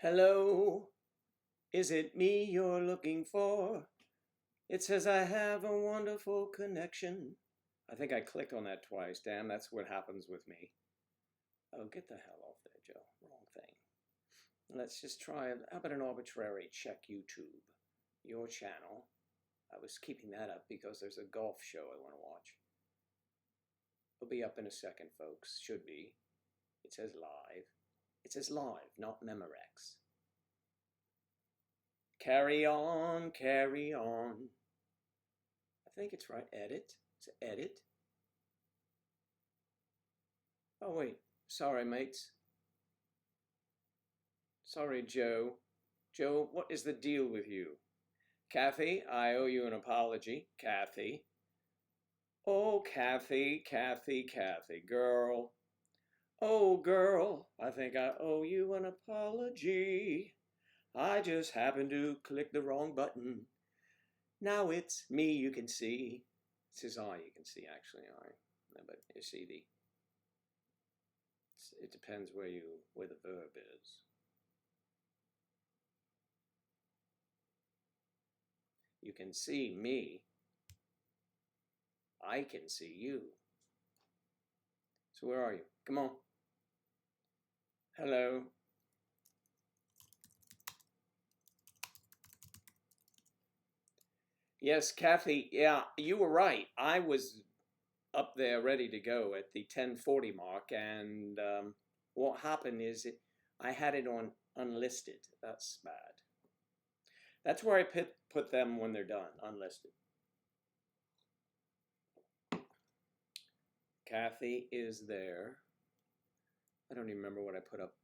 Hello, is it me you're looking for? It says I have a wonderful connection. I think I clicked on that twice. Damn, that's what happens with me. Oh, get the hell off there, Joe. Wrong thing. Let's just try it. How about an arbitrary check YouTube? Your channel. I was keeping that up because there's a golf show I want to watch. It'll be up in a second, folks. Should be. It says live. It says live, not Memorex. Carry on, carry on. I think it's right. Edit. It's edit. Oh, wait. Sorry, mates. Sorry, Joe. Joe, what is the deal with you? Kathy, I owe you an apology. Kathy. Oh, Kathy, Kathy, Kathy. Girl. Oh, girl, I think I owe you an apology. I just happened to click the wrong button. Now it's me you can see. This is I you can see, actually. But you see it depends where the verb is. You can see me. I can see you. So where are you? Come on. Hello. Yes, Kathy, yeah, you were right. I was up there ready to go at the 10:40 mark, and what happened is I had it on unlisted. That's bad. That's where I put them when they're done, unlisted. Kathy is there. I don't even remember what I put up.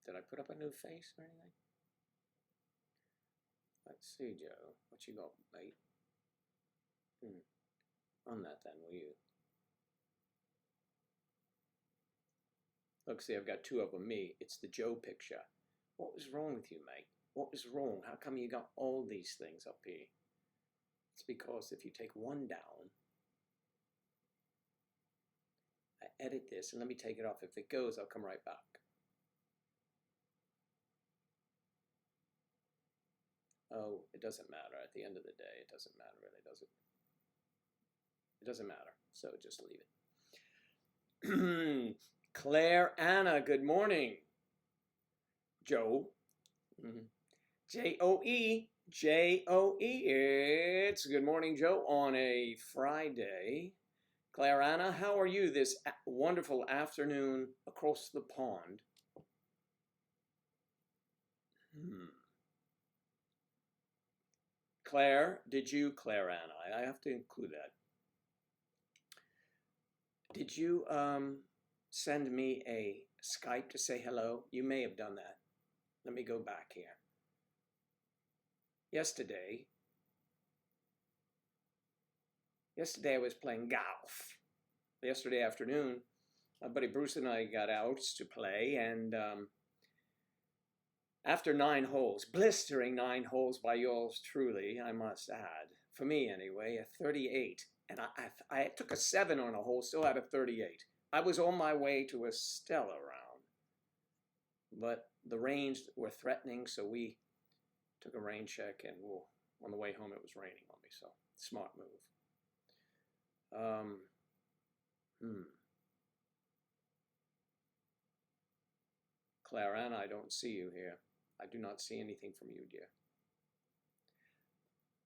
Did I put up a new face or anything? Let's see, Joe. What you got, mate? On that then, will you? Look, see, I've got two of them. Me. It's the Joe picture. What was wrong with you, mate? What was wrong? How come you got all these things up here? It's because if you take one down, I edit this, and let me take it off. If it goes, I'll come right back. Oh, it doesn't matter. At the end of the day, it doesn't matter, really, does it? It doesn't matter, so just leave it. Claire Anna, good morning. Joe. J-O-E. J-O-E. It's good morning, Joe, on a Friday. Claire Anna, how are you this wonderful afternoon across the pond? Claire, Claire Anna, I have to include that. Did you send me a Skype to say hello? You may have done that. Let me go back here. Yesterday I was playing golf. Yesterday afternoon, my buddy Bruce and I got out to play, and after 9 holes, blistering 9 holes by yours truly, I must add, for me anyway, a 38. And I took a 7 on a hole, still had a 38. I was on my way to a stellar round. But the rains were threatening, so we took a rain check, and on the way home it was raining on me, so smart move. Claire Ann, I don't see you here. I do not see anything from you, dear.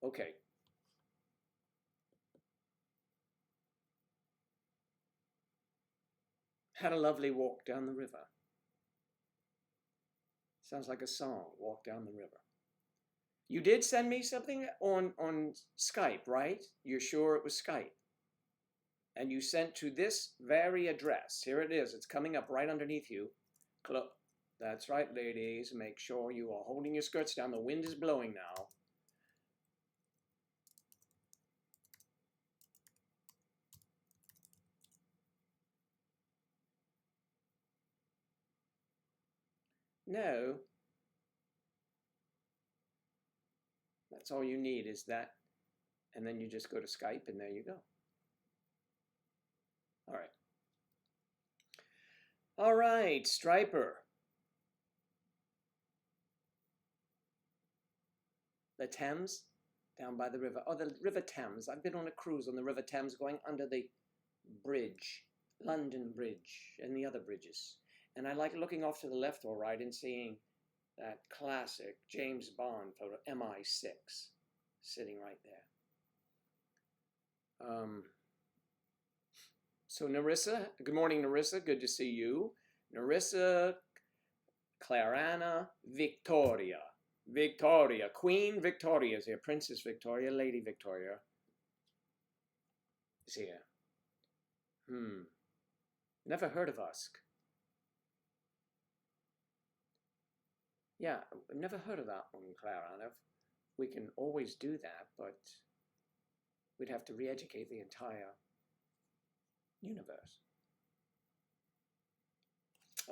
Okay. Had a lovely walk down the river. Sounds like a song, Walk Down the River. You did send me something on Skype, right? You're sure it was Skype? And you sent to this very address. Here it is. It's coming up right underneath you. That's right, ladies. Make sure you are holding your skirts down. The wind is blowing now. No. That's all you need is that. And then you just go to Skype, and there you go. All right. All right, Striper. The Thames, down by the river. Oh, the River Thames. I've been on a cruise on the River Thames going under the bridge, London Bridge, and the other bridges. And I like looking off to the left or right and seeing that classic James Bond photo, MI6, sitting right there. So Narissa, good morning, Narissa. Good to see you. Narissa, Clarana, Victoria. Victoria, Queen Victoria is here. Princess Victoria, Lady Victoria is here. Never heard of Usk. Yeah, I've never heard of that one, Clarana. We can always do that, but we'd have to re-educate the entire universe.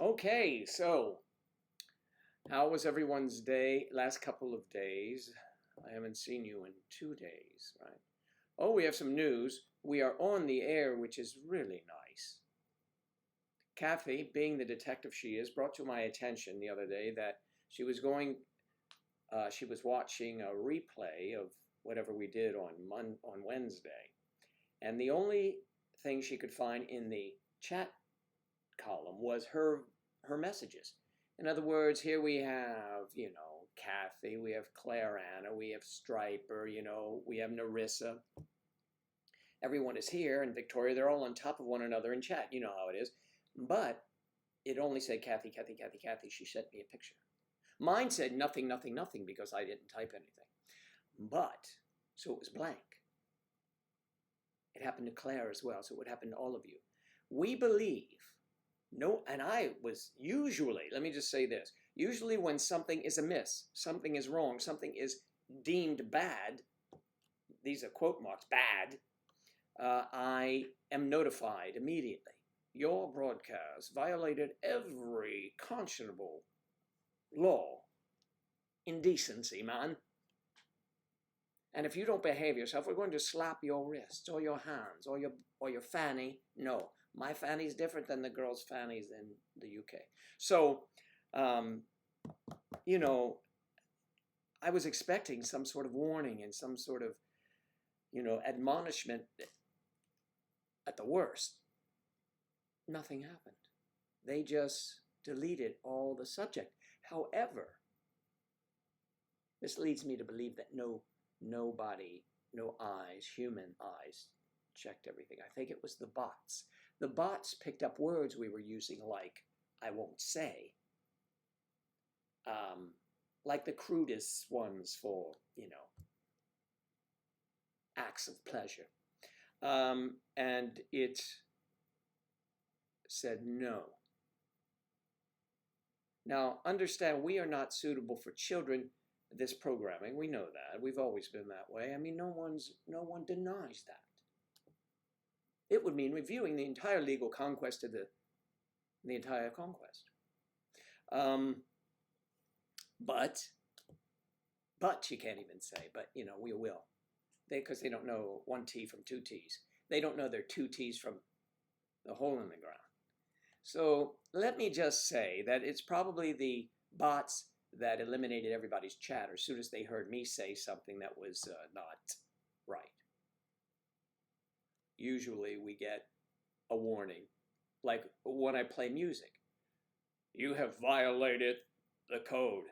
Okay, so how was everyone's day, last couple of days? I haven't seen you in 2 days, right? Oh, we have some news. We are on the air, which is really nice. Kathy, being the detective she is, brought to my attention the other day that she was watching a replay of whatever we did on Wednesday. And the only thing she could find in the chat column was her messages. In other words, here we have, Kathy, we have Clarana, we have Striper, we have Narissa. Everyone is here, and Victoria, they're all on top of one another in chat. You know how it is. But it only said Kathy, Kathy, Kathy, Kathy. She sent me a picture. Mine said nothing, nothing, nothing because I didn't type anything. But, so it was blank. It happened to Claire as well, so it would happen to all of you. We believe, and I was usually, let me just say this, usually when something is amiss, something is wrong, something is deemed bad, these are quote marks, bad, I am notified immediately. Your broadcast violated every conscionable law in decency, man. And if you don't behave yourself, we're going to slap your wrists or your hands or your fanny. No, my fanny is different than the girls' fannies in the UK. So, I was expecting some sort of warning and some sort of, admonishment at the worst. Nothing happened. They just deleted all the subject. However, this leads me to believe that nobody, no eyes, human eyes, checked everything. I think it was the bots. The bots picked up words we were using like, I won't say, like the crudest ones for, acts of pleasure. And it said no. Now, understand, we are not suitable for children, this programming. We know that. We've always been that way. I mean, no one denies that. It would mean reviewing the entire legal conquest of the entire conquest. But you can't even say, but, we will. Because they don't know one T from two T's. They don't know they're two T's from the hole in the ground. So let me just say that it's probably the bots that eliminated everybody's chatter as soon as they heard me say something that was not right. Usually we get a warning, like when I play music. You have violated the code.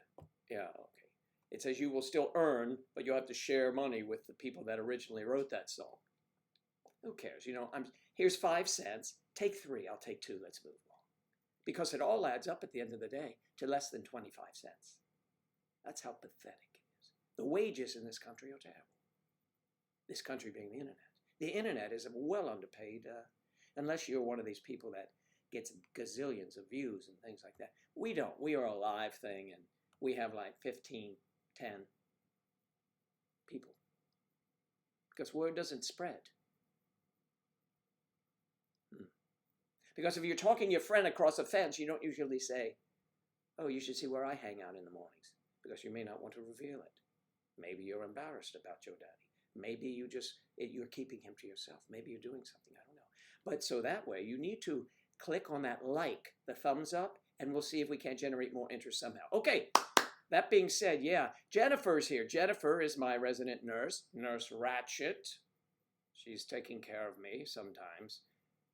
Yeah, okay. It says you will still earn, but you'll have to share money with the people that originally wrote that song. Who cares? Here's 5 cents. Take 3. I'll take 2. Let's move along. Because it all adds up at the end of the day to less than 25 cents. That's how pathetic it is. The wages in this country are terrible. This country being the internet. The internet is well underpaid, unless you're one of these people that gets gazillions of views and things like that. We don't. We are a live thing, and we have like 15, 10 people. Because word doesn't spread. Because if you're talking to your friend across a fence, you don't usually say, oh, you should see where I hang out in the mornings. Because you may not want to reveal it. Maybe you're embarrassed about your daddy. Maybe you're keeping him to yourself. Maybe you're doing something, I don't know. But so that way, you need to click on that like, the thumbs up, and we'll see if we can't generate more interest somehow. Okay, That being said, yeah, Jennifer's here. Jennifer is my resident nurse, Nurse Ratchet. She's taking care of me sometimes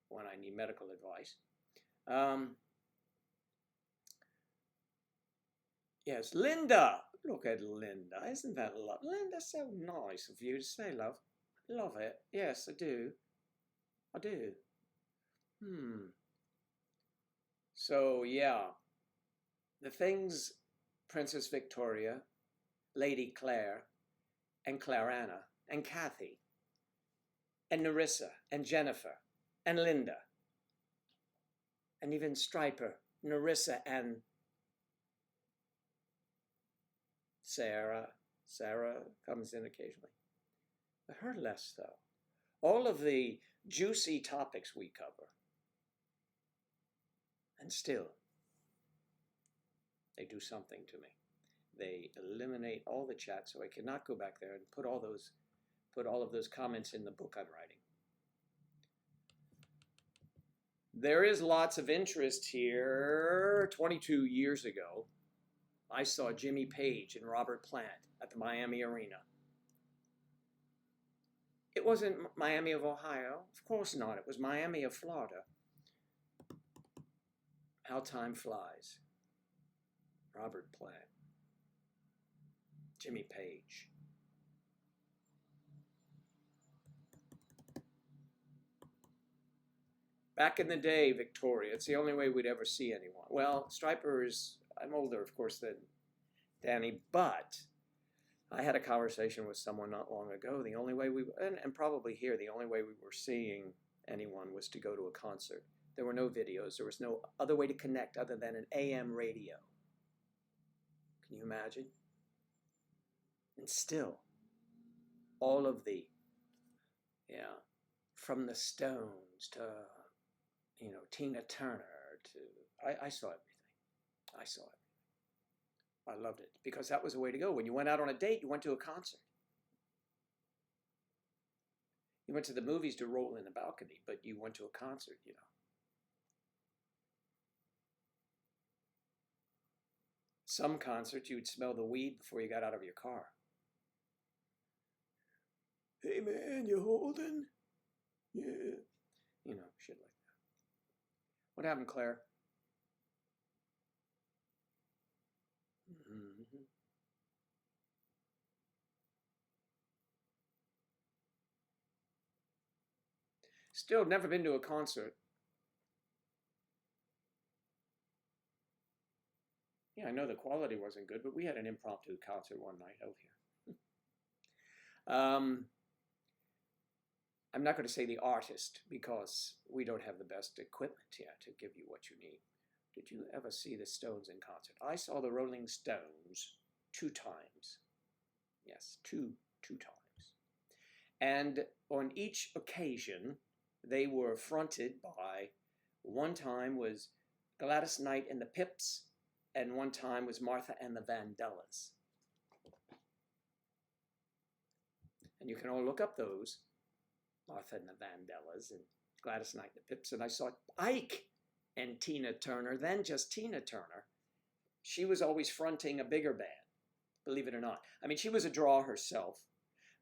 when I need medical advice. Yes, Linda. Look at Linda. Isn't that love? Linda, so nice of you to say, love. Love it. Yes, I do. I do. So, yeah. The things Princess Victoria, Lady Claire, and Claranna, and Kathy, and Nerissa, and Jennifer, and Linda, and even Striper, Nerissa, and Sarah. Sarah comes in occasionally. But her less, though. All of the juicy topics we cover. And still, they do something to me. They eliminate all the chat, so I cannot go back there and put all of those comments in the book I'm writing. There is lots of interest here. 22 years ago, I saw Jimmy Page and Robert Plant at the Miami Arena. It wasn't Miami of Ohio. Of course not. It was Miami of Florida. How time flies. Robert Plant. Jimmy Page. Back in the day, Victoria, it's the only way we'd ever see anyone. Well, Striper is, I'm older, of course, than Danny, but I had a conversation with someone not long ago. The only way and probably here, the only way we were seeing anyone was to go to a concert. There were no videos. There was no other way to connect other than an AM radio. Can you imagine? And still, all of the, from the Stones to, Tina Turner to, I saw everything. I saw it. I loved it because that was the way to go. When you went out on a date, you went to a concert. You went to the movies to roll in the balcony, but you went to a concert, Some concerts, you would smell the weed before you got out of your car. Hey man, you holding? Yeah. Shit like that. What happened, Claire? Still never been to a concert. Yeah, I know the quality wasn't good, but we had an impromptu concert one night out here. I'm not going to say the artist because we don't have the best equipment yet to give you what you need. Did you ever see the Stones in concert? I saw the Rolling Stones 2 times. Yes, two times. And on each occasion, they were fronted by, one time was Gladys Knight and the Pips, and one time was Martha and the Vandellas. And you can all look up those, Martha and the Vandellas and Gladys Knight and the Pips, and I saw Ike and Tina Turner, then just Tina Turner. She was always fronting a bigger band, believe it or not. I mean, she was a draw herself,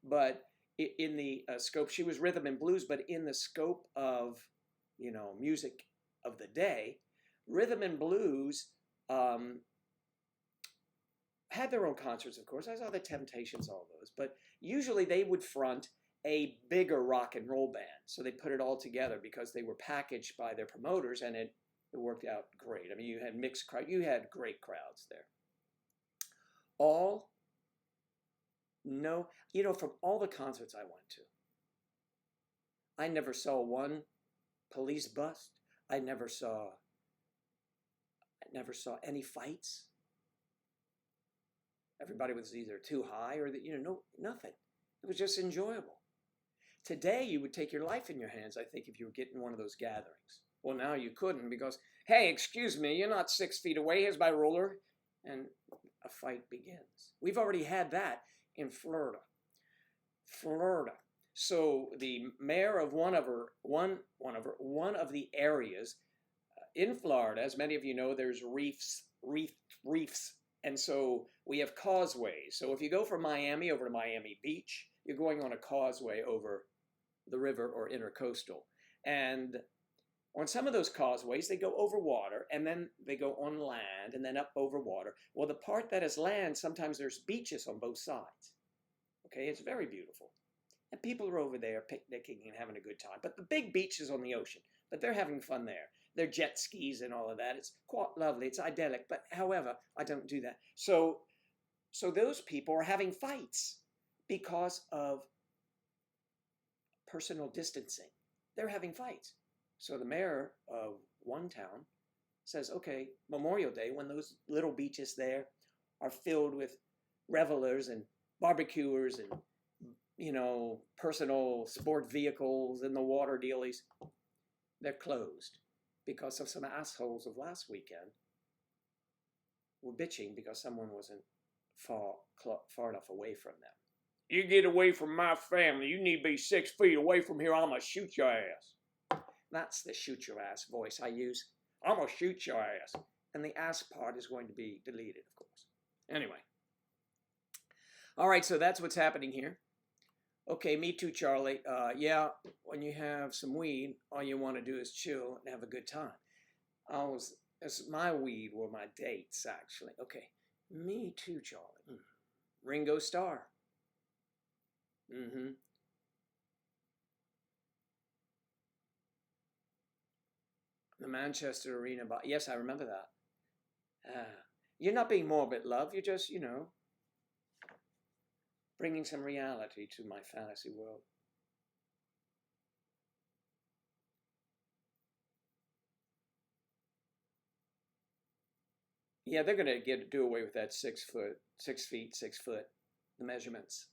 but in the scope, she was rhythm and blues, but in the scope of, music of the day, rhythm and blues had their own concerts, of course. I saw the Temptations, all those, but usually they would front a bigger rock and roll band. So they put it all together because they were packaged by their promoters, and it worked out great. I mean, you had mixed crowd, you had great crowds there. From all the concerts I went to, I never saw one police bust. I never saw any fights. Everybody was either too high or nothing. It was just enjoyable. Today, you would take your life in your hands, I think, if you were getting one of those gatherings. Well, now you couldn't because, hey, excuse me, you're not 6 feet away. Here's my ruler. And a fight begins. We've already had that in Florida. So the mayor of one of the areas in Florida, as many of you know, there's reefs And so we have causeways. So if you go from Miami over to Miami Beach, you're going on a causeway over the river or intercoastal. And on some of those causeways, they go over water, and then they go on land, and then up over water. Well, the part that is land, sometimes there's beaches on both sides. Okay, it's very beautiful. And people are over there picnicking and having a good time. But the big beach is on the ocean, but they're having fun there. They're jet skis and all of that. It's quite lovely. It's idyllic. But however, I don't do that. So those people are having fights because of personal distancing. They're having fights. So the mayor of one town says, okay, Memorial Day, when those little beaches there are filled with revelers and barbecuers and, you know, personal sport vehicles and the water dealies, they're closed because of some assholes of last weekend were bitching because someone wasn't far enough away from them. You get away from my family. You need to be 6 feet away from here. I'm going to shoot your ass. That's the shoot your ass voice I use. I'm going to shoot your ass. And the ass part is going to be deleted, of course. Anyway. All right, so that's what's happening here. Okay, me too, Charlie. Yeah, when you have some weed, all you want to do is chill and have a good time. My weed were my dates, actually. Okay, me too, Charlie. Ringo Starr. The Manchester Arena. Yes, I remember that. You're not being morbid, love. You're just, you know, bringing some reality to my fantasy world. Yeah, they're going to do away with that 6 feet, 6 foot, the measurements.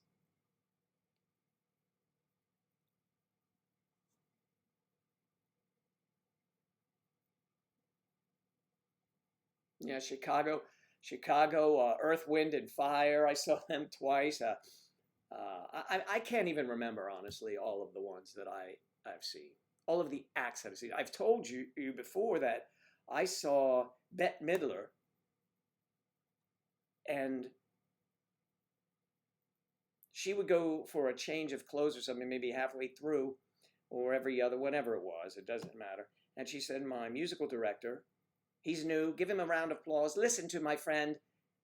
Yeah, Chicago, Earth, Wind, and Fire. I saw them twice. I can't even remember, honestly, all of the ones that I've seen. All of the acts I've seen. I've told you before that I saw Bette Midler, and she would go for a change of clothes or something, maybe halfway through, or every other, whatever it was. It doesn't matter. And she said, my musical director, he's new, give him a round of applause. Listen to my friend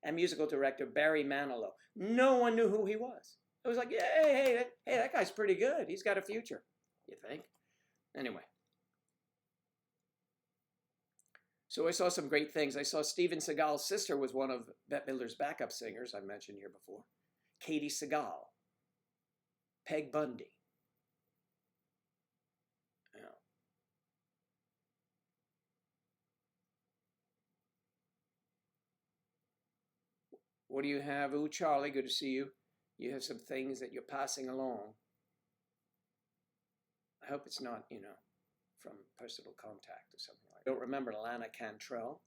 and musical director, Barry Manilow. No one knew who he was. It was like, hey, that guy's pretty good. He's got a future, you think? Anyway. So I saw some great things. I saw Steven Seagal's sister was one of Bette Midler's backup singers I've mentioned here before. Katie Seagal. Peg Bundy. Yeah. What do you have? Ooh, Charlie, good to see you. You have some things that you're passing along. I hope it's not, you know, from personal contact or something like that. I don't remember Lana Cantrell.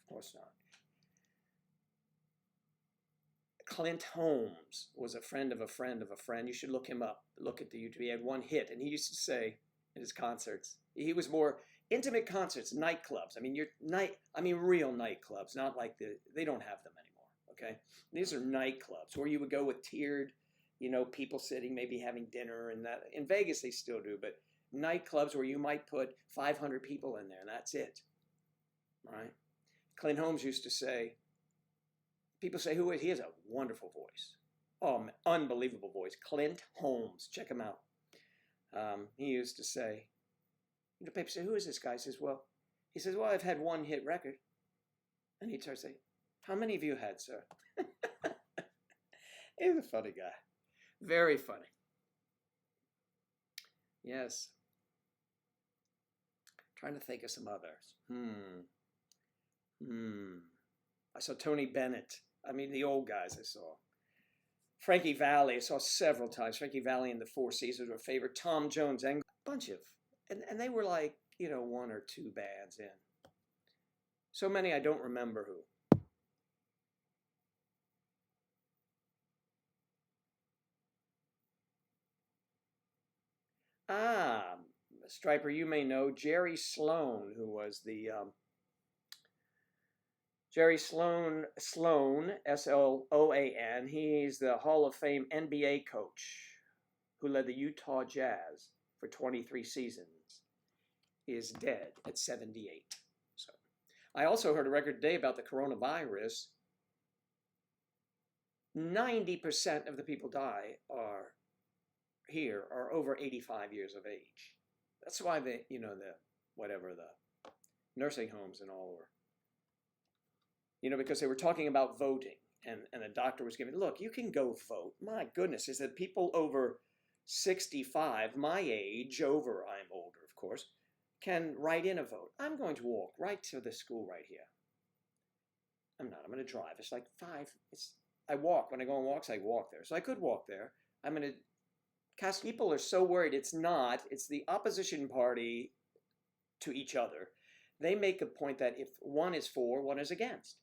Of course not. Clint Holmes was a friend of a friend of a friend. You should look him up. Look at the YouTube. He had one hit, and he used to say in his concerts, he was more intimate concerts, nightclubs. I mean, real nightclubs, not like they don't have them anymore. Okay, these are nightclubs where you would go with tiered, you know, people sitting, maybe having dinner, and that in Vegas they still do, but nightclubs where you might put 500 people in there, and that's it. Right? Clint Holmes used to say. People say, who is he? Has a wonderful voice. Oh, unbelievable voice. Clint Holmes. Check him out. He used to say, you know, people say, who is this guy? He says, well, I've had one hit record. And he'd start saying, how many have you had, sir? He's a funny guy. Very funny. Yes. Trying to think of some others. I saw Tony Bennett. I mean, the old guys I saw. Frankie Valli, I saw several times. Frankie Valli and the Four Seasons were a favorite. Tom Jones, and a bunch of. And they were like, you know, 1 or 2 bands in. So many I don't remember who. Striper, you may know Jerry Sloan, who was the Jerry Sloan, Sloan, he's the Hall of Fame NBA coach who led the Utah Jazz for 23 seasons, is dead at 78. So, I also heard a record today about the coronavirus. 90% of the people die are over 85 years of age. That's why the nursing homes and all were, because they were talking about voting, and a doctor was giving, look, you can go vote. My goodness, is that people over 65, my age, I'm older, of course, can write in a vote. I'm going to walk right to the school right here. I'm going to drive. It's like I walk. When I go on walks, I walk there. So I could walk there. I'm going to cast. People are so worried. It's the opposition party to each other. They make a point that if one is for, one is against.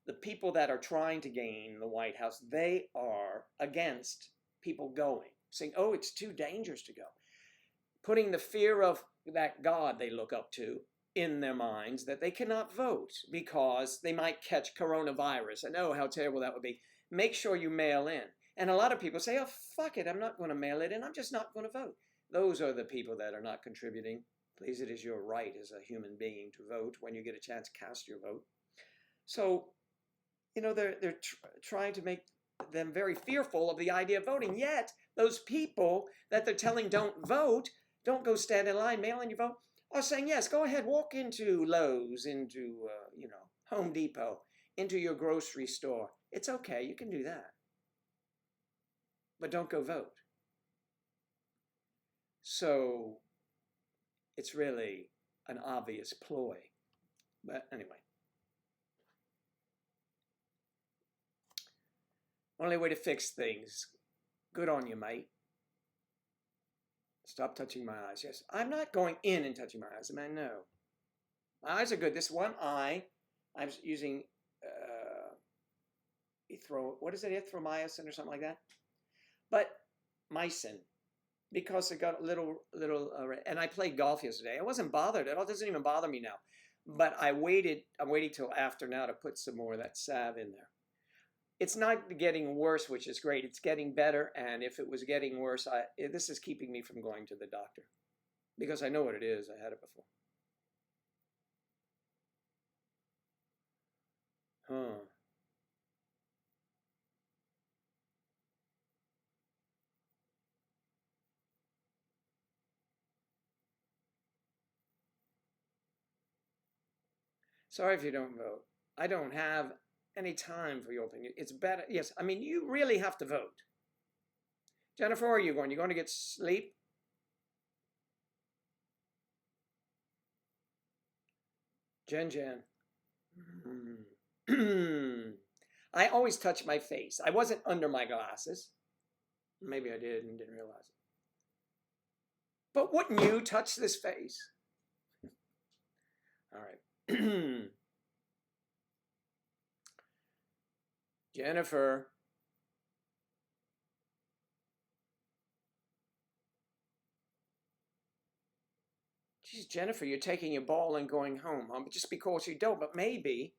The people that are trying to gain the White House, they are against people going, saying, oh, it's too dangerous to go. Putting the fear of that God they look up to in their minds, that they cannot vote because they might catch coronavirus. And oh, how terrible that would be. Make sure you mail in. And a lot of people say, oh, fuck it, I'm not going to mail it in. I'm just not going to vote. Those are the people that are not contributing. Please, it is your right as a human being to vote when you get a chance to cast your vote. So, they're trying to make them very fearful of the idea of voting. Yet, those people that they're telling don't vote, don't go stand in line, mail in your vote, are saying, yes, go ahead, walk into Lowe's, into, Home Depot, into your grocery store. It's okay, you can do that. But don't go vote. So, it's really an obvious ploy. But anyway. Only way to fix things. Good on you, mate. Stop touching my eyes. Yes, I'm not going in and touching my eyes. I mean, no. My eyes are good. This one eye, I'm using erythromycin or something like that. But mycin, because it got a little, and I played golf yesterday. I wasn't bothered at all. It doesn't even bother me now. But I'm waiting till after now to put some more of that salve in there. It's not getting worse, which is great. It's getting better, and if it was getting worse, this is keeping me from going to the doctor because I know what it is. I had it before. Huh. Sorry if you don't vote. I don't have any time for your opinion. It's better. Yes, I mean, you really have to vote. Jennifer, where are you going? You going to get sleep? Jen. I always touch my face. I wasn't under my glasses. Maybe I did and didn't realize it. But wouldn't you touch this face? All right. Jennifer. Geez, Jennifer, you're taking your ball and going home, huh? But just because you don't, but maybe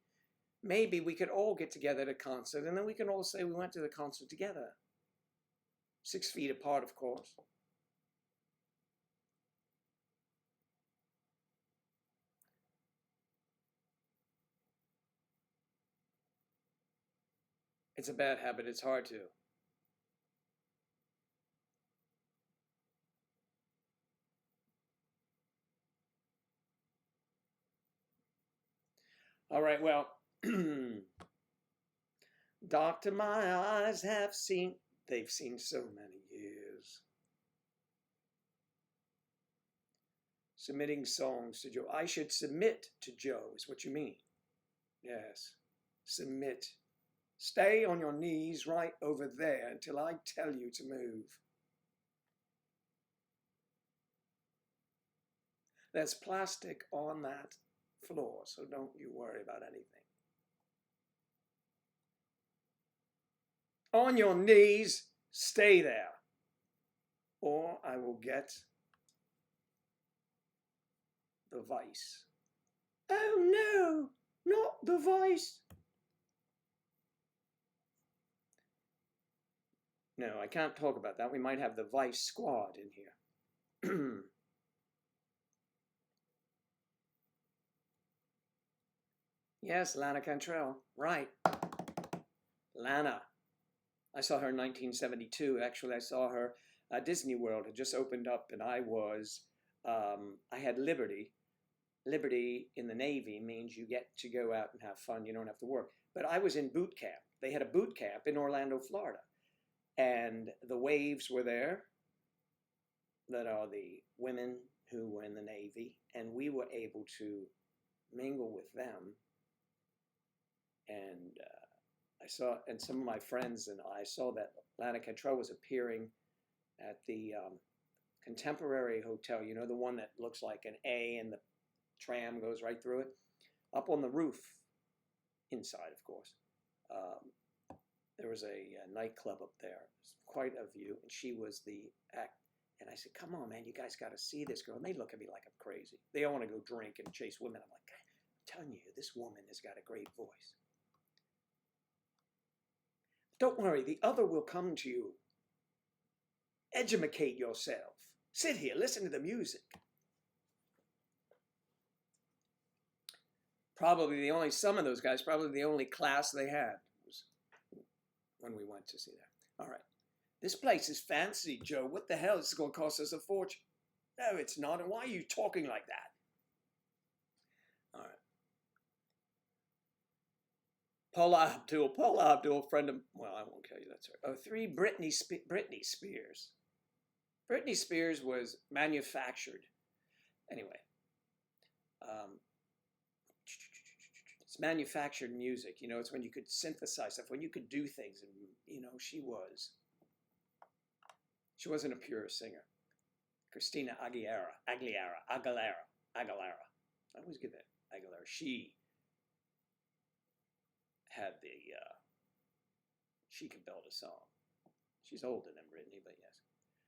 we could all get together at a concert, and then we can all say we went to the concert together. 6 feet apart, of course. It's a bad habit. It's hard to. All right, well, Doctor, my eyes they've seen so many years. Submitting songs to Joe. I should submit to Joe, is what you mean. Yes, submit. Stay on your knees right over there until I tell you to move. There's plastic on that floor, so don't you worry about anything. On your knees, stay there, or I will get the vice. Oh no, not the vice. No, I can't talk about that. We might have the Vice Squad in here. Yes, Lana Cantrell. Right. Lana. I saw her in 1972. Actually, I saw her. Disney World had just opened up, and I had Liberty. Liberty in the Navy means you get to go out and have fun. You don't have to work. But I was in boot camp. They had a boot camp in Orlando, Florida. And the Waves were there, that are the women who were in the Navy. And we were able to mingle with them. And and some of my friends and I saw that Lana Cantrell was appearing at the Contemporary Hotel, you know, the one that looks like an A and the tram goes right through it, up on the roof, inside, of course. There was a nightclub up there. It was quite a view, and she was the act. And I said, come on, man, you guys got to see this girl. And they look at me like I'm crazy. They all want to go drink and chase women. I'm like, I'm telling you, this woman has got a great voice. Don't worry, the other will come to you. Edumacate yourself. Sit here, listen to the music. Some of those guys, probably the only class they had was when we went to see that. All right. This place is fancy, Joe. What the hell? This is going to cost us a fortune. No, it's not. And why are you talking like that? All right. Paula Abdul, friend of, well, I won't tell you that story. 3, Britney Spears. Britney Spears was manufactured. Anyway, it's manufactured music. You know, it's when you could synthesize stuff, when you could do things. And, you know, she wasn't a pure singer. Christina Aguilera. I always get that. Aguilera. She had she could build a song. She's older than Britney, but yes.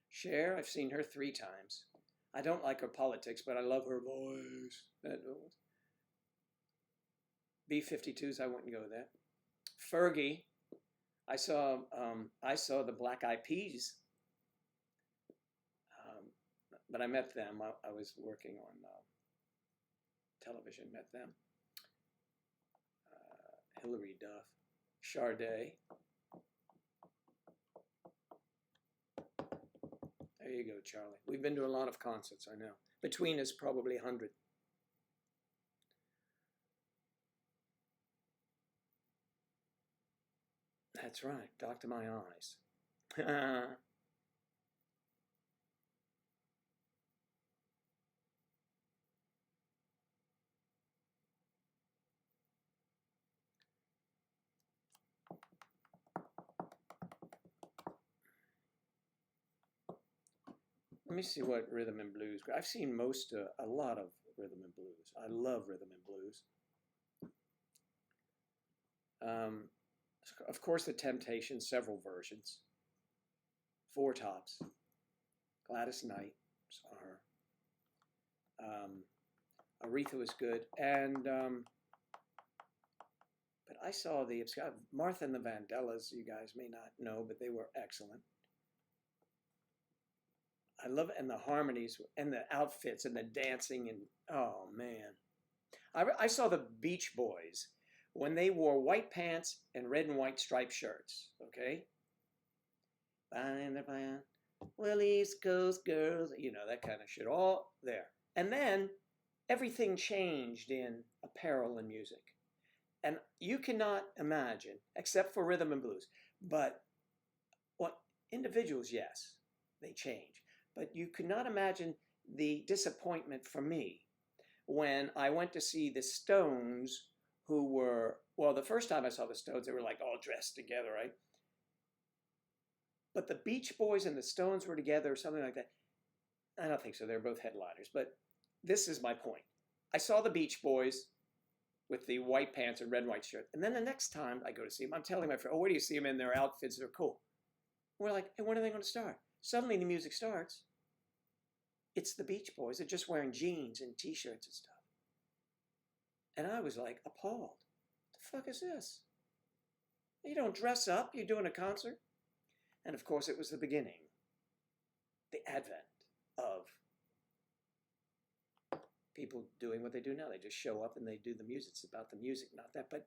Cher, I've seen her 3 times. I don't like her politics, but I love her voice. B-52s, I wouldn't go there. Fergie, I saw the Black Eyed Peas, but I met them. I was working on television, met them. Hilary Duff, Sade. There you go, Charlie. We've been to a lot of concerts, I know. Between us, probably 100. That's right. Doctor My Eyes. Let me see what rhythm and blues. I've seen a lot of rhythm and blues. I love rhythm and blues. Of course, The Temptations, several versions. 4 Tops. Gladys Knight, saw her. Aretha was good, and but I saw Martha and the Vandellas. You guys may not know, but they were excellent. I love it, and the harmonies and the outfits and the dancing, and oh man. I saw the Beach Boys when they wore white pants and red and white striped shirts, okay? Well, East Coast girls, you know, that kind of shit, all there. And then everything changed in apparel and music. And you cannot imagine, except for rhythm and blues, but what individuals, yes, they change. But you could not imagine the disappointment for me when I went to see the Stones, who were, well, the first time I saw the Stones, they were like all dressed together, right? But the Beach Boys and the Stones were together or something like that. I don't think so. They're both headliners. But this is my point. I saw the Beach Boys with the white pants and red and white shirt. And then the next time I go to see them, I'm telling my friend, oh, where do you see them in their outfits? They're cool. We're like, hey, when are they going to start? Suddenly the music starts. It's the Beach Boys. They're just wearing jeans and T-shirts and stuff. And I was like appalled. The fuck is this? You don't dress up. You're doing a concert. And of course, it was the beginning, the advent of people doing what they do now. They just show up and they do the music. It's about the music, not that. But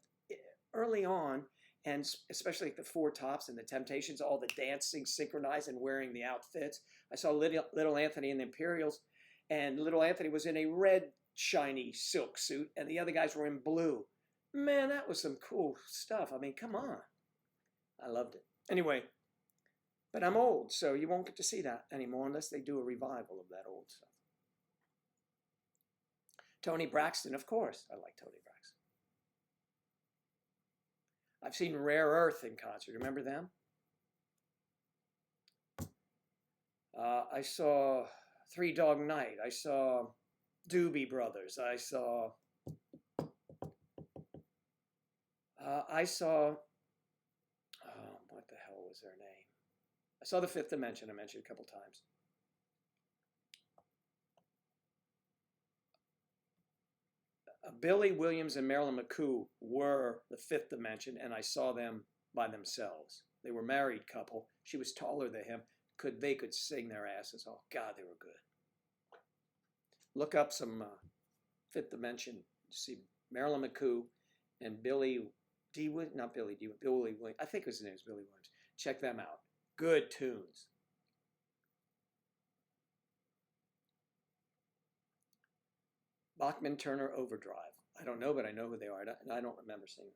early on, and especially like the Four Tops and the Temptations, all the dancing synchronized and wearing the outfits. I saw Little Anthony and the Imperials, and Little Anthony was in a red shiny silk suit and the other guys were in blue. Man, that was some cool stuff. I mean, come on. I loved it. Anyway, but I'm old, so you won't get to see that anymore unless they do a revival of that old stuff. Tony Braxton, of course. I like Tony Braxton. I've seen Rare Earth in concert. Remember them? I saw Three Dog Night. I saw Doobie Brothers. I saw, what the hell was their name? I saw The Fifth Dimension, I mentioned a couple times. Billy Williams and Marilyn McCoo were The Fifth Dimension, and I saw them by themselves. They were a married couple. She was taller than him. They could sing their asses off. God, they were good. Look up some Fifth Dimension. See Marilyn McCoo and Billy D. Not Billy D. Billy Williams. I think his name is Billy Williams. Check them out. Good tunes. Bachman Turner Overdrive. I don't know, but I know who they are. I don't remember seeing them.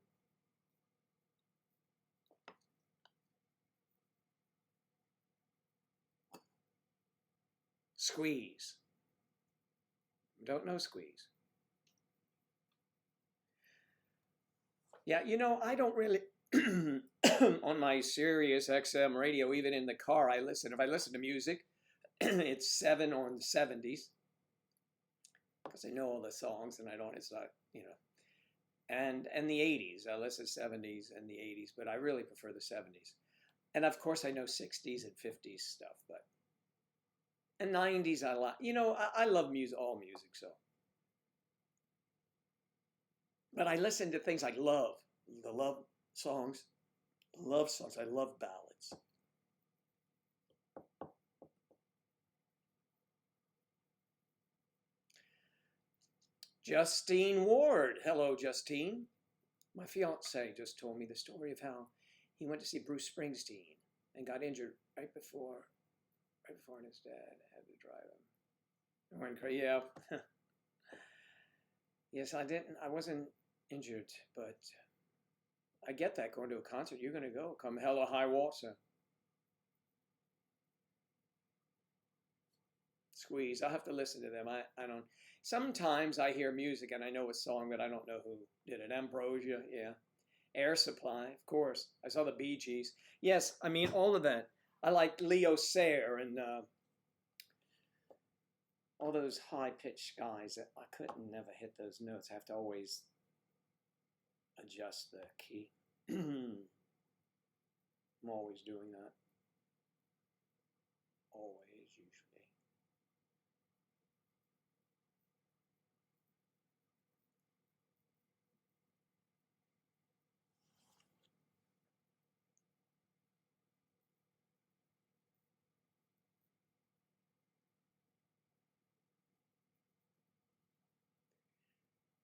Squeeze. Don't know Squeeze. Yeah, you know, I don't really, on my Sirius XM radio, even in the car, if I listen to music, it's 7 or in the 70s, because I know all the songs, and it's not, you know, and the 80s, I listen to 70s and the 80s, but I really prefer the 70s. And of course, I know 60s and 50s stuff, but, and 90s, I like, you know, I love music, all music, so. But I listen to things like the love songs, I love ballads. Justine Ward. Hello, Justine. My fiance just told me the story of how he went to see Bruce Springsteen and got injured right before his dad had to drive him. I went crazy. Yeah. Yes, I wasn't injured, but I get that going to a concert. You're going to go, come hell or high water. Squeeze. I'll have to listen to them. I don't. Sometimes I hear music and I know a song, but I don't know who did it. Ambrosia, yeah. Air Supply, of course. I saw the Bee Gees. Yes, I mean, all of that. I like Leo Sayer and all those high-pitched guys that I couldn't never hit those notes. I have to always adjust the key. I'm always doing that. Always, usually.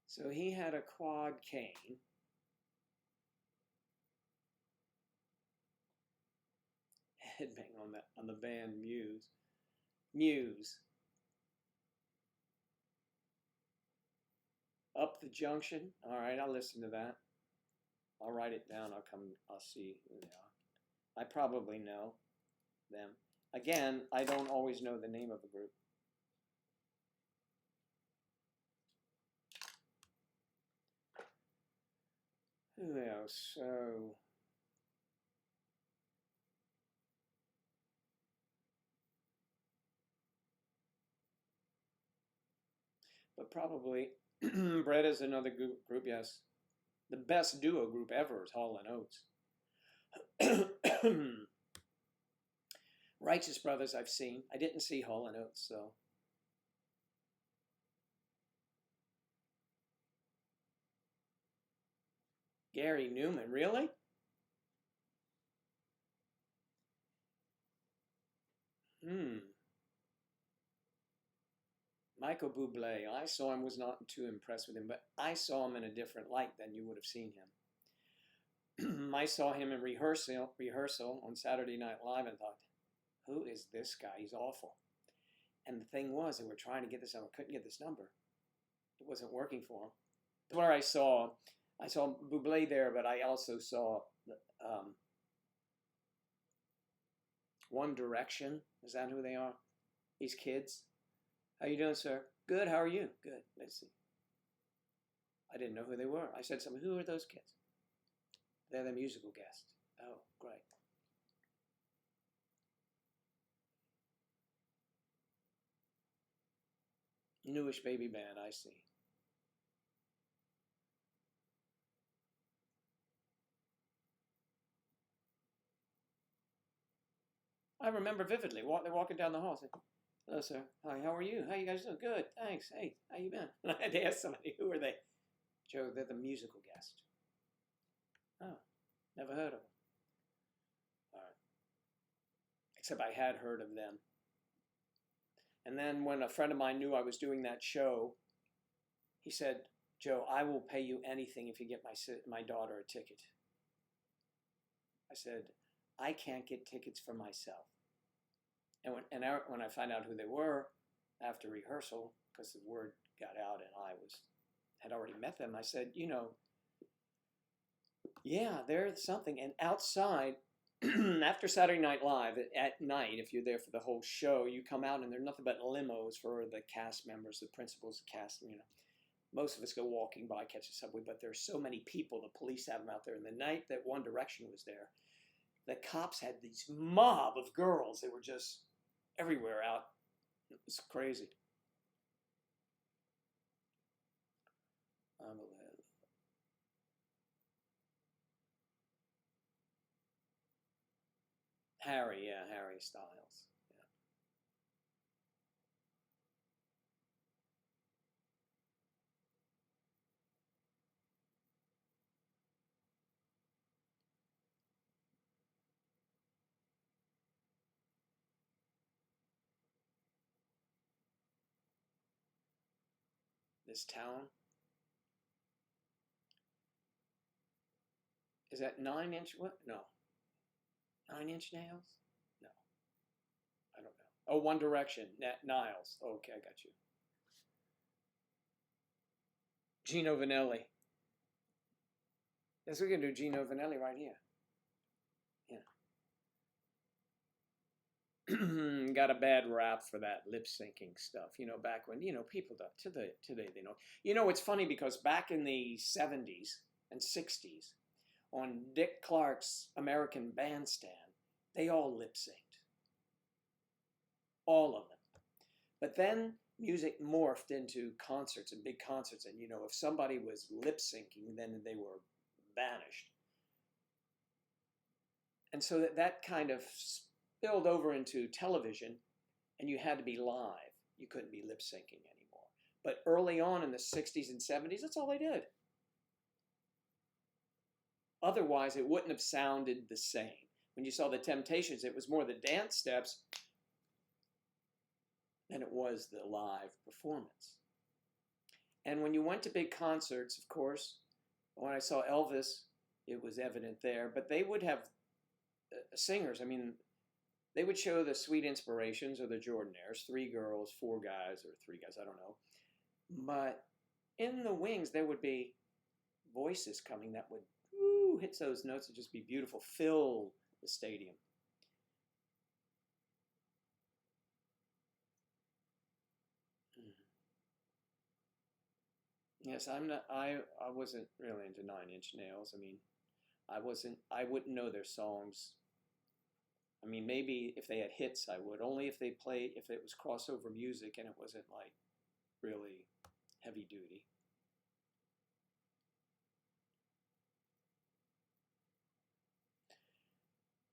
So he had a quad cane. Headbang on the band Muse. Muse. Up the Junction. All right, I'll listen to that. I'll write it down. I'll see who they are. I probably know them. Again, I don't always know the name of the group. Who else? So, but probably Brett is another group, yes. The best duo group ever is Hall & Oates. Righteous Brothers I've seen. I didn't see Hall & Oates, so. Gary Newman, really? Michael Bublé. I saw him, was not too impressed with him, but I saw him in a different light than you would have seen him. I saw him in rehearsal on Saturday Night Live and thought, who is this guy? He's awful. And the thing was, they were trying to get this number, couldn't get this number. It wasn't working for him. Where I saw Bublé there, but I also saw One Direction. Is that who they are? These kids. How you doing, sir? Good. How are you? Good. Let's see. I didn't know who they were. I said to somebody, who are those kids? They're the musical guests. Oh, great. Newish baby band, I see. I remember vividly. They're walking down the hall saying, hello, sir. Hi, how are you? How you guys doing? Good, thanks. Hey, how you been? And I had to ask somebody, who are they? Joe, they're the musical guest. Oh, never heard of them. All right. Except I had heard of them. And then when a friend of mine knew I was doing that show, he said, Joe, I will pay you anything if you get my daughter a ticket. I said, I can't get tickets for myself. And when I found out who they were after rehearsal, because the word got out and I had already met them, I said, you know, yeah, there's something. And outside, after Saturday Night Live, at night, if you're there for the whole show, you come out and there's nothing but limos for the cast members, the principals, the cast, you know. Most of us go walking by, catch the subway, but there's so many people, the police have them out there. And the night that One Direction was there, the cops had these mob of girls. They were just everywhere out. It was crazy. Harry, yeah, Harry Styles. Yeah. This town. Is that 9-inch? What? No. 9-inch nails? No. I don't know. Oh, One Direction. Niles. Okay, I got you. Gino Vanelli. Yes, we can do Gino Vanelli right here. Yeah. Got a bad rap for that lip syncing stuff. You know, back when, you know, people today they know. You know, it's funny because back in the 70s and 60s, on Dick Clark's American Bandstand, they all lip synced. All of them. But then music morphed into concerts and big concerts. And, you know, if somebody was lip syncing, then they were banished. And so that kind of spilled over into television, and you had to be live. You couldn't be lip syncing anymore. But early on in the 60s and 70s, that's all they did. Otherwise, it wouldn't have sounded the same. When you saw the Temptations, it was more the dance steps than it was the live performance. And when you went to big concerts, of course, when I saw Elvis, it was evident there, but they would have singers. I mean, they would show the Sweet Inspirations or the Jordanaires, 3 girls, 4 guys, or 3 guys, I don't know. But in the wings, there would be voices coming that would hit those notes and just be beautiful, fill the stadium. Yes, I wasn't really into 9-inch nails. I mean, I wouldn't know their songs. I mean, maybe if they had hits, I would. Only if it was crossover music and it wasn't like really heavy duty.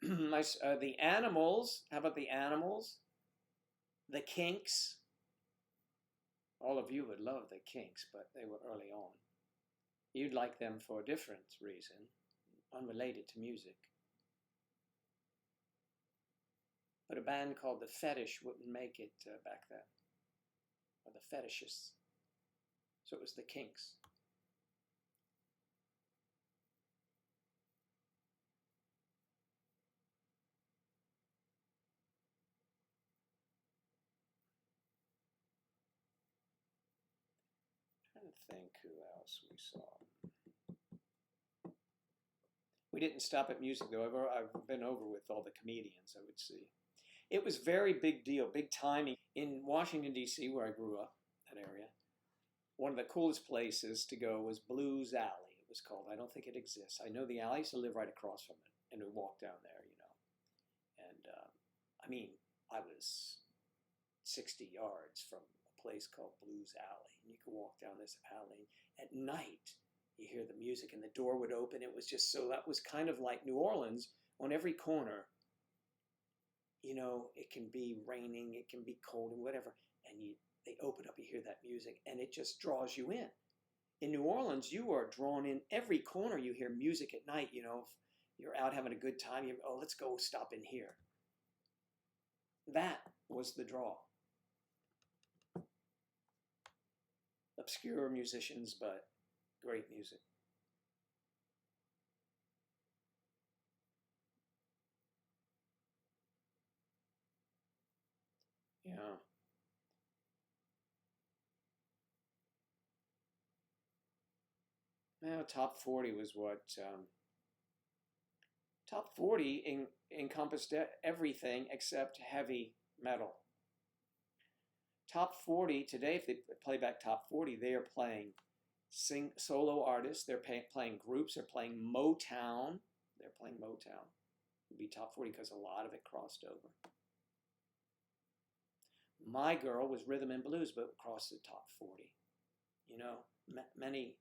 The Animals, how about the Animals? The Kinks. All of you would love the Kinks, but they were early on. You'd like them for a different reason, unrelated to music. But a band called The Fetish wouldn't make it back then, or The Fetishists. So it was the Kinks. I'm trying to think who else we saw. We didn't stop at music, though. I've been over with all the comedians, I would see. It was very big deal, big timing. In Washington, D.C., where I grew up, that area, one of the coolest places to go was Blues Alley, it was called. I don't think it exists. I know the alley. I used to live right across from it, and we walked down there, you know. And, I mean, I was 60 yards from a place called Blues Alley, and you could walk down this alley. At night, you hear the music, and the door would open. It was just so, that was kind of like New Orleans. On every corner, you know, it can be raining, it can be cold, and whatever, and they open up, you hear that music, and it just draws you in. In New Orleans, you are drawn in every corner. You hear music at night, you know, if you're out having a good time, oh, let's go stop in here. That was the draw. Obscure musicians, but great music. Yeah. Now, top 40 was what? Top 40 encompassed everything except heavy metal. Top 40 today, if they play back top 40, they are playing solo artists. They're playing groups. They're playing Motown. They're playing Motown. It would be top 40 because a lot of it crossed over. My Girl was rhythm and blues, but crossed the top 40. You know, many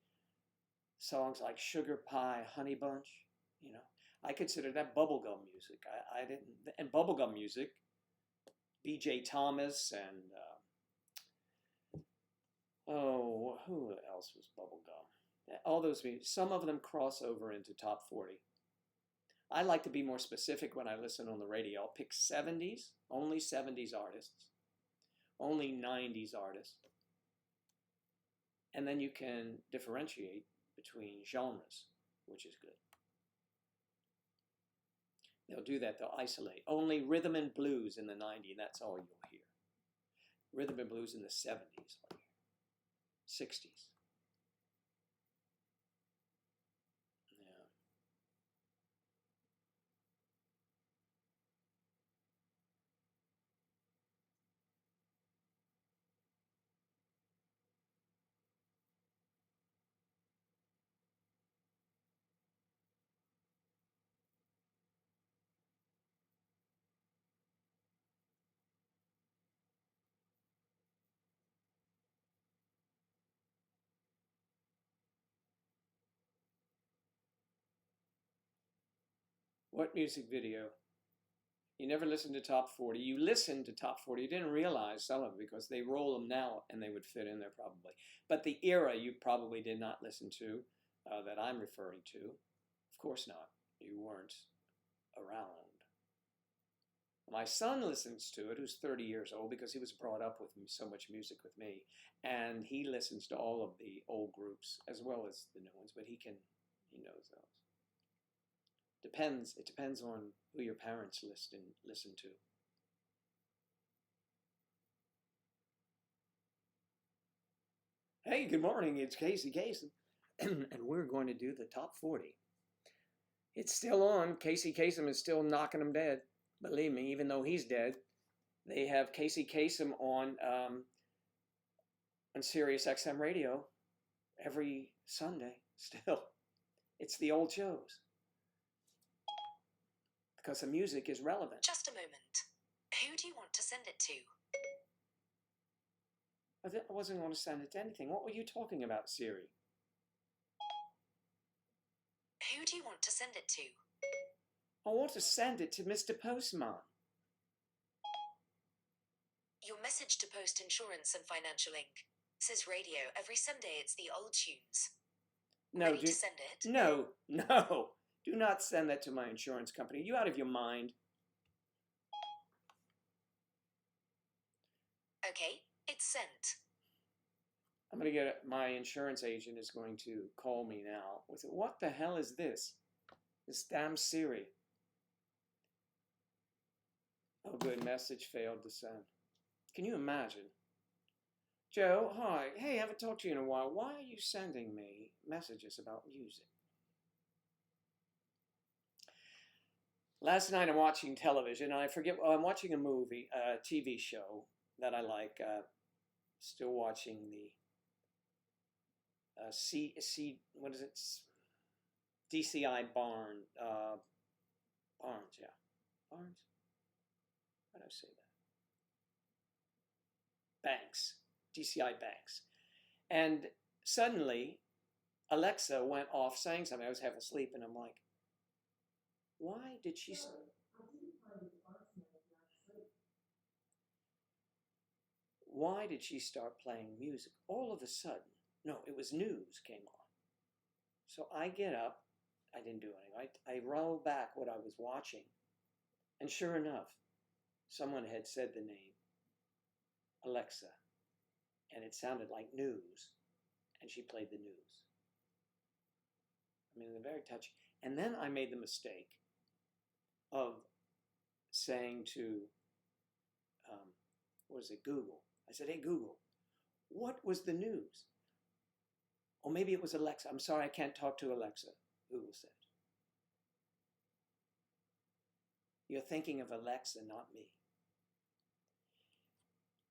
songs like Sugar Pie, Honey Bunch, you know. I consider that bubblegum music. I didn't, and bubblegum music, B.J. Thomas and, oh, who else was bubblegum? All those music, some of them cross over into top 40. I like to be more specific when I listen on the radio. I'll pick 70s, only 70s artists, only 90s artists. And then you can differentiate between genres, which is good. They'll do that, they'll isolate. Only rhythm and blues in the 90s, that's all you'll hear. Rhythm and blues in the 70s, 60s. Yeah. What music video? You never listened to top 40. You listened to top 40. You didn't realize some of it because they roll them now and they would fit in there probably. But the era you probably did not listen to that I'm referring to. Of course not. You weren't around. My son listens to it, who's 30 years old, because he was brought up with so much music with me. And he listens to all of the old groups as well as the new ones, but he knows those. It depends on who your parents listen to. Hey, good morning, it's Casey Kasem, and we're going to do the top 40. It's still on. Casey Kasem is still knocking them dead. Believe me, even though he's dead, they have Casey Kasem on Sirius XM radio every Sunday still. It's the old shows. Because the music is relevant. Just a moment. Who do you want to send it to? I wasn't going to send it to anything. What were you talking about, Siri? Who do you want to send it to? I want to send it to Mr. Postman. Your message to Post Insurance and Financial Inc. says radio. Every Sunday it's the old tunes. No, Ready to send it? No. Do not send that to my insurance company. Are you out of your mind? Okay, it's sent. I'm going to get my insurance agent is going to call me now with, what the hell is this? This damn Siri. Oh, good, message failed to send. Can you imagine? Joe, hi. Hey, haven't talked to you in a while. Why are you sending me messages about music? Last night I'm watching television, and I forget, I'm watching a movie, a TV show that I like. Still watching the what is it? DCI Barnes, yeah. Barnes? How do I say that? Banks. DCI Banks. And suddenly, Alexa went off saying something. I was half asleep, and I'm like, why did she... Why did she start playing music? All of a sudden, no, it was news came on. So I get up. I didn't do anything. I roll back what I was watching. And sure enough, someone had said the name Alexa. And it sounded like news. And she played the news. I mean, they're very touchy. And then I made the mistake of saying to, what is it, Google. I said, hey, Google, what was the news? Or maybe it was Alexa. I'm sorry, I can't talk to Alexa, Google said. You're thinking of Alexa, not me.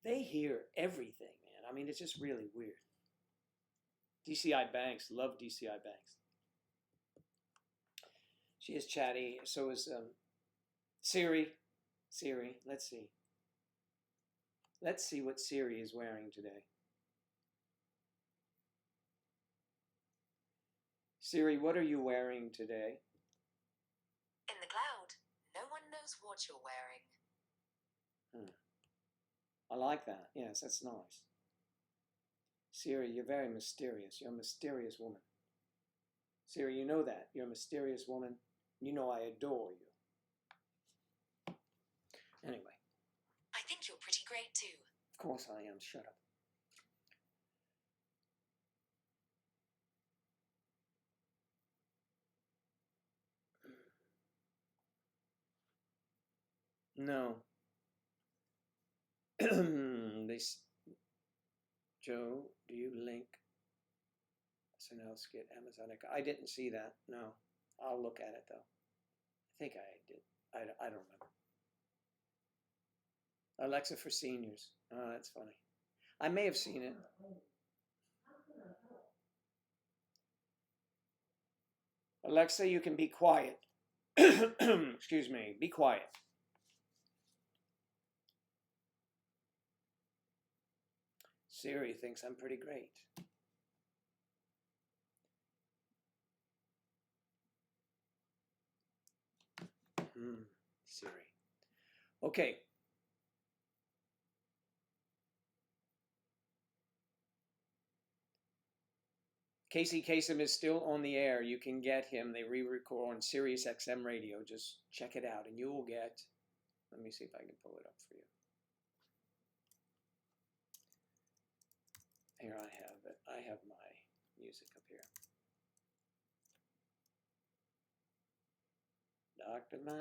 They hear everything, man. I mean, it's just really weird. DCI Banks, love DCI Banks. She is chatty. So is Siri. Siri, let's see. Let's see what Siri is wearing today. Siri, what are you wearing today? In the cloud, no one knows what you're wearing. I like that. Yes, that's nice. Siri, you're very mysterious. You're a mysterious woman. Siri, you know that. You're a mysterious woman. You know I adore you. Anyway. I think you're pretty great too. Of course I am. Shut up. No. Joe, do you link SNL skit Amazonic? I didn't see that. No. I'll look at it though. I think I did. I don't remember. Alexa for seniors. Oh, that's funny. I may have seen it. Alexa, you can be quiet. Excuse me. Be quiet. Siri thinks I'm pretty great. Siri. Okay. Casey Kasem is still on the air. You can get him. They re-record on Sirius XM radio. Just check it out, and you will get. Let me see if I can pull it up for you. Here I have it. I have my music up here. Dr. Ma.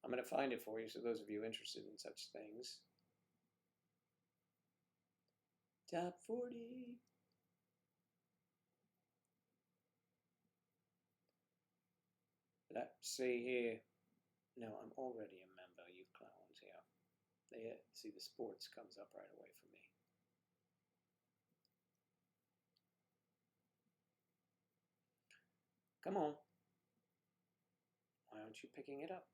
I'm going to find it for you, so those of you interested in such things. Top 40. Let's see here. No, I'm already a member, you clowns here. They see the sports comes up right away for me. Come on. Why aren't you picking it up?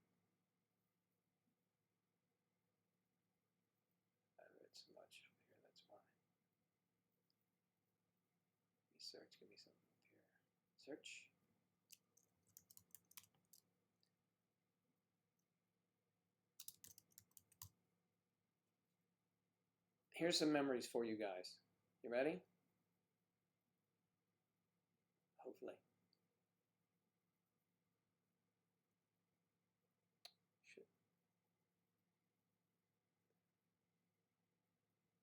I read so much over here, that's why. Let me search, give me something up here. Search. Here's some memories for you guys. You ready? Hopefully. Should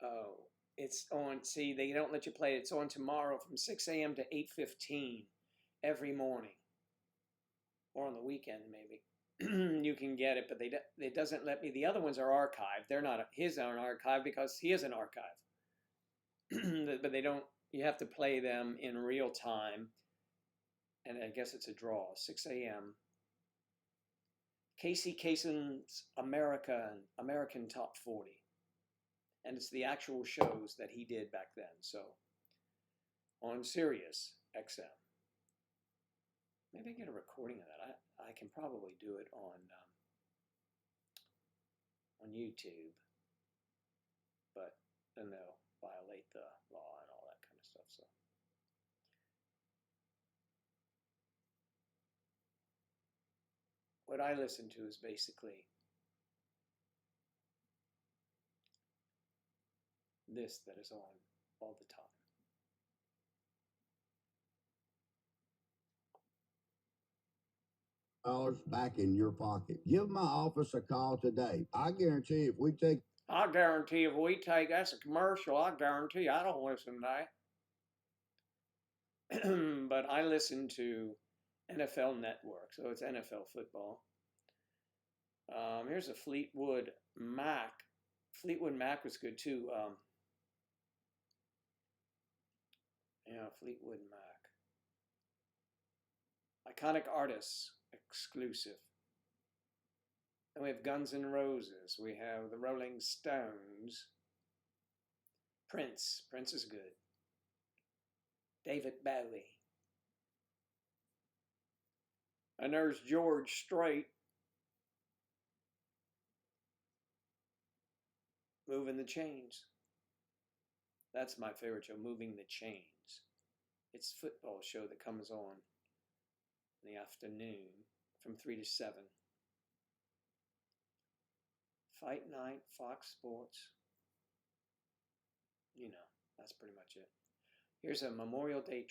Oh, it's on. See, they don't let you play it. It's on tomorrow from 6 a.m. to 8:15 every morning, or on the weekend maybe. You can get it, but it doesn't let me. The other ones are archived. They're not his own archive because he is an archive. But they don't. You have to play them in real time, and I guess it's a draw. 6 a.m. Casey Kasem's American Top 40, and it's the actual shows that he did back then. So on Sirius XM. Maybe I get a recording of that. I can probably do it on YouTube, but then they'll violate the law and all that kind of stuff. So what I listen to is basically this that is on all the time. Dollars back in your pocket. Give my office a call today. I guarantee if we take That's a commercial. I guarantee I don't listen to that. But I listen to NFL Network, so it's NFL football. Here's a Fleetwood Mac. Fleetwood Mac was good too. Yeah, Fleetwood Mac. Iconic artists exclusive. Then we have Guns N' Roses. We have the Rolling Stones. Prince. Prince is good. David Bowie. And there's George Strait. Moving the Chains. That's my favorite show, Moving the Chains. It's a football show that comes on in the afternoon from 3 to 7. Fight Night, Fox Sports. You know, that's pretty much it. Here's a Memorial Day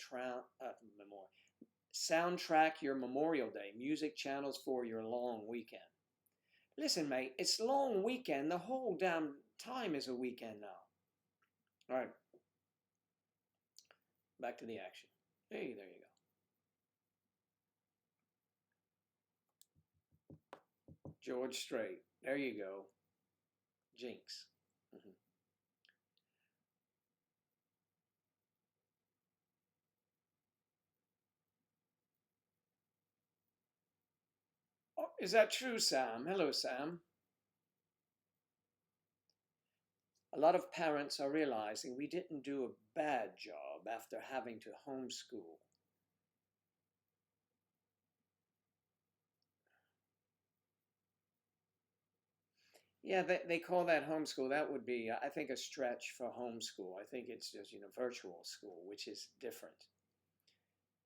soundtrack your Memorial Day. Music channels for your long weekend. Listen, mate, it's long weekend. The whole damn time is a weekend now. All right. Back to the action. Hey, there you go. George Strait. There you go. Jinx. Oh, is that true, Sam? Hello, Sam. A lot of parents are realizing we didn't do a bad job after having to homeschool. Yeah, they call that homeschool. That would be, I think, a stretch for homeschool. I think it's just, virtual school, which is different.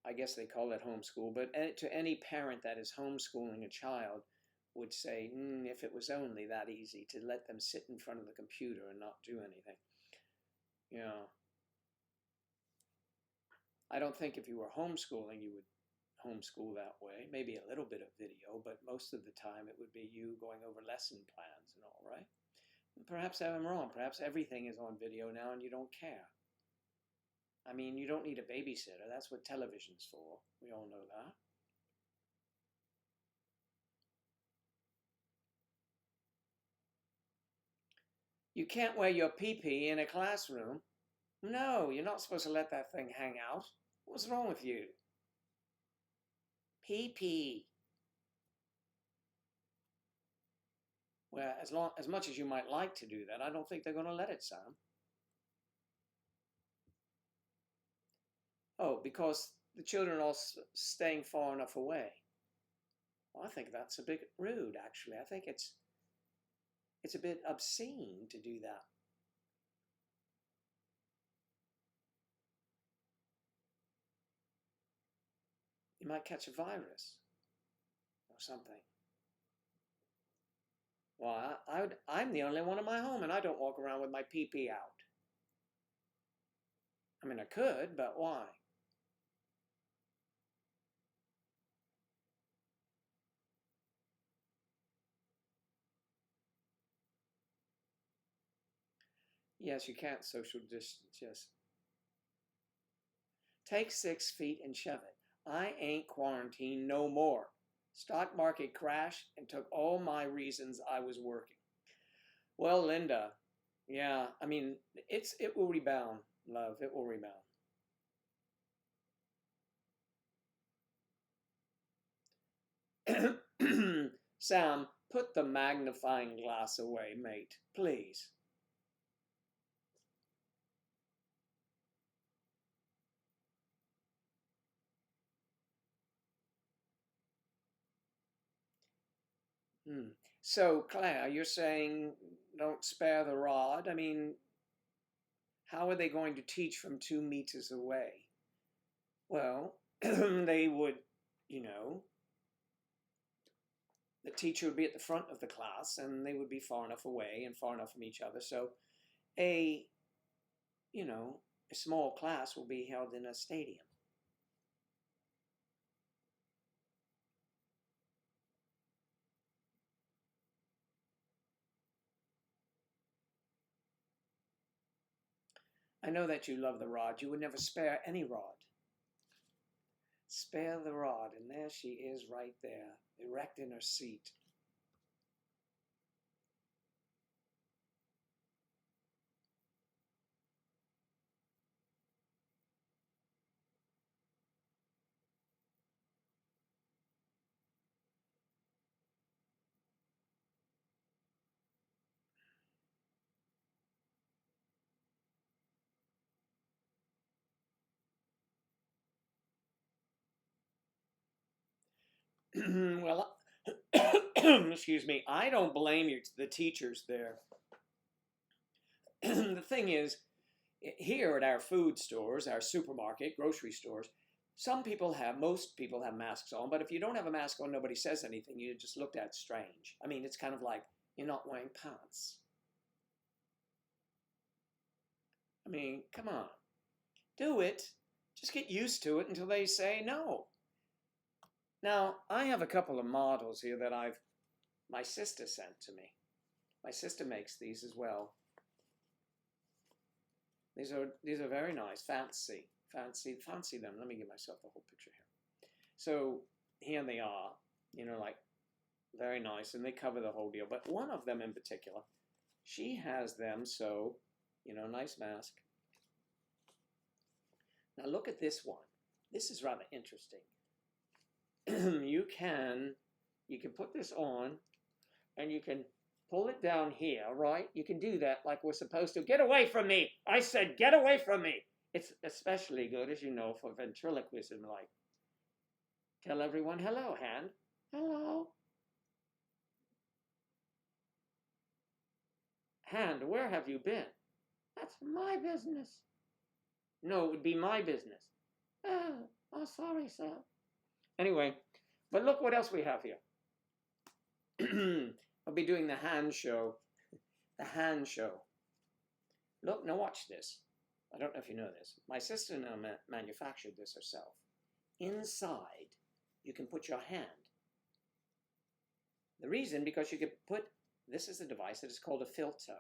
I guess they call it homeschool, but to any parent that is homeschooling a child would say, if it was only that easy to let them sit in front of the computer and not do anything. I don't think if you were homeschooling, you would homeschool that way. Maybe a little bit of video, but most of the time it would be you going over lesson plans and all, right? Perhaps I'm wrong. Perhaps everything is on video now and you don't care. I mean, you don't need a babysitter. That's what television's for. We all know that. You can't wear your pee-pee in a classroom. No, you're not supposed to let that thing hang out. What's wrong with you? Pee-pee. Well, as much as you might like to do that, I don't think they're going to let it, Sam. Oh, because the children are all staying far enough away. Well, I think that's a bit rude, actually. I think it's a bit obscene to do that. You might catch a virus or something. Well, I'm the only one in my home, and I don't walk around with my pee-pee out. I mean, I could, but why? Yes, you can't social distance, yes. Take 6 feet and shove it. I ain't quarantined no more. Stock market crashed and took all my reasons I was working. Well, Linda, yeah, I mean, it will rebound, love. It will rebound. Sam, put the magnifying glass away, mate, please. So, Claire, you're saying don't spare the rod? I mean, how are they going to teach from 2 meters away? Well, they would, you know, the teacher would be at the front of the class and they would be far enough away and far enough from each other. So a, you know, a small class will be held in a stadium. I know that you love the rod. You would never spare any rod. Spare the rod, and there she is right there, erect in her seat. Well, excuse me, I don't blame you, the teachers there. The thing is, here at our food stores, our supermarket, grocery stores, most people have masks on, but if you don't have a mask on, nobody says anything. You're just looked at strange. I mean, it's kind of like you're not wearing pants. I mean, come on. Do it. Just get used to it until they say no. Now, I have a couple of models here that my sister sent to me. My sister makes these as well. These are very nice, fancy them. Let me give myself the whole picture here. So here they are, you know, like very nice, and they cover the whole deal. But one of them in particular, she has them so, you know, nice mask. Now look at this one. This is rather interesting. you can put this on, and you can pull it down here, right? You can do that like we're supposed to. Get away from me! I said get away from me! It's especially good, as you know, for ventriloquism, like tell everyone hello, hand. Hello. Hand, where have you been? That's my business. No, it would be my business. Oh, sorry, sir. Anyway, but look what else we have here. I'll be doing the hand show. The hand show. Look, now watch this. I don't know if you know this. My sister manufactured this herself. Inside, you can put your hand. The reason, because you can put, this is a device that is called a filter.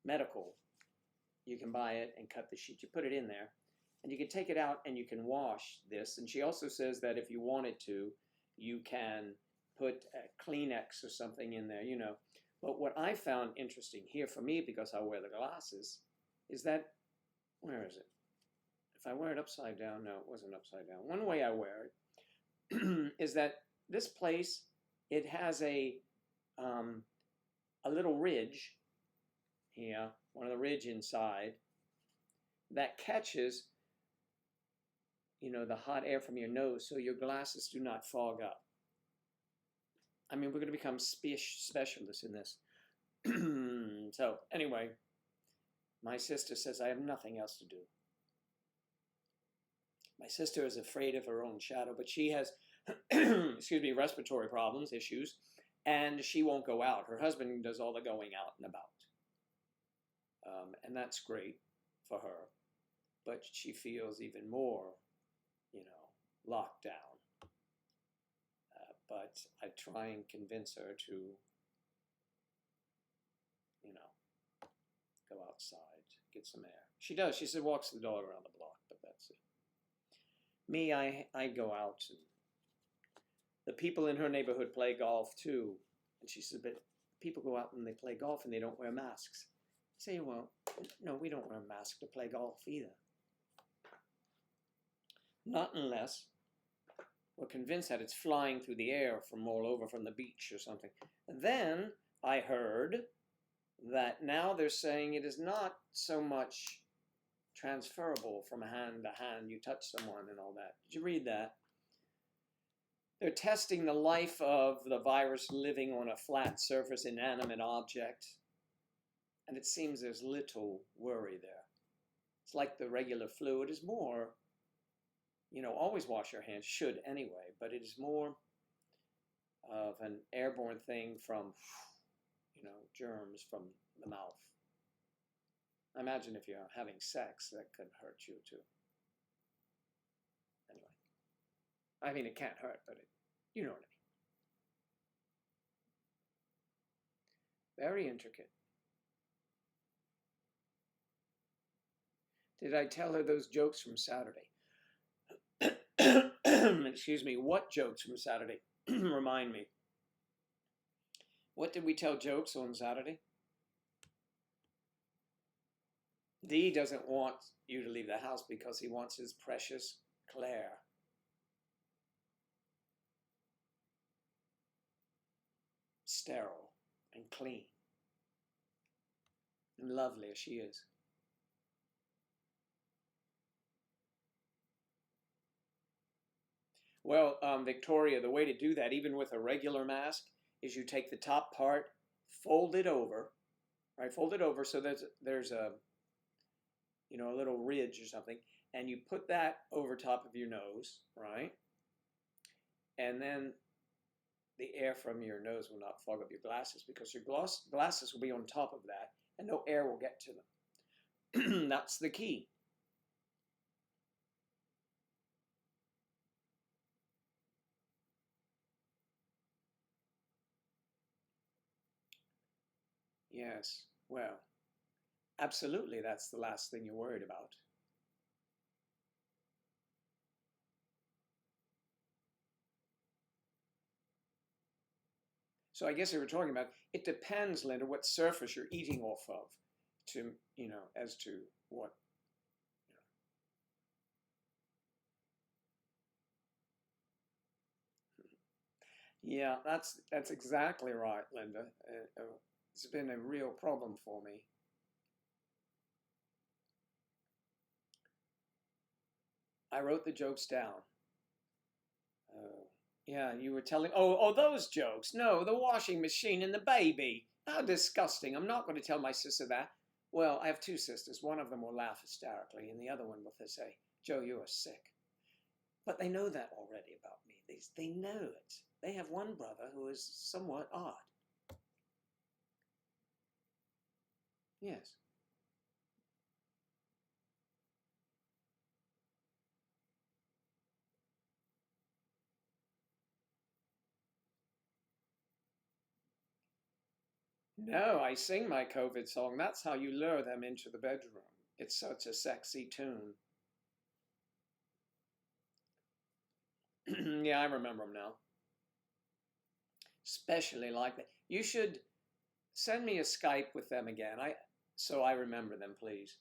Medical. You can buy it and cut the sheet. You put it in there, and you can take it out and you can wash this. And she also says that if you wanted to, you can put a Kleenex or something in there, you know. But what I found interesting here for me, because I wear the glasses, is that, where is it? If I wear it upside down, no, it wasn't upside down. One way I wear it is that this place, it has a little ridge here, one of the ridge inside, that catches, you know, the hot air from your nose so your glasses do not fog up. I mean, we're going to become specialists in this. So, anyway, my sister says I have nothing else to do. My sister is afraid of her own shadow, but she has, excuse me, respiratory problems, issues, and she won't go out. Her husband does all the going out and about. And that's great for her. But she feels even more, you know, locked down. But I try and convince her to, you know, go outside, get some air. She does. She said walks the dog around the block, but that's it. Me, I go out, and the people in her neighborhood play golf too. And she said, but people go out and they play golf and they don't wear masks. I say, well, no, we don't wear masks to play golf either. Not unless we're convinced that it's flying through the air from all over from the beach or something. And then I heard that now they're saying it is not so much transferable from hand to hand. You touch someone and all that. Did you read that? They're testing the life of the virus living on a flat surface, inanimate object. And it seems there's little worry there. It's like the regular flu. It is more, you know, always wash your hands, should anyway, but it is more of an airborne thing from, you know, germs from the mouth. I imagine if you're having sex, that could hurt you too. Anyway. I mean, it can't hurt, but you know what I mean. Very intricate. Did I tell her those jokes from Saturday? Excuse me, what jokes from Saturday? Remind me. What did we tell jokes on Saturday? Dee doesn't want you to leave the house because he wants his precious Claire. Sterile and clean and lovely as she is. Well, Victoria, the way to do that, even with a regular mask, is you take the top part, fold it over, right? Fold it over so there's a, you know, a little ridge or something, and you put that over top of your nose, right? And then the air from your nose will not fog up your glasses because your glasses will be on top of that, and no air will get to them. That's the key. Yes, well, absolutely, that's the last thing you're worried about. So I guess we were talking about, it depends, Linda, what surface you're eating off of to, you know, as to what, you know. Yeah, that's exactly right, Linda. It's been a real problem for me. I wrote the jokes down. Yeah, you were telling, oh, those jokes. No, the washing machine and the baby. How disgusting. I'm not going to tell my sister that. Well, I have two sisters. One of them will laugh hysterically, and the other one will say, Joe, you are sick. But they know that already about me. They know it. They have one brother who is somewhat odd. Yes. No, I sing my COVID song. That's how you lure them into the bedroom. It's such a sexy tune. Yeah, I remember them now. Especially like that. You should send me a Skype with them again, so I remember them, please.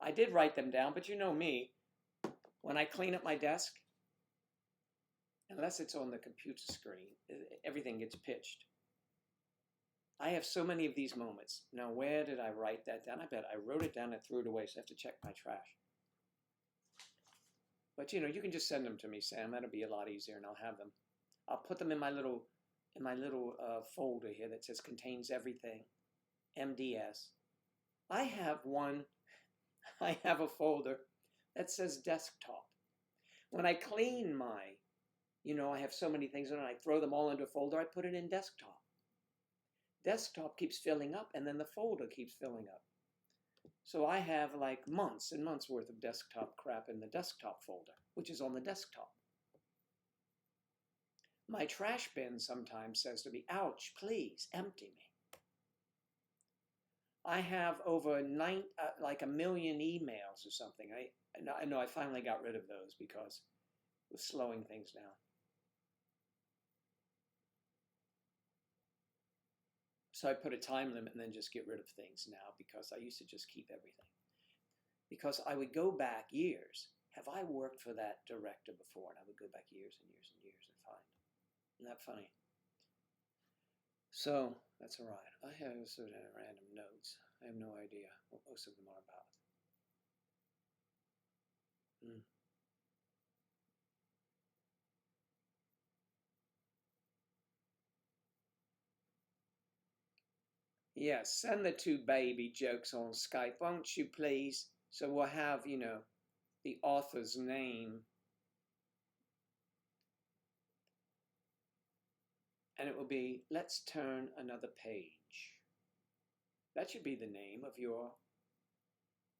I did write them down, but you know me. When I clean up my desk, unless it's on the computer screen, everything gets pitched. I have so many of these moments. Now, where did I write that down? I bet I wrote it down and threw it away, so I have to check my trash. But, you know, you can just send them to me, Sam. That'll be a lot easier, and I'll have them. I'll put them in my little folder here that says contains everything, MDS. I have a folder that says desktop. When I clean my, you know, I have so many things and I throw them all into a folder, I put it in desktop. Desktop keeps filling up and then the folder keeps filling up. So I have like months and months worth of desktop crap in the desktop folder, which is on the desktop. My trash bin sometimes says to me, ouch, please, empty me. I have over like 1 million emails or something. I know I finally got rid of those because it was slowing things down. So I put a time limit and then just get rid of things now because I used to just keep everything. Because I would go back years. Have I worked for that director before? And I would go back years and years and years and find. Isn't that funny? So that's all right. I have sort of random notes. I have no idea what most of them are about. Yes, send the 2 baby jokes on Skype, won't you please? So we'll have, the author's name. And it will be, let's turn another page. That should be the name of your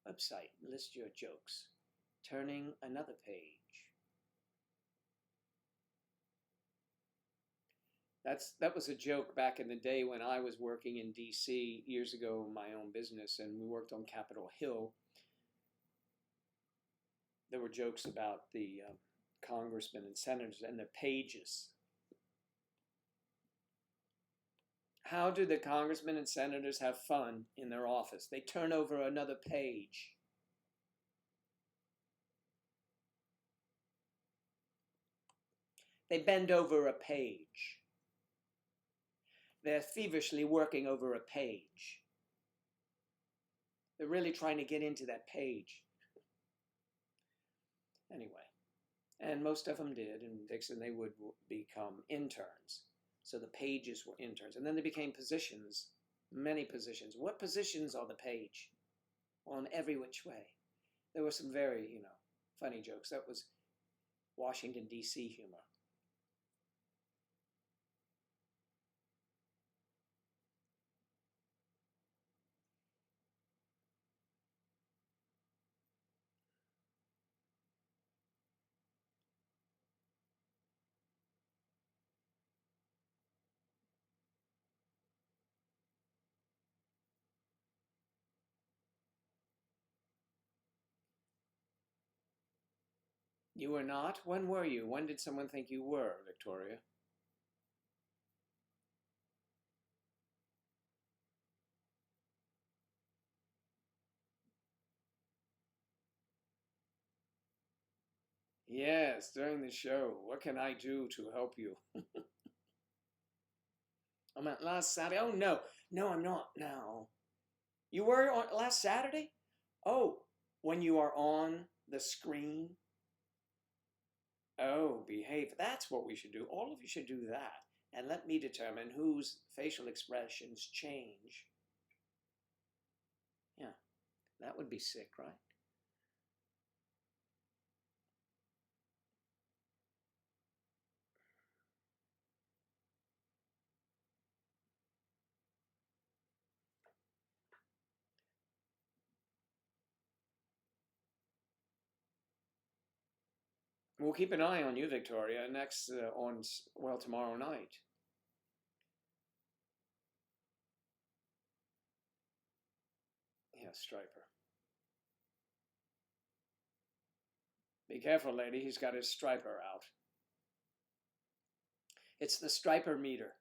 website. List your jokes. Turning another page. That was a joke back in the day when I was working in DC years ago in my own business, and we worked on Capitol Hill. There were jokes about the congressmen and senators and their pages. How do the congressmen and senators have fun in their office? They turn over another page. They bend over a page. They're feverishly working over a page. They're really trying to get into that page. Anyway, and most of them did, and Dixon, they would become interns. So the pages were interns, and then they became positions, many positions. What positions are the page? On every which way. There were some very, funny jokes. That was Washington, D.C. humor. You were not? When were you? When did someone think you were, Victoria? Yes, during the show. What can I do to help you? I meant last Saturday. Oh, no. No, I'm not now. You were on last Saturday? Oh, when you are on the screen? Oh, behave. That's what we should do. All of you should do that. And let me determine whose facial expressions change. Yeah, that would be sick, right? We'll keep an eye on you, Victoria, next tomorrow night. Yeah, Striper. Be careful, lady. He's got his striper out. It's the striper meter.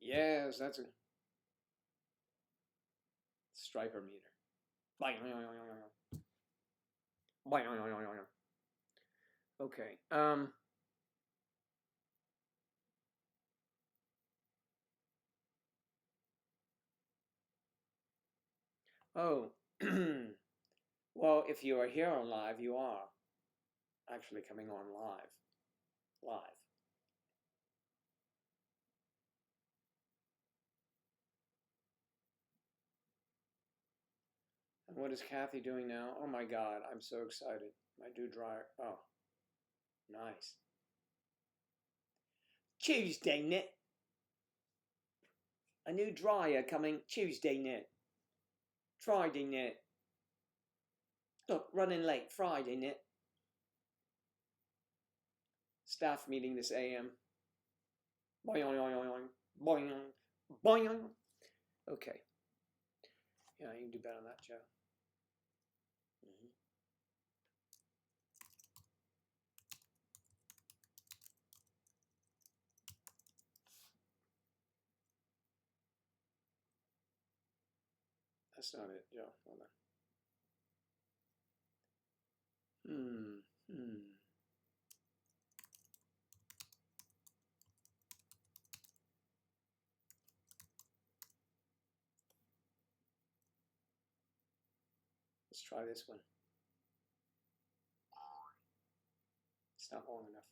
Yes, that's a striper meter. Okay. Oh. Well, if you are here on live, you are actually coming on live. Live. And what is Kathy doing now? Oh my God, I'm so excited. My dew dryer. Oh, nice. Tuesday, knit. A new dryer coming Tuesday, knit. Friday, knit. Look, running late. Friday, knit. Staff meeting this AM. Boing, boing, boing, boing. Okay. Yeah, you can do better than that, Joe. That's not it, Joe. Hold on. Let's try this one. It's not long enough.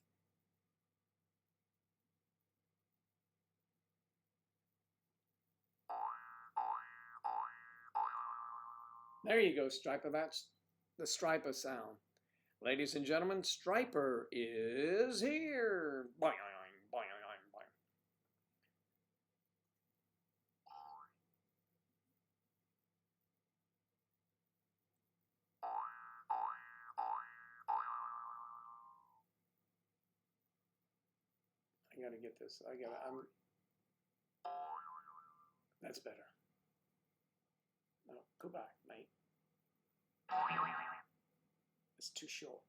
There you go, Striper. That's the Striper sound. Ladies and gentlemen, Striper is here. Boing, boing, boing, boing. I gotta get this. That's better. No, go back, mate. It's too short.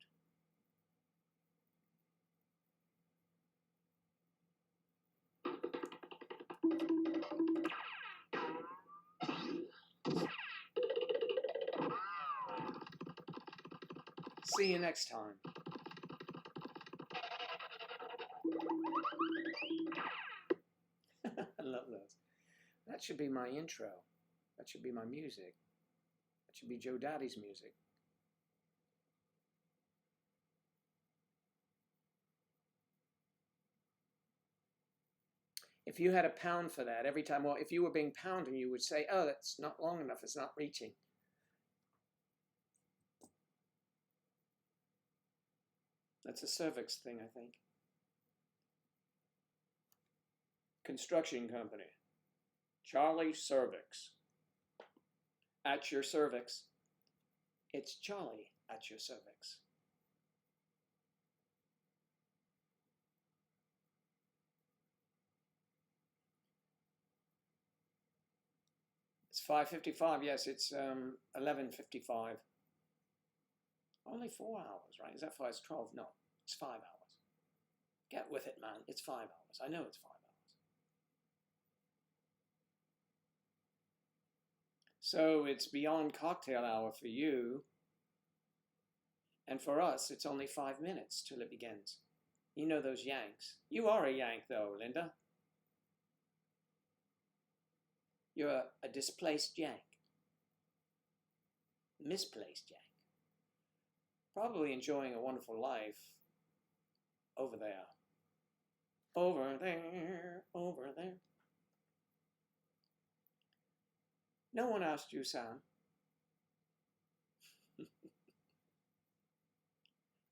See you next time. I love those. That should be my intro. That should be my music. That should be Joe Daddy's music. If you had a pound for that every time, well, if you were being pounded, you would say, oh, that's not long enough, it's not reaching. That's a cervix thing, I think. Construction company. Charlie Cervix. At your cervix. It's Charlie at your cervix. It's 5:55. Yes, it's 11:55. Only 4 hours, right? Is that 5? It's 12. No, it's 5 hours. Get with it, man. It's 5 hours. I know it's 5 hours. So it's beyond cocktail hour for you. And for us, it's only 5 minutes till it begins. You know those Yanks. You are a Yank, though, Linda. You're a displaced Yank. Misplaced Yank. Probably enjoying a wonderful life over there. Over there, over there. No one asked you, Sam.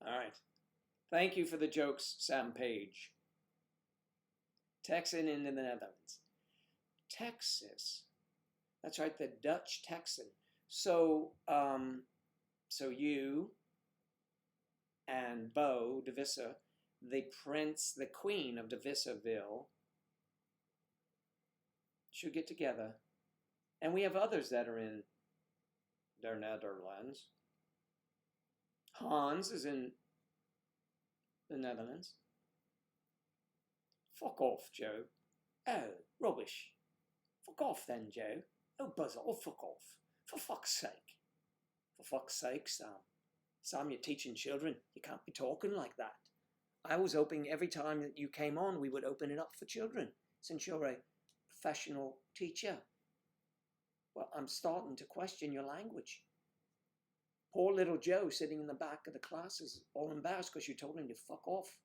All right. Thank you for the jokes, Sam Page. Texan in the Netherlands. Texas. That's right, the Dutch Texan. So you and Bo de Visser, the prince, the queen of de Visserville, should get together. And we have others that are in the Netherlands. Hans is in the Netherlands. Fuck off, Joe. Oh, rubbish. Fuck off then, Joe. Oh, buzz off, fuck off. For fuck's sake. For fuck's sake, Sam. Sam, you're teaching children. You can't be talking like that. I was hoping every time that you came on, we would open it up for children, since you're a professional teacher. Well, I'm starting to question your language. Poor little Joe sitting in the back of the class is all embarrassed because you told him to fuck off.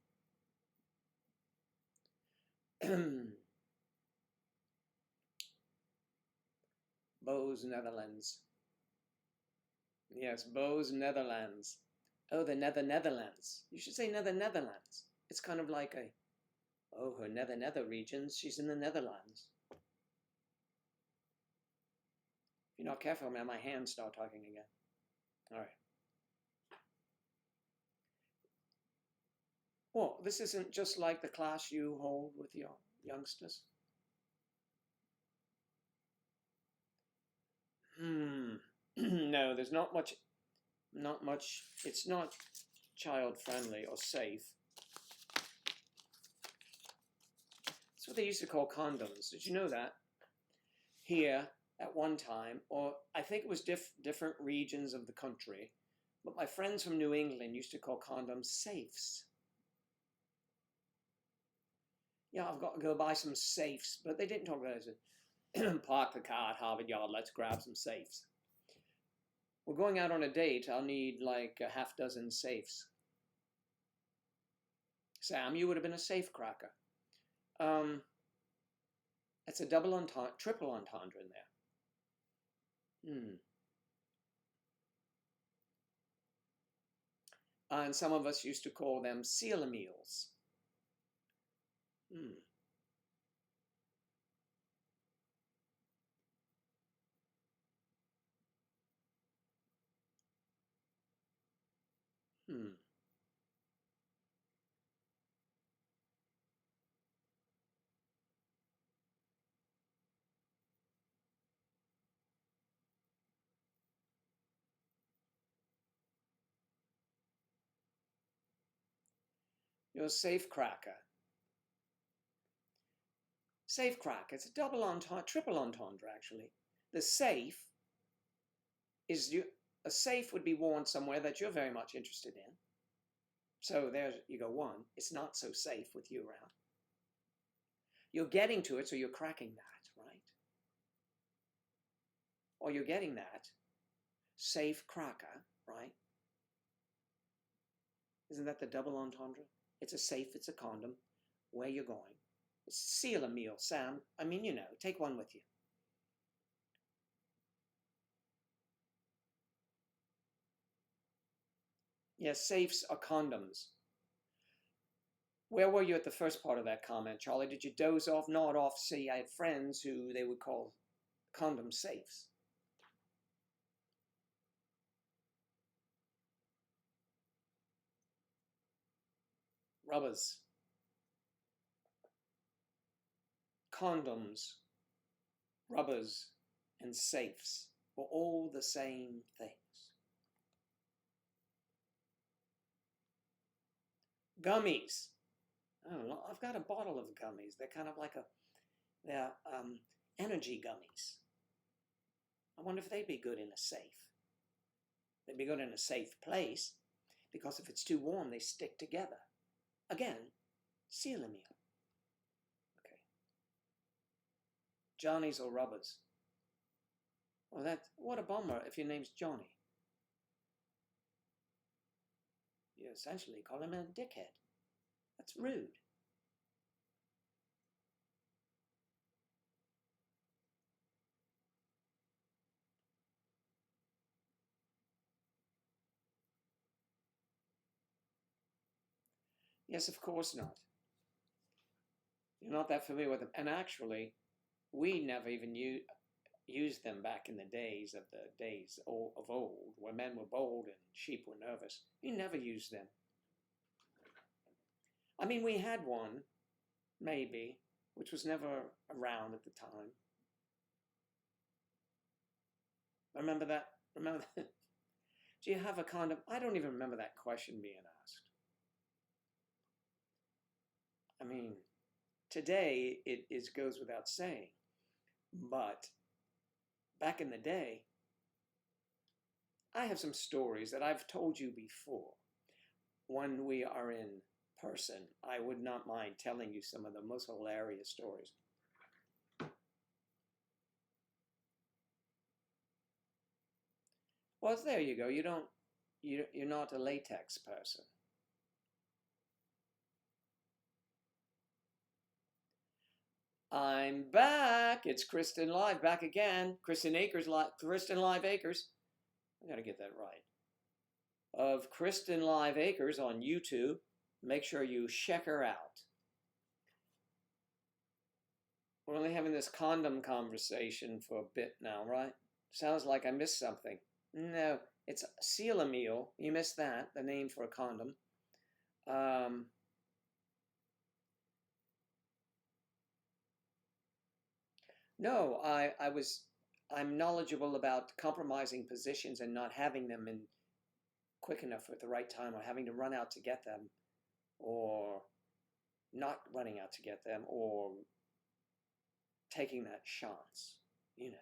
Bo's Netherlands. Yes, Bo's Netherlands. Oh, the Netherlands. You should say Netherlands. It's kind of like her nether regions. She's in the Netherlands. If you're not careful, man, my hands start talking again. All right. Well, this isn't just like the class you hold with your youngsters. No, there's not much. Not much. It's not child-friendly or safe. That's what they used to call condoms. Did you know that? Here, at one time, or I think it was different regions of the country, but my friends from New England used to call condoms safes. Yeah, I've got to go buy some safes, but they didn't talk about it as park the car at Harvard Yard, let's grab some safes. We're going out on a date, I'll need like a half dozen safes. Sam, you would have been a safe cracker. That's a double entendre, triple entendre in there. And some of us used to call them seal meals. Hmm. You're a safe cracker. Safe cracker. It's a double entendre, triple entendre actually. The safe is a safe would be worn somewhere that you're very much interested in. So there you go one. It's not so safe with you around. You're getting to it, so you're cracking that, right? Or you're getting that safe cracker, right? Isn't that the double entendre? It's a safe, it's a condom. Where you're going. It's seal a meal, Sam. I mean, you know, take one with you. Yes, safes are condoms. Where were you at the first part of that comment, Charlie? Did you doze off, nod off? See, I had friends who they would call condom safes. Rubbers. Condoms, rubbers, and safes were all the same things. Gummies. I don't know. I've got a bottle of gummies. They're kind of like they're energy gummies. I wonder if they'd be good in a safe. They'd be good in a safe place because if it's too warm, they stick together. Again, seal a meal. Okay. Johnny's or rubbers. Well, what a bummer if your name's Johnny. You essentially call him a dickhead. That's rude. Yes, of course not. You're not that familiar with them. And actually, we never even used them back in the days of old, where men were bold and sheep were nervous. We never used them. I mean, we had one, maybe, which was never around at the time. Remember that? Remember that? Do you have a condom? I don't even remember that question being asked. I mean, today it goes without saying, but back in the day, I have some stories that I've told you before. When we are in person, I would not mind telling you some of the most hilarious stories. Well, there you go. You're not a latex person. I'm back. It's Kristen Live, back again. Kristen Live Acres. I gotta get that right. Of Kristen Live Acres on YouTube. Make sure you check her out. We're only having this condom conversation for a bit now, right? Sounds like I missed something. No, it's seal a meal. You missed that, the name for a condom. No, I was I'm knowledgeable about compromising positions and not having them in quick enough at the right time, or having to run out to get them, or not running out to get them, or taking that chance, you know.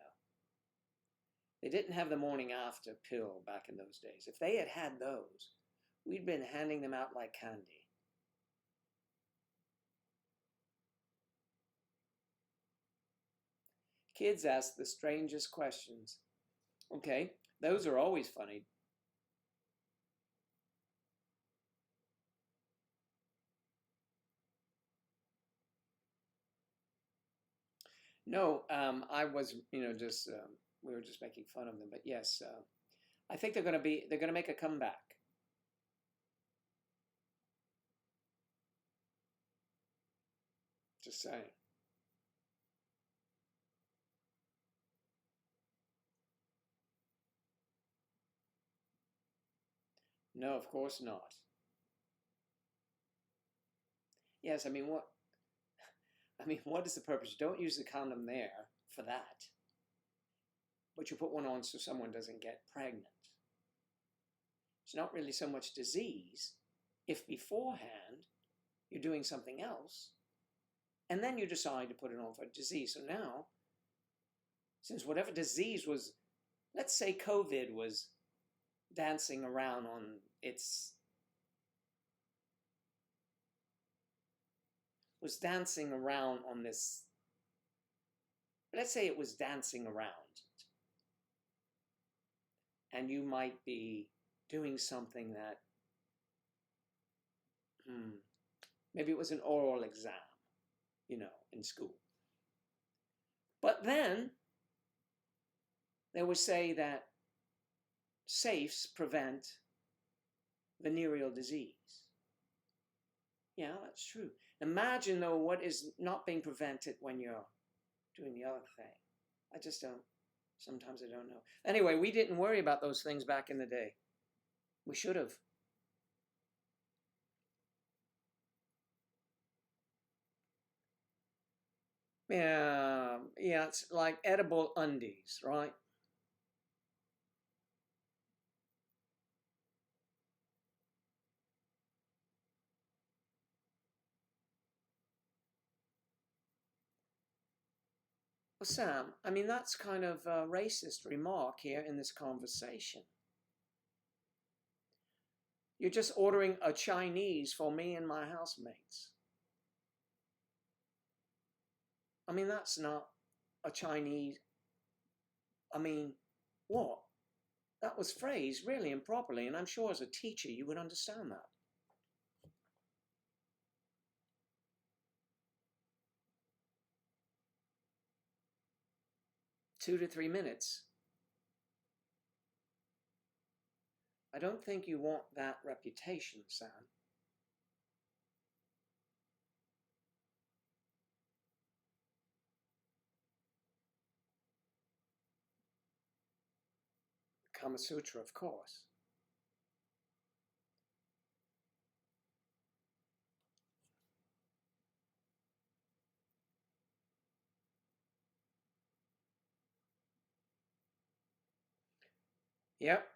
They didn't have the morning after pill back in those days. If they had had those, we'd been handing them out like candy. Kids ask the strangest questions. Okay, those are always funny. No, I was, just we were just making fun of them. But yes, I think they're going to make a comeback. Just saying. No, of course not. Yes, I mean, what is the purpose? You don't use the condom there for that, but you put one on so someone doesn't get pregnant. It's not really so much disease if beforehand you're doing something else, and then you decide to put it on for disease. So now, since whatever disease was, let's say COVID was dancing around on its this, let's say it was dancing around, and you might be doing something that, maybe it was an oral exam, in school. But then they would say that safes prevent venereal disease. Yeah, that's true. Imagine, though, what is not being prevented when you're doing the other thing. Sometimes I don't know. Anyway, we didn't worry about those things back in the day. We should have. Yeah, it's like edible undies, right? Well, Sam, that's kind of a racist remark here in this conversation. You're just ordering a Chinese for me and my housemates. That's not a Chinese. What? That was phrased really improperly, and I'm sure as a teacher you would understand that. 2 to 3 minutes. I don't think you want that reputation, Sam. Kama Sutra, of course. Yep.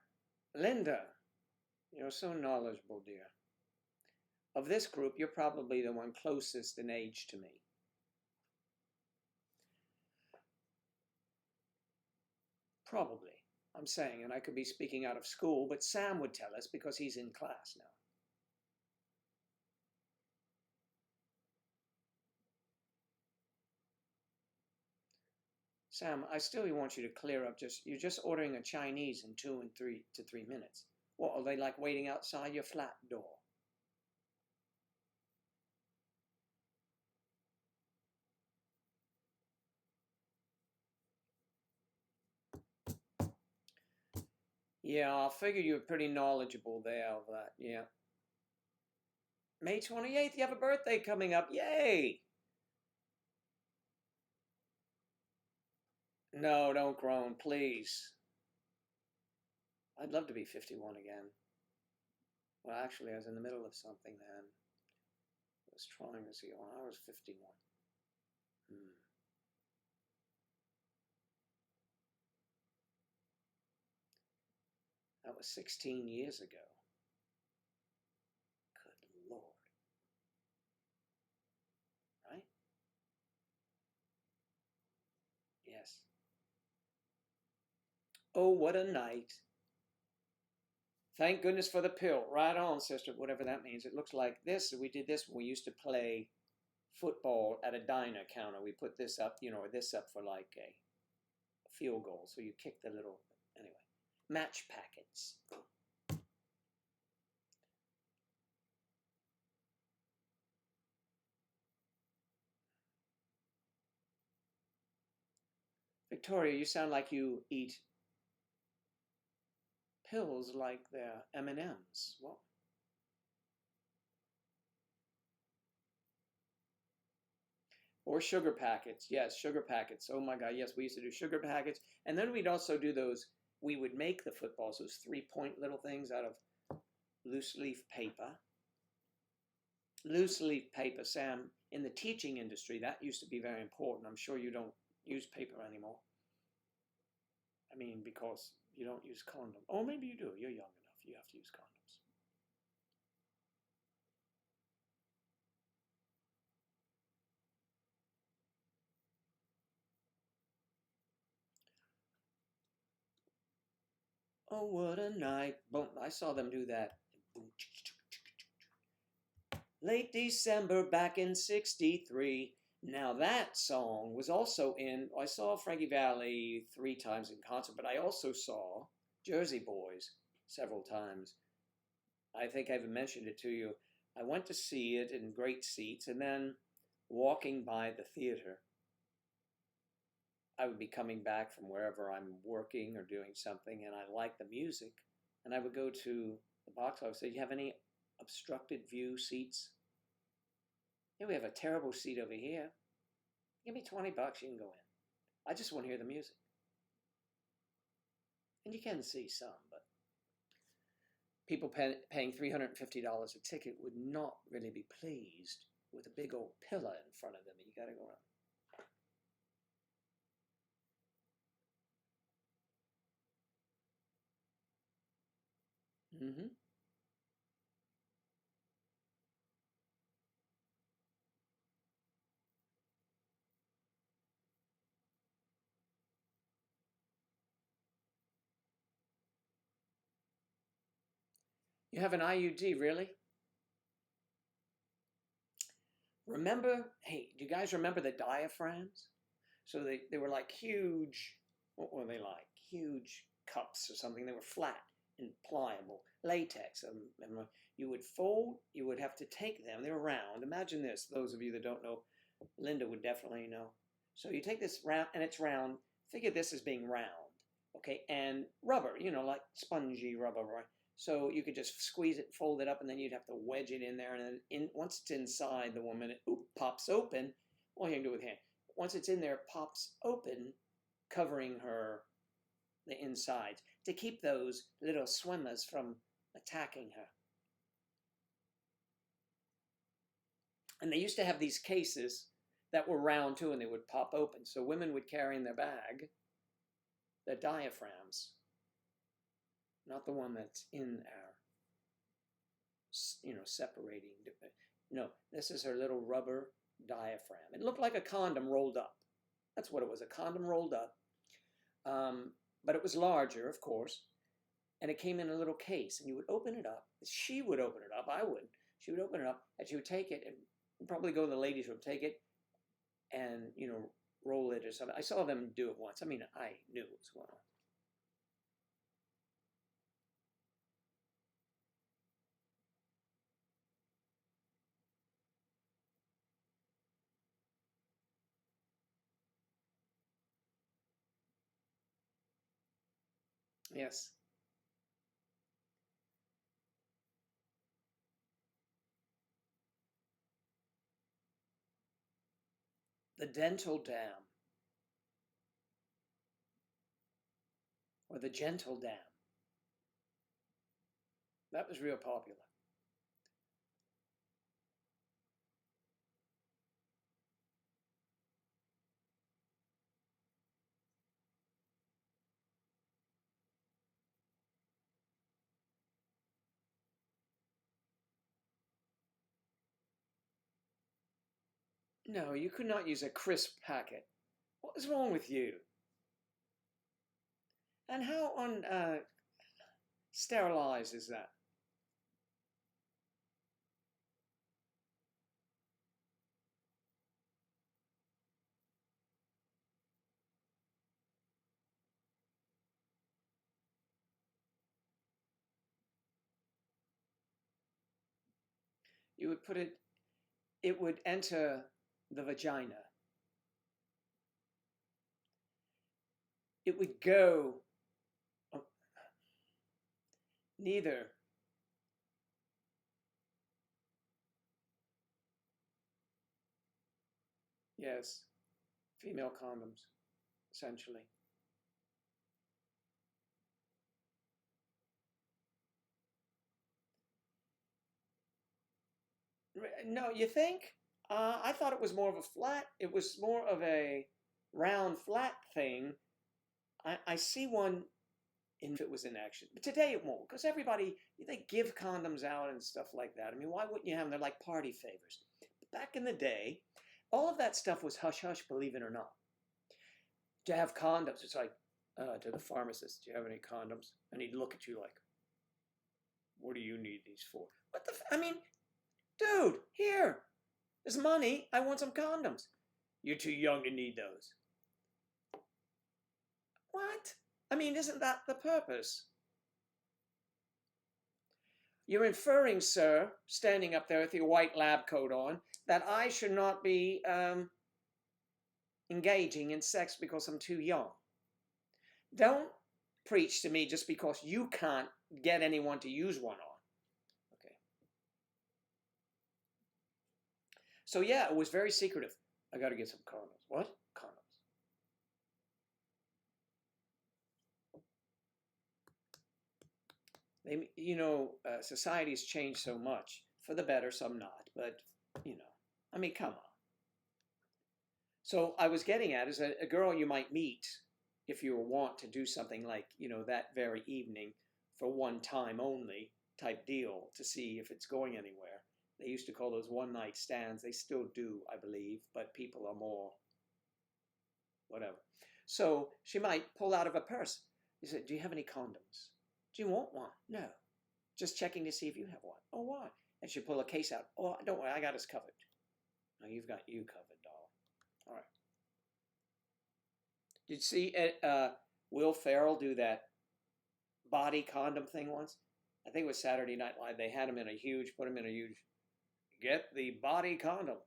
Linda, you're so knowledgeable, dear. Of this group, you're probably the one closest in age to me. Probably, I'm saying, and I could be speaking out of school, but Sam would tell us because he's in class now. Sam, I still want you to clear up. You're just ordering a Chinese in 2 and 3 to 3 minutes. What, are they like waiting outside your flat door? Yeah, I figured you were pretty knowledgeable there of that, yeah. May 28th, you have a birthday coming up, yay! No, don't groan, please. I'd love to be 51 again. Well, actually, I was in the middle of something then. I was trying to see when I was 51. was 16 years ago. Good Lord. Right? Yes. Oh, what a night. Thank goodness for the pill. Right on, sister, whatever that means. It looks like this. We did this when we used to play football at a diner counter. We put this up, or this up for like a field goal. So you kick the little, anyway, match packets. Victoria, you sound like you eat pills like they're M&Ms. What? Or sugar packets. Yes, sugar packets. Oh my God, yes, we used to do sugar packets. And then we'd also do those, we would make the footballs, those 3-point little things out of loose leaf paper. Loose leaf paper, Sam, in the teaching industry, that used to be very important. I'm sure you don't use paper anymore. I mean, because you don't use condoms. Oh, maybe you do. You're young enough. You have to use condoms. Oh, what a night. Boom. I saw them do that. Late December back in 63. Now that song was also in, I saw Frankie Valli 3 times in concert, but I also saw Jersey Boys several times. I think I even mentioned it to you. I went to see it in great seats, and then walking by the theater, I would be coming back from wherever I'm working or doing something, and I liked the music, and I would go to the box office and say, "Do you have any obstructed view seats? Yeah, we have a terrible seat over here. Give me $20, you can go in. I just want to hear the music." And you can see some, but people paying $350 a ticket would not really be pleased with a big old pillar in front of them, and you got to go around. Mm-hmm. You have an IUD, really? Remember, hey, do you guys remember the diaphragms? So they were like huge, what were they like? Huge cups or something. They were flat and pliable, latex. And you would fold, you would have to take them. They were round. Imagine this, those of you that don't know, Linda would definitely know. So you take this round, and it's round. Figure this as being round, okay? And rubber, like spongy rubber, right? So you could just squeeze it, fold it up, and then you'd have to wedge it in there. And then once it's inside the woman, it pops open. Well, you can do it with hand. Once it's in there, it pops open, covering the insides to keep those little swimmers from attacking her. And they used to have these cases that were round too, and they would pop open. So women would carry in their bag the diaphragms, not the one that's in our, separating. No, this is her little rubber diaphragm. It looked like a condom rolled up. That's what it was, a condom rolled up. But it was larger, of course, and it came in a little case, and you would open it up. She would open it up. I would. She would open it up, and she would take it, and probably go to the ladies' room, take it, and roll it or something. I saw them do it once. I mean, I knew it was going on. Yes. The dental dam, or the gentle dam. That was real popular. No, you could not use a crisp packet. What is wrong with you? And how sterilized is that? You would put it would enter the vagina. It would go neither. Yes, female condoms, essentially. No, you think? I thought it was more of a flat. It was more of a round, flat thing. I see one if it was in action, but today it won't, because everybody they give condoms out and stuff like that. I mean, why wouldn't you have them? They're like party favors. But back in the day, all of that stuff was hush hush. Believe it or not, to have condoms, it's like to the pharmacist, "Do you have any condoms?" And he'd look at you like, "What do you need these for?" What the? I mean, dude, here. There's money. I want some condoms. You're too young to need those. What? I mean, isn't that the purpose? You're inferring, sir, standing up there with your white lab coat on, that I should not be engaging in sex because I'm too young. Don't preach to me just because you can't get anyone to use one on. Okay. So yeah, it was very secretive. I got to get some condoms. What? Condoms. Society's changed so much, for the better, some not, but, I mean, come on. So I was getting at is a girl you might meet if you want to do something like, that very evening for one time only type deal to see if it's going anywhere. They used to call those one night stands. They still do, I believe, but people are more whatever. So she might pull out of a purse. He said, "Do you have any condoms? Do you want one?" "No. Just checking to see if you have one." "Oh, why?" And she'll pull a case out. "Oh, don't worry, I got us covered." "No, you've got you covered, doll." All right. Did you see Will Ferrell do that body condom thing once? I think it was Saturday Night Live. They had him in a huge, put him in a huge, get the body condom.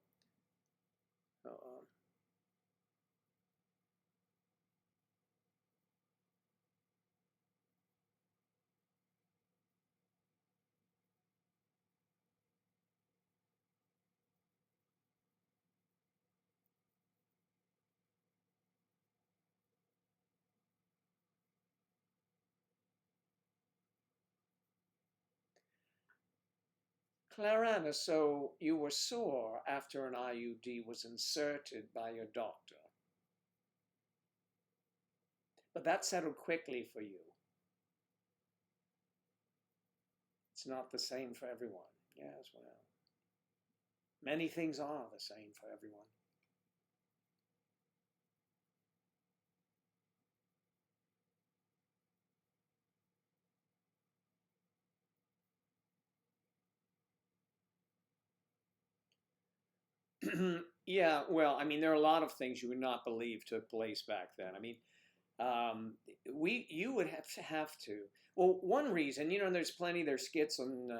Clarana, so you were sore after an IUD was inserted by your doctor. But that settled quickly for you. It's not the same for everyone. Yes, well, many things are the same for everyone. Yeah, well, I mean, there are a lot of things you would not believe took place back then. I mean, you would have to. Well, one reason, there's there's skits on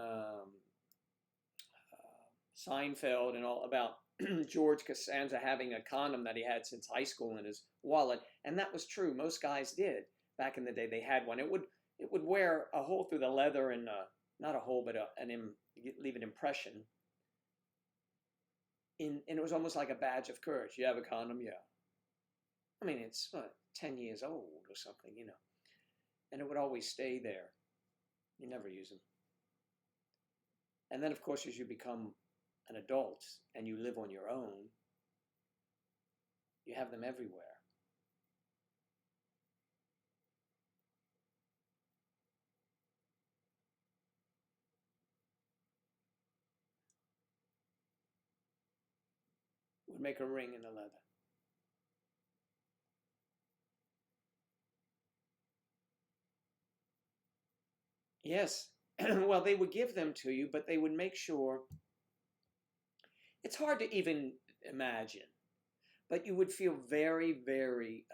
Seinfeld and all about George Costanza having a condom that he had since high school in his wallet, and that was true. Most guys did back in the day. They had one. It would wear a hole through the leather and not a hole, but leave an impression. And it was almost like a badge of courage. You have a condom, yeah. I mean, it's 10 years old or something, and it would always stay there. You never use them. And then, of course, as you become an adult and you live on your own, you have them everywhere. make a ring in the leather. Yes. Well, they would give them to you, but they would make sure. It's hard to even imagine, but you would feel very, very.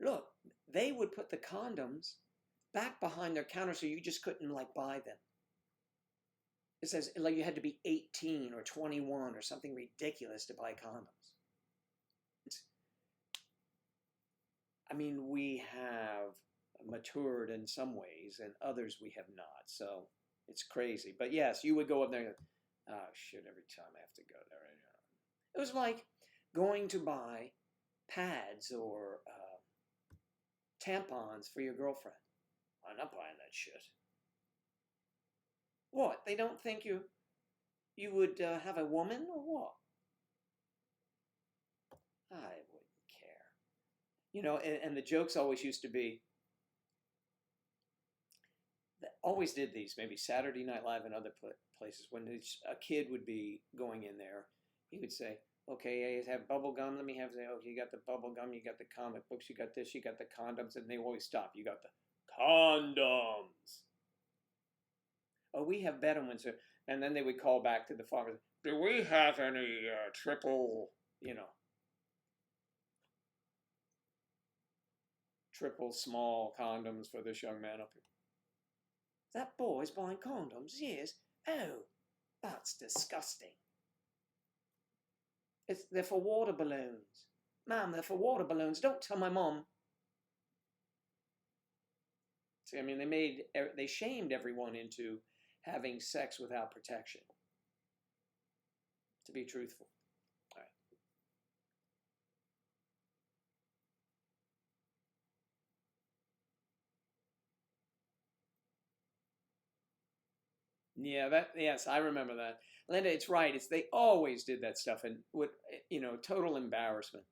Look, they would put the condoms back behind their counter so you just couldn't like buy them. It says like you had to be 18 or 21 or something ridiculous to buy condoms. I mean, we have matured in some ways and others we have not. So it's crazy. But yes, you would go up there and go, oh shit, every time I have to go there. It was like going to buy pads or tampons for your girlfriend. I'm not buying that shit. What? They don't think you would have a woman or what? I wouldn't care. You know, and the jokes always used to be, always did these, maybe Saturday Night Live and other places, when a kid would be going in there, he would say, okay, I have bubble gum, let me have the, okay, you got the bubble gum, you got the comic books, you got this, you got the condoms, and they always stop, you got the condoms. Oh, we have better ones. And then they would call back to the farmers, do we have any triple, triple small condoms for this young man up here? That boy's buying condoms, yes. Oh, that's disgusting. They're for water balloons. Ma'am, they're for water balloons. Don't tell my mom. See, I mean, they shamed everyone into having sex without protection. To be truthful. All right. Yeah, yes, I remember that. Linda, it's right. They always did that stuff and would, total embarrassment.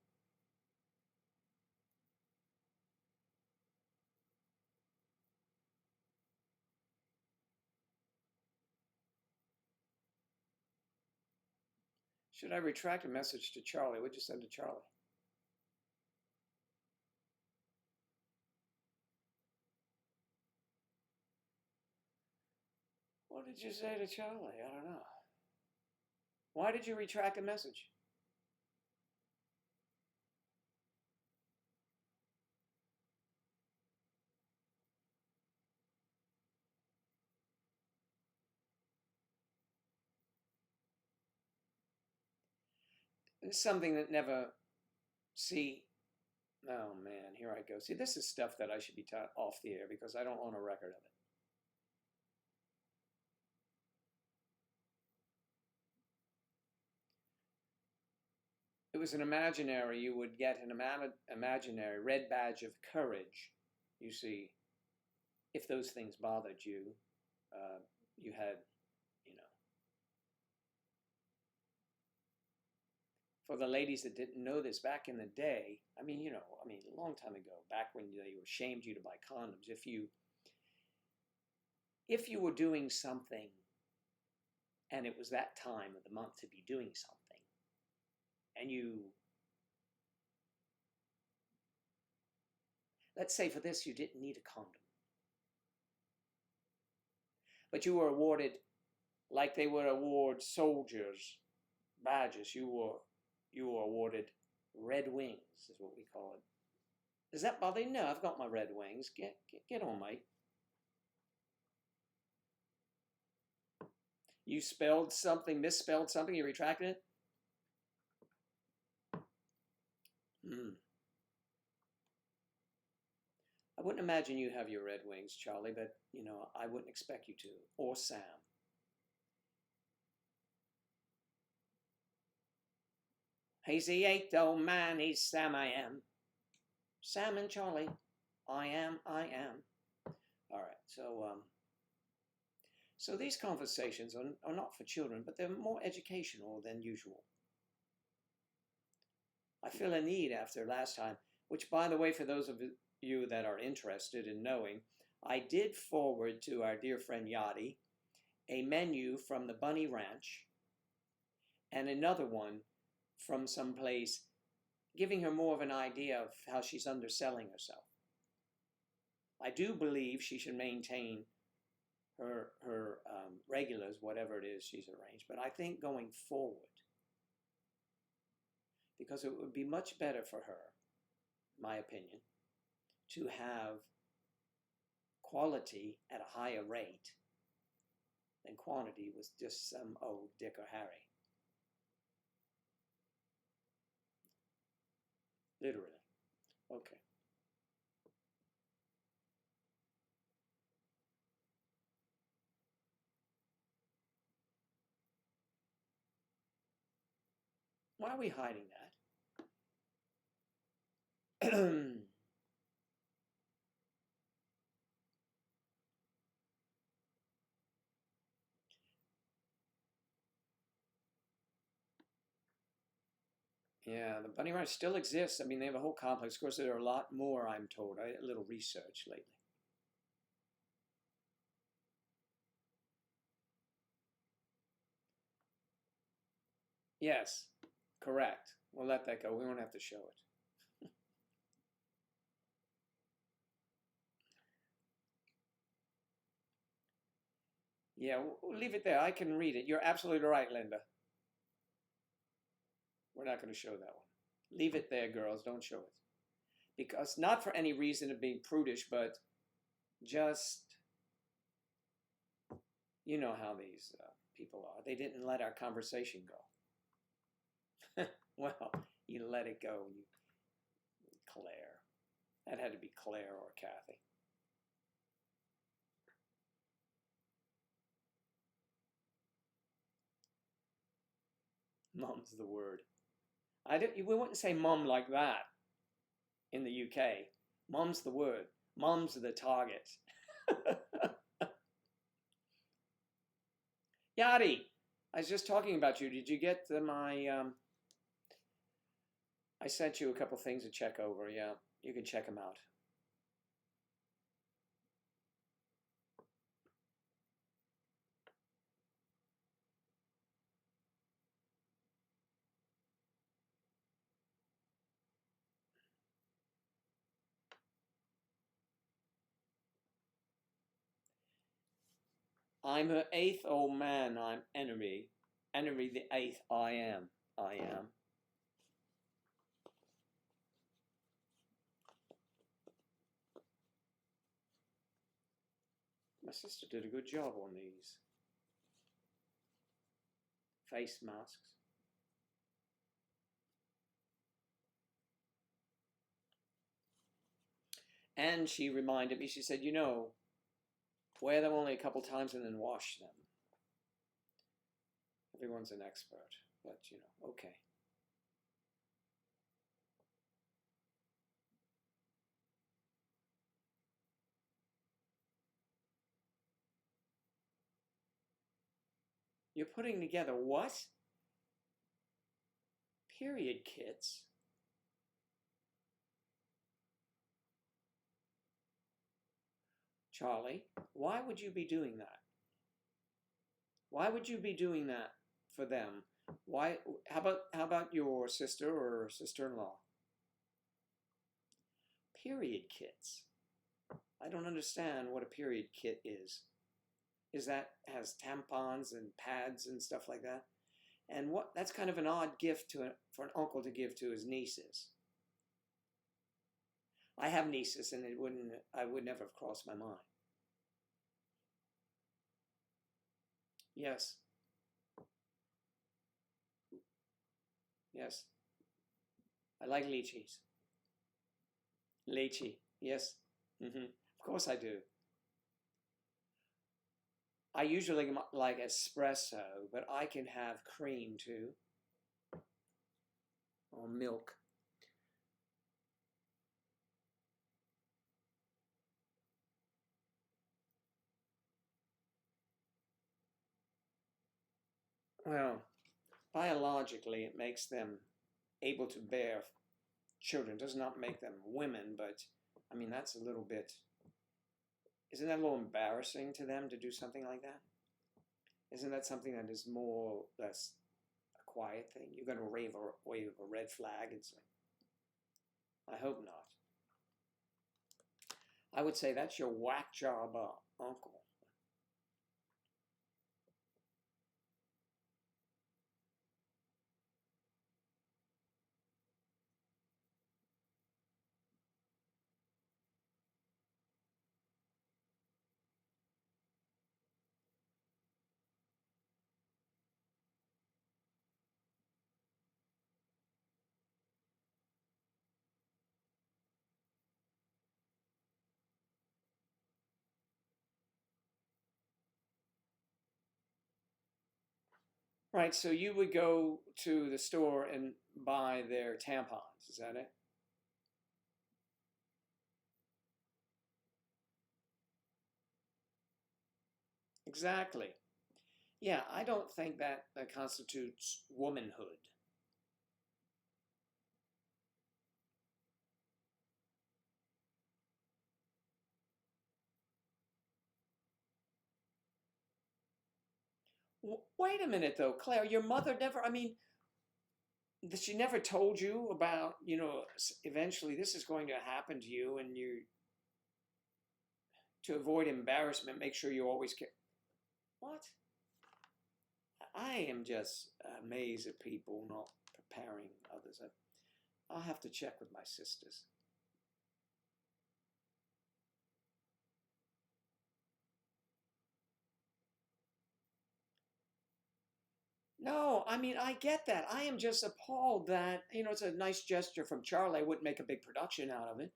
Should I retract a message to Charlie? What'd you send to Charlie? What did you say to Charlie? I don't know. Why did you retract a message? It's something that never, see, oh man, here I go. See, this is stuff that I should be taught off the air because I don't own a record of it. It was an imaginary, you would get an imaginary red badge of courage, you see, if those things bothered you, you had, for the ladies that didn't know this back in the day, I mean, a long time ago, back when they were shamed you to buy condoms, if you were doing something and it was that time of the month to be doing something, and let's say for this you didn't need a condom, but you were awarded, like they would award soldiers badges, you were awarded red wings, is what we call it. Does that bother you? No, I've got my red wings. Get on, mate. You misspelled something, you retracted it? I wouldn't imagine you have your red wings, Charlie, but, I wouldn't expect you to. Or Sam. He's the 8th old man, he's Sam I am. Sam and Charlie, I am. All right, so these conversations are not for children, but they're more educational than usual. I feel a need after last time, which, by the way, for those of you that are interested in knowing, I did forward to our dear friend Yachty a menu from the Bunny Ranch and another one from some place, giving her more of an idea of how she's underselling herself. I do believe she should maintain her regulars, whatever it is she's arranged. But I think going forward, because it would be much better for her, in my opinion, to have quality at a higher rate than quantity with just some old Dick or Harry. Literally. Okay. Why are we hiding that? Yeah, the bunny ranch still exists. I mean, they have a whole complex. Of course, there are a lot more, I'm told. I did a little research lately. Yes, correct. We'll let that go. We won't have to show it. Yeah, we'll leave it there. I can read it. You're absolutely right, Linda. We're not going to show that one. Leave it there, girls. Don't show it. Because, not for any reason of being prudish, but just, you know how these people are. They didn't let our conversation go. Well, you let it go, Claire. That had to be Claire or Kathy. Mum's the word. We wouldn't say mum like that in the UK. Mum's the word. Mums are the target. Yadi, I was just talking about you. Did you get I sent you a couple things to check over. Yeah, you can check them out. I'm her eighth old man. I'm enemy. Enemy the eighth. I am. I am. My sister did a good job on these face masks. And she reminded me, she said, you know, wear them only a couple times and then wash them. Everyone's an expert, but you know, okay. You're putting together what? Period kits? Charlie, why would you be doing that? Why would you be doing that for them? Why? How about your sister or sister-in-law? Period kits. I don't understand what a period kit is. Is that has tampons and pads and stuff like that? And what? That's kind of an odd gift for an uncle to give to his nieces. I have nieces, and I would never have crossed my mind. Yes. Yes. I like lychees. Lychee. Yes. Of course I do. I usually like espresso, but I can have cream too. Or milk. Well, biologically, it makes them able to bear children. It does not make them women, but I mean, that's a little bit. Isn't that a little embarrassing to them to do something like that? Isn't that something that is more or less a quiet thing? You're going to wave a red flag and say, I hope not. I would say that's your whack job uncle. Right, so you would go to the store and buy their tampons, is that it? Exactly. Yeah, I don't think that constitutes womanhood. Wait a minute, though, Claire. Your mother never, I mean, she never told you about, eventually this is going to happen to you, and to avoid embarrassment, make sure you always care. What? I am just amazed at people not preparing others. I'll have to check with my sisters. No, I mean, I get that. I am just appalled that, it's a nice gesture from Charlie. I wouldn't make a big production out of it.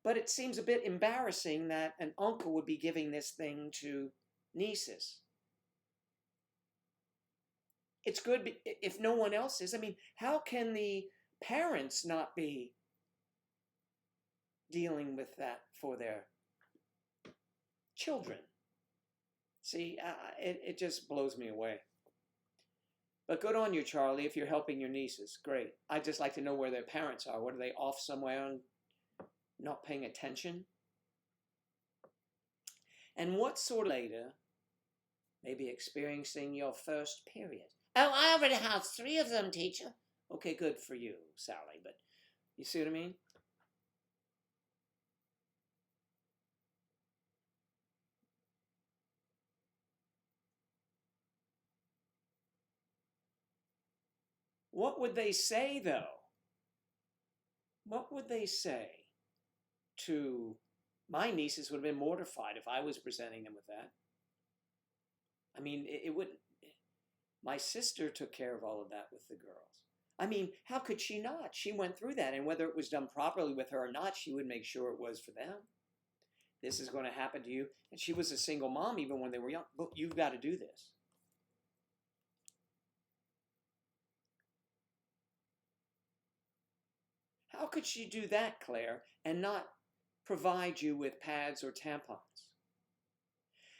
But it seems a bit embarrassing that an uncle would be giving this thing to nieces. It's good if no one else is. I mean, how can the parents not be dealing with that for their children? See, it just blows me away. But good on you, Charlie, if you're helping your nieces. Great. I'd just like to know where their parents are. What, are they off somewhere and not paying attention? And what sort of later, maybe experiencing your first period? Oh, I already have 3 of them, teacher. Okay, good for you, Sally, but you see what I mean? What would they say, though? What would they say to my nieces? Would have been mortified if I was presenting them with that. I mean, it wouldn't. My sister took care of all of that with the girls. I mean, how could she not? She went through that, and whether it was done properly with her or not, she would make sure it was for them. This is going to happen to you. And she was a single mom even when they were young. Look, you've got to do this. How could she do that, Claire, and not provide you with pads or tampons?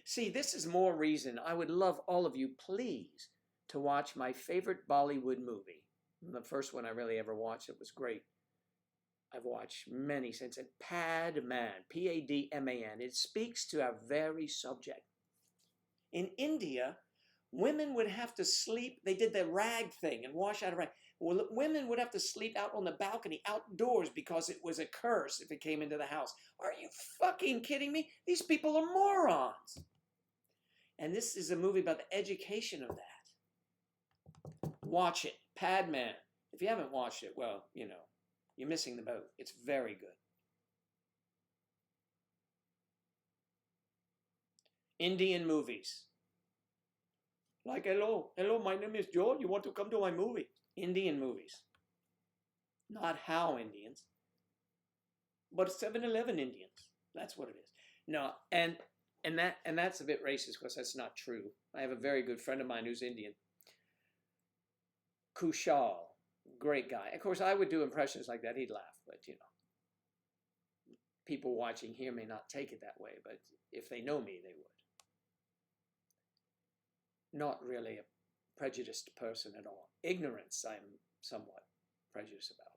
See, this is more reason I would love all of you, please, to watch my favorite Bollywood movie. The first one I really ever watched, it was great. I've watched many since. And Padman, Padman. It speaks to our very subject. In India, women would have to sleep. They did the rag thing and wash out a rag. Well, women would have to sleep out on the balcony outdoors because it was a curse if it came into the house. Are you fucking kidding me? These people are morons. And this is a movie about the education of that. Watch it. Padman. If you haven't watched it, well, you're missing the boat. It's very good. Indian movies. Like, hello, my name is Joe. You want to come to my movie? Indian movies. Not how Indians, but 7-Eleven Indians. That's what it is. No, and that's a bit racist because that's not true. I have a very good friend of mine who's Indian. Kushal, great guy. Of course, I would do impressions like that. He'd laugh, but people watching here may not take it that way, but if they know me, they would. Not really a prejudiced person at all. Ignorance, I'm somewhat prejudiced about.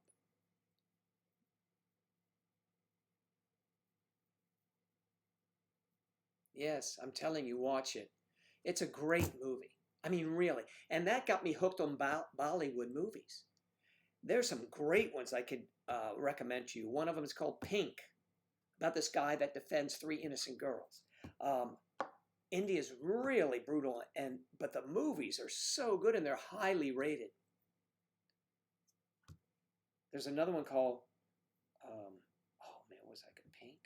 Yes, I'm telling you, watch it. It's a great movie. I mean, really. And that got me hooked on Bollywood movies. There's some great ones I could recommend to you. One of them is called Pink, about this guy that defends 3 innocent girls. India's really brutal, but the movies are so good and they're highly rated. There's another one called, oh man, what was that? Pink?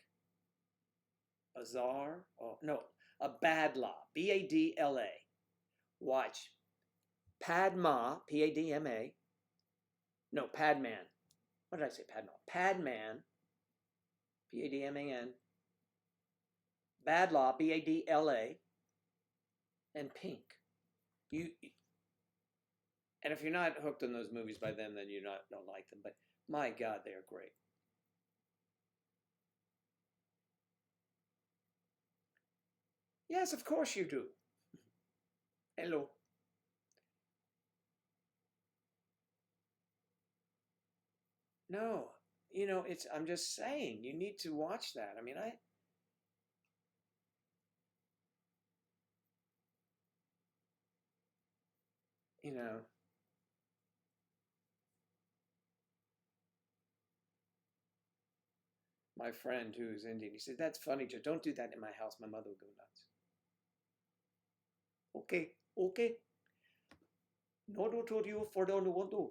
Azar? Oh, no, a Badla, Badla. Watch. Padma, Padma. No, Padman. What did I say? Padma. Padman, Padman. Badla, Badla. And Pink. And if you're not hooked on those movies by then you don't like them. But my God, they are great. Yes, of course you do. Hello. No, I'm just saying, you need to watch that. I mean, my friend who's Indian, he said, that's funny, Joe. Don't do that in my house. My mother would go nuts. Okay. No do to you for don't want to.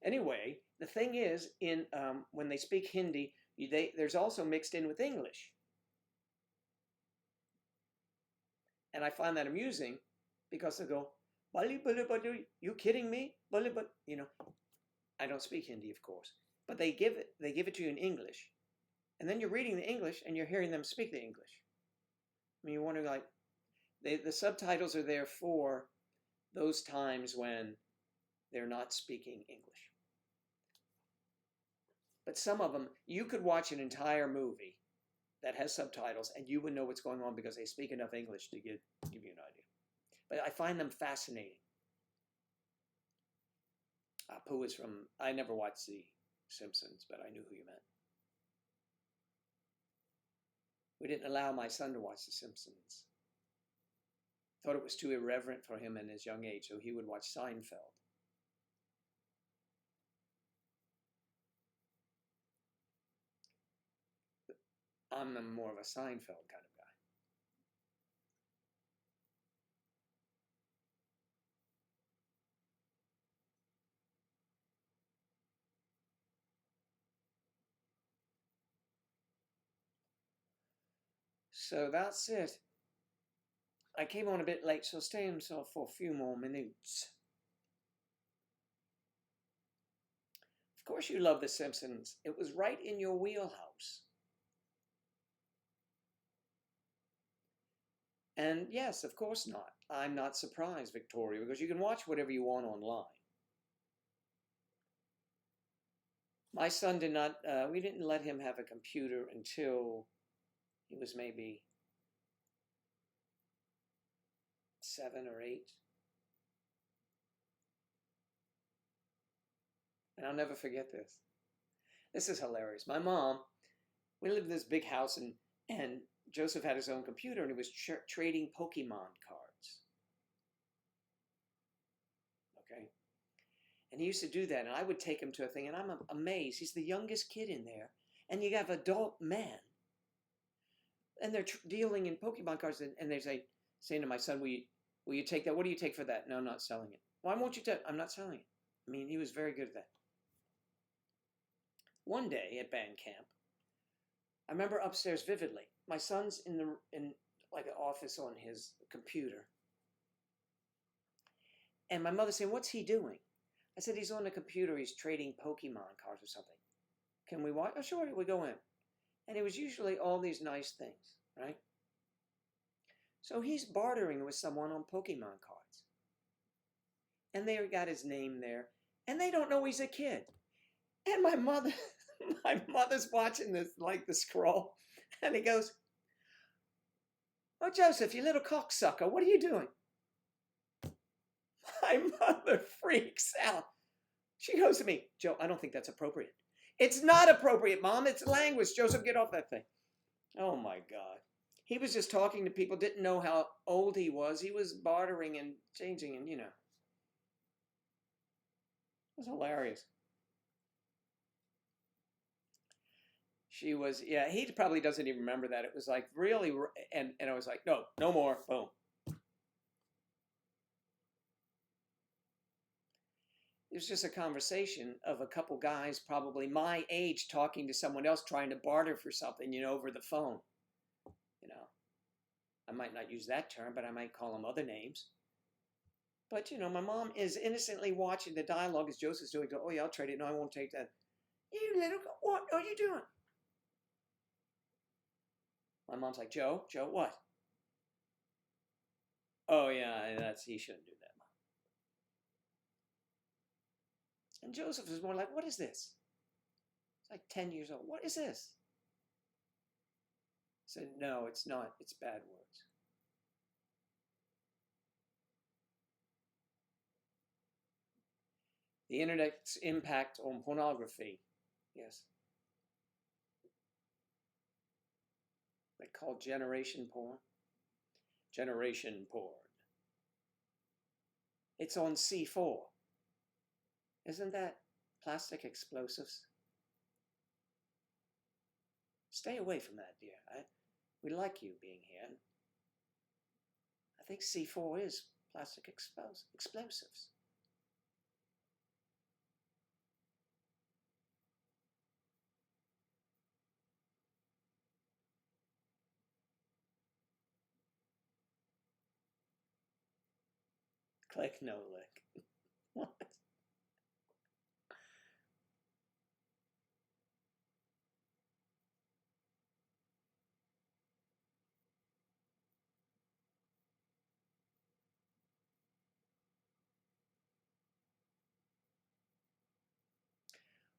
Anyway, the thing is, when they speak Hindi, there's also mixed in with English. And I find that amusing because they go, Bali, bali, bali, you kidding me? Bali, bali. I don't speak Hindi, of course, but they give it to you in English. And then you're reading the English and you're hearing them speak the English. I mean, you're wondering, like, the subtitles are there for those times when they're not speaking English. But some of them, you could watch an entire movie that has subtitles and you would know what's going on because they speak enough English to give you an idea. But I find them fascinating. Apu is from, I never watched The Simpsons, but I knew who you meant. We didn't allow my son to watch The Simpsons. Thought it was too irreverent for him in his young age, so he would watch Seinfeld. I'm more of a Seinfeld kind of guy. So that's it. I came on a bit late, so stay himself for a few more minutes. Of course you love The Simpsons. It was right in your wheelhouse. And yes, of course not. I'm not surprised, Victoria, because you can watch whatever you want online. My son did not, we didn't let him have a computer until he was maybe 7 or 8. And I'll never forget this. This is hilarious. My mom, we lived in this big house and Joseph had his own computer and he was trading Pokemon cards. Okay? And he used to do that and I would take him to a thing and I'm amazed. He's the youngest kid in there and you have adult men and they're dealing in Pokemon cards and they're saying to my son, will you take that? What do you take for that? No, I'm not selling it. Why won't you take it? I'm not selling it. I mean, he was very good at that. One day at band camp, I remember upstairs vividly. My son's in like an office on his computer. And my mother saying, what's he doing? I said, he's on the computer. He's trading Pokemon cards or something. Can we watch? Oh, sure, we go in. And it was usually all these nice things, right? So he's bartering with someone on Pokemon cards. And they got his name there. And they don't know he's a kid. And my mother's watching this, like the scroll. And he goes, oh, Joseph, you little cocksucker, what are you doing? My mother freaks out. She goes to me, Joe, I don't think that's appropriate. It's not appropriate, Mom. It's language. Joseph, get off that thing. Oh, my God. He was just talking to people, didn't know how old he was. He was bartering and changing, and it was hilarious. She was, yeah, he probably doesn't even remember that. It was like really, and I was like, no more, boom. It was just a conversation of a couple guys, probably my age, talking to someone else, trying to barter for something, over the phone. I might not use that term, but I might call them other names. But, my mom is innocently watching the dialogue as Joseph's doing. Oh, yeah, I'll trade it. No, I won't take that. You little, what are you doing? My mom's like, Joe, what? Oh, yeah, he shouldn't do that, Mom. And Joseph is more like, what is this? It's like 10 years old. What is this? I said, no, it's not. It's bad words. The internet's impact on pornography. Yes. They call generation porn. Generation porn. It's on C4. Isn't that plastic explosives? Stay away from that, dear. We like you being here. I think C4 is plastic explosives. Click, no lick. What?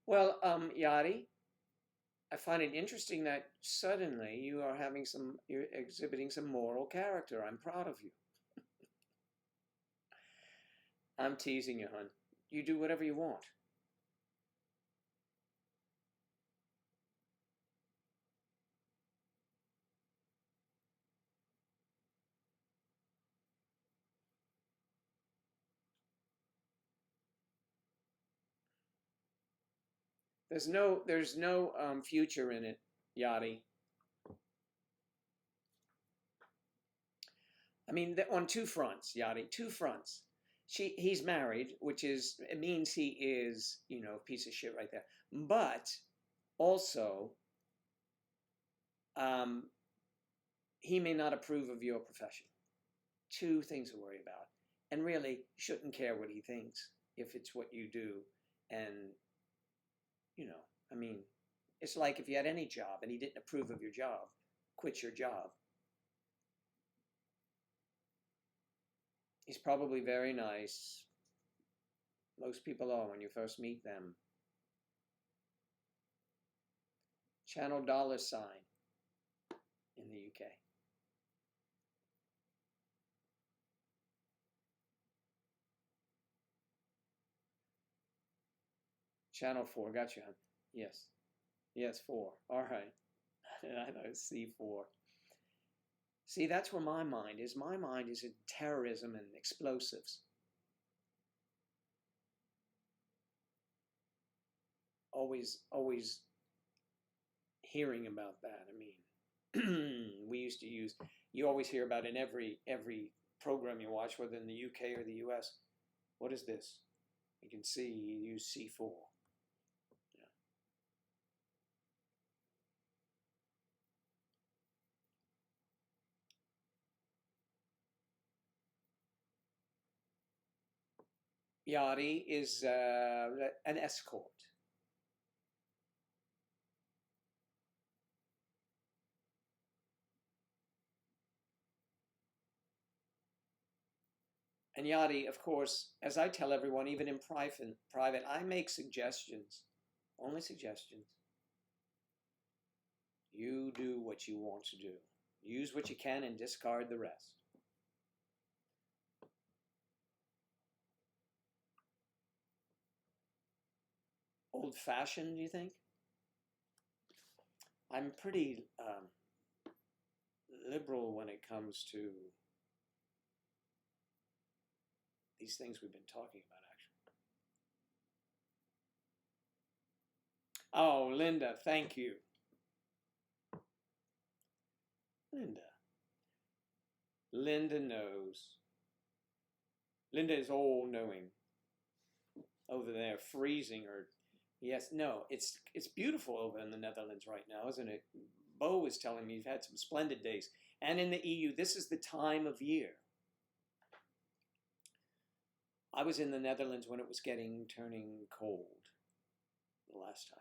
Well, Yadi, I find it interesting that suddenly you're exhibiting some moral character. I'm proud of you. I'm teasing you, hon. You do whatever you want. There's no future in it, Yadi. I mean, on two fronts, Yadi, two fronts. He's married, it means he is, a piece of shit right there. But also, he may not approve of your profession. Two things to worry about. And really, shouldn't care what he thinks if it's what you do. And, I mean, it's like if you had any job and he didn't approve of your job, quit your job. He's probably very nice. Most people are when you first meet them. Channel $sign in the UK. Channel 4, got you, hon. Yes. Yes, 4. All right. I know it's C4. See, that's where my mind is. My mind is in terrorism and explosives. Always hearing about that. I mean, we used to you always hear about in every program you watch, whether in the UK or the US. What is this? You can see you use C4. Yachty is an escort. And Yachty, of course, as I tell everyone, even in private, I make suggestions, only suggestions. You do what you want to do. Use what you can and discard the rest. Old-fashioned, do you think? I'm pretty liberal when it comes to these things we've been talking about, actually. Oh, Linda, thank you. Linda knows. Linda is all knowing over there, freezing or yes, no, it's beautiful over in the Netherlands right now, isn't it? Bo was telling me you've had some splendid days. And in the EU, this is the time of year. I was in the Netherlands when it was turning cold the last time.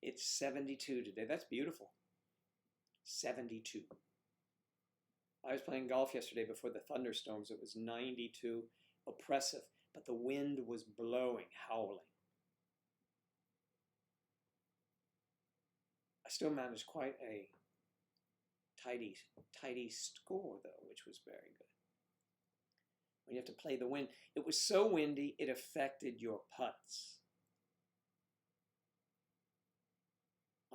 It's 72 today. That's beautiful. 72. I was playing golf yesterday before the thunderstorms. It was 92, oppressive, but the wind was blowing, howling. I still managed quite a tidy score, though, which was very good. When you have to play the wind, it was so windy, it affected your putts.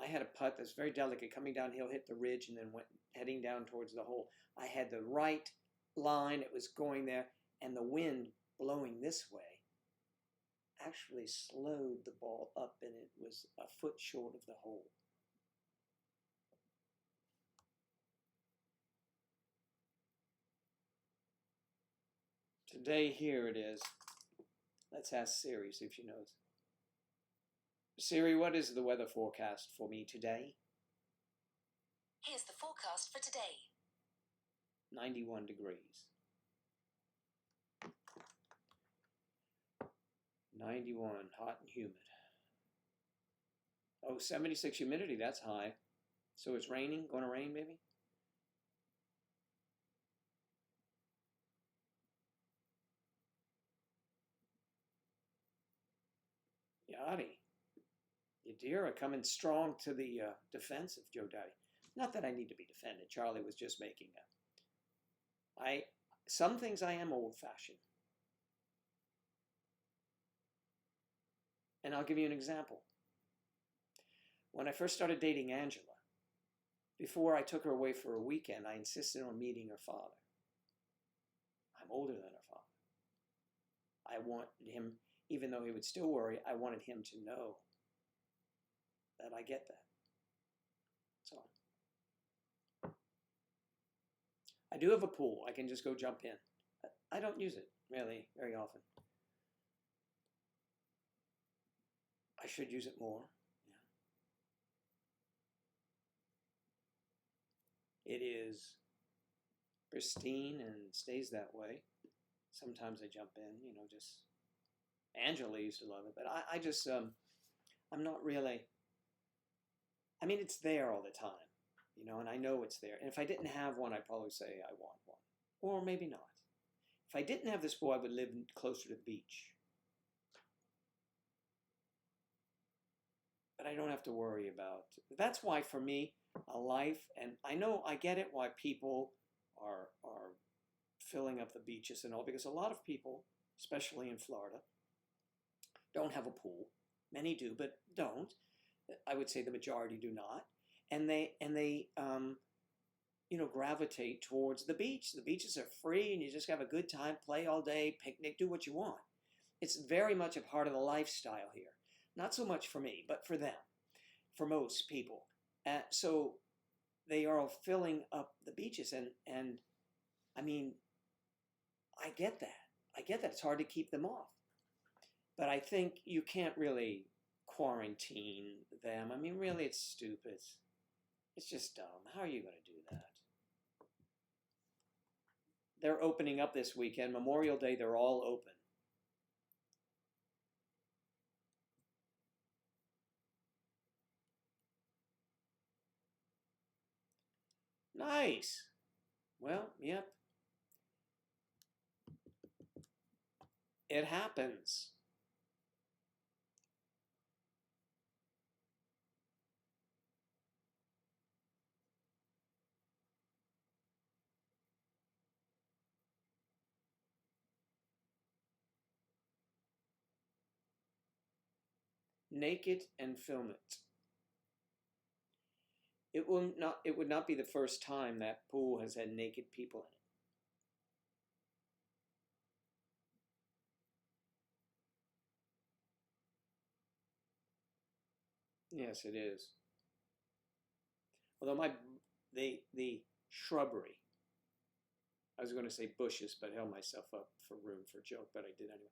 I had a putt that's very delicate, coming downhill, hit the ridge, and then went heading down towards the hole. I had the right line, it was going there, and the wind blowing this way actually slowed the ball up, and it was a foot short of the hole. Today, here it is. Let's ask Siri, see if she knows. Siri, what is the weather forecast for me today? Here's the forecast for today. 91 degrees. 91, hot and humid. Oh, 76 humidity, that's high. So it's raining, going to rain maybe? Yachty. You dear are coming strong to the defense of Joe Daddy. Not that I need to be defended. Charlie was just making a... Some things I am old-fashioned. And I'll give you an example. When I first started dating Angela, before I took her away for a weekend, I insisted on meeting her father. I'm older than her father. I wanted him, even though he would still worry, I wanted him to know that I get that. So I do have a pool. I can just go jump in. I don't use it really very often. I should use it more. Yeah. It is pristine and stays that way. Sometimes I jump in, you know, just... Angela used to love it, but I just, I'm not really... I mean, it's there all the time, you know, and I know it's there. And if I didn't have one, I'd probably say I want one. Or maybe not. If I didn't have this pool, I would live closer to the beach. But I don't have to worry about... That's why, for me, a life... And I know, I get it why people are filling up the beaches and all, because a lot of people, especially in Florida, don't have a pool. Many do, but don't. I would say the majority do not. And they you know, gravitate towards the beach. The beaches are free and you just have a good time, play all day, picnic, do what you want. It's very much a part of the lifestyle here. Not so much for me, but for them, for most people. So they are all filling up the beaches. And I mean, I get that. I get that. It's hard to keep them off. But I think you can't really quarantine them. I mean, really, it's stupid. It's just dumb. How are you going to do that? They're opening up this weekend. Memorial Day, they're all open. Nice. Well, yep. It happens. naked and film it. It would not be the first time that pool has had naked people in it. Yes, it is. Although the shrubbery, I was going to say bushes, but held myself up for room for a joke, but I did anyway.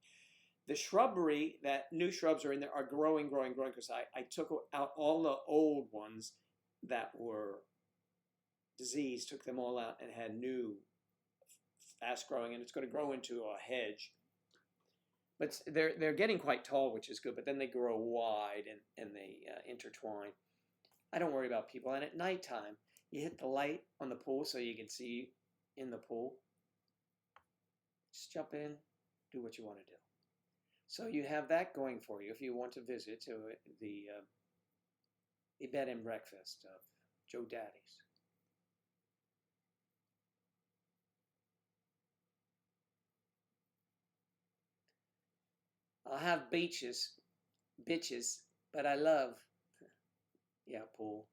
The shrubbery, that new shrubs are in there, are growing, because I took out all the old ones that were diseased, took them all out and had new, fast growing, and it's going to grow into a hedge. But they're getting quite tall, which is good, but then they grow wide and they intertwine. I don't worry about people. And at nighttime, you hit the light on the pool so you can see in the pool. Just jump in, do what you want to do. So you have that going for you if you want to visit the bed and breakfast of Joe Daddy's. I'll have bitches, but I love, yeah, pool.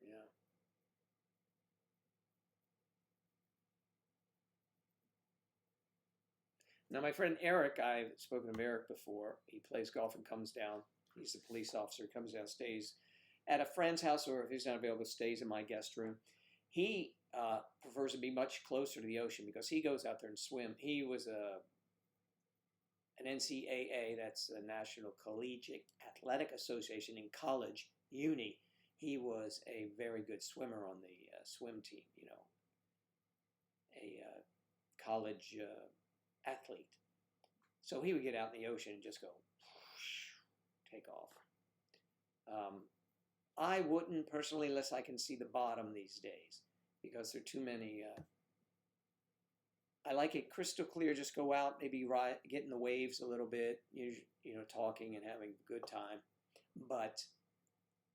Yeah. Now, my friend Eric, I've spoken of Eric before. He plays golf and comes down. He's a police officer. Comes down, stays at a friend's house, or if he's not available, stays in my guest room. He prefers to be much closer to the ocean because he goes out there and swim. He was an NCAA, that's the National Collegiate Athletic Association in college, uni. He was a very good swimmer on the swim team, you know, a college athlete. So he would get out in the ocean and just go, take off. I wouldn't personally, unless I can see the bottom these days, because there are too many. I like it crystal clear. Just go out, maybe get in the waves a little bit, you know, talking and having a good time. But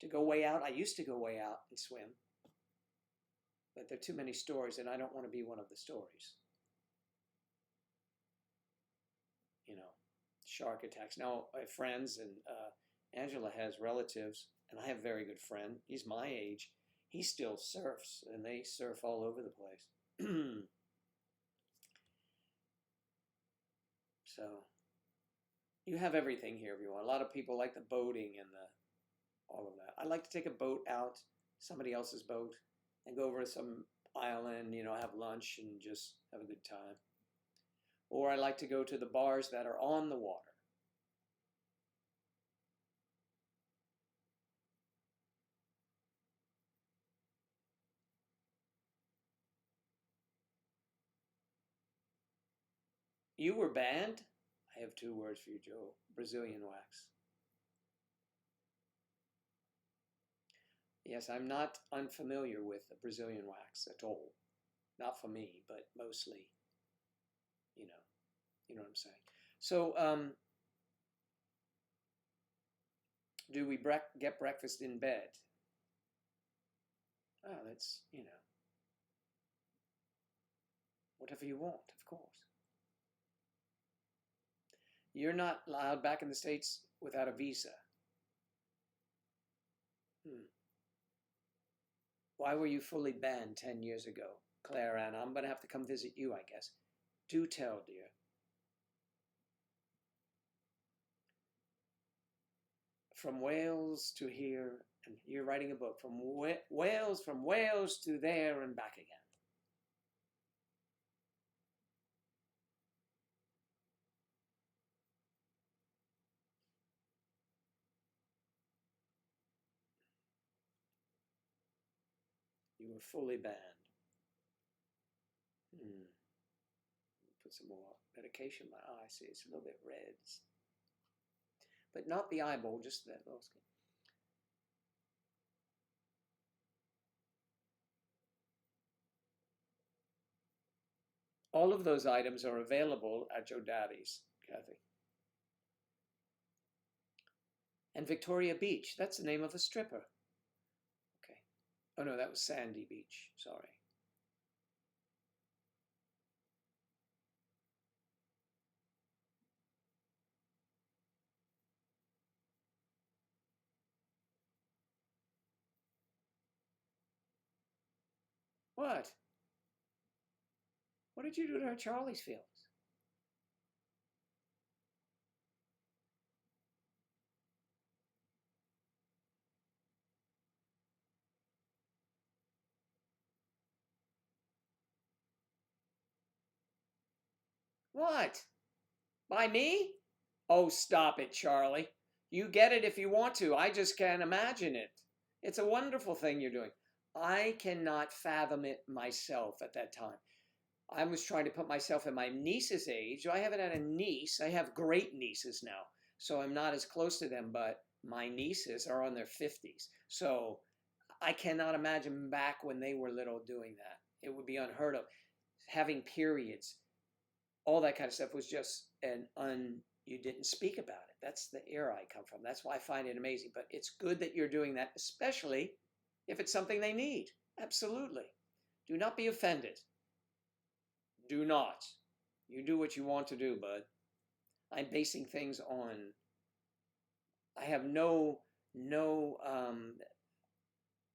to go way out, I used to go way out and swim, but there are too many stories, and I don't want to be one of the stories. You know, shark attacks. Now, I have friends, and Angela has relatives, and I have a very good friend. He's my age. He still surfs, and they surf all over the place. So you have everything here if you want. A lot of people like the boating and all of that. I like to take a boat out, somebody else's boat, and go over to some island, you know, have lunch and just have a good time. Or I like to go to the bars that are on the water. You were banned? I have 2 words for you, Joe. Brazilian wax. Yes, I'm not unfamiliar with the Brazilian wax at all. Not for me, but mostly, you know what I'm saying. So, do we get breakfast in bed? Oh, that's, you know, whatever you want, of course. You're not allowed back in the States without a visa. Why were you fully banned 10 years ago? Claire Ann, I'm going to have to come visit you, I guess. Do tell, dear. From Wales to here, and you're writing a book, from Wales to there and back again. You were fully banned. Put some more medication in my eye. See, it's a little bit red. But not the eyeball, just that little skin. All of those items are available at Joe Daddy's, Kathy. And Victoria Beach, that's the name of a stripper. Okay. Oh no, that was Sandy Beach, sorry. What? What did you do to hurt Charlie's feelings? What? By me? Oh, stop it, Charlie. You get it if you want to. I just can't imagine it. It's a wonderful thing you're doing. I cannot fathom it myself at that time. I was trying to put myself in my niece's age. I haven't had a niece. I have great nieces now, so I'm not as close to them, but my nieces are on their 50s. So I cannot imagine back when they were little doing that. It would be unheard of. Having periods, all that kind of stuff was just you didn't speak about it. That's the era I come from. That's why I find it amazing. But it's good that you're doing that, especially if it's something they need. Absolutely. Do not be offended. Do not. You do what you want to do, bud. I'm basing things on, I have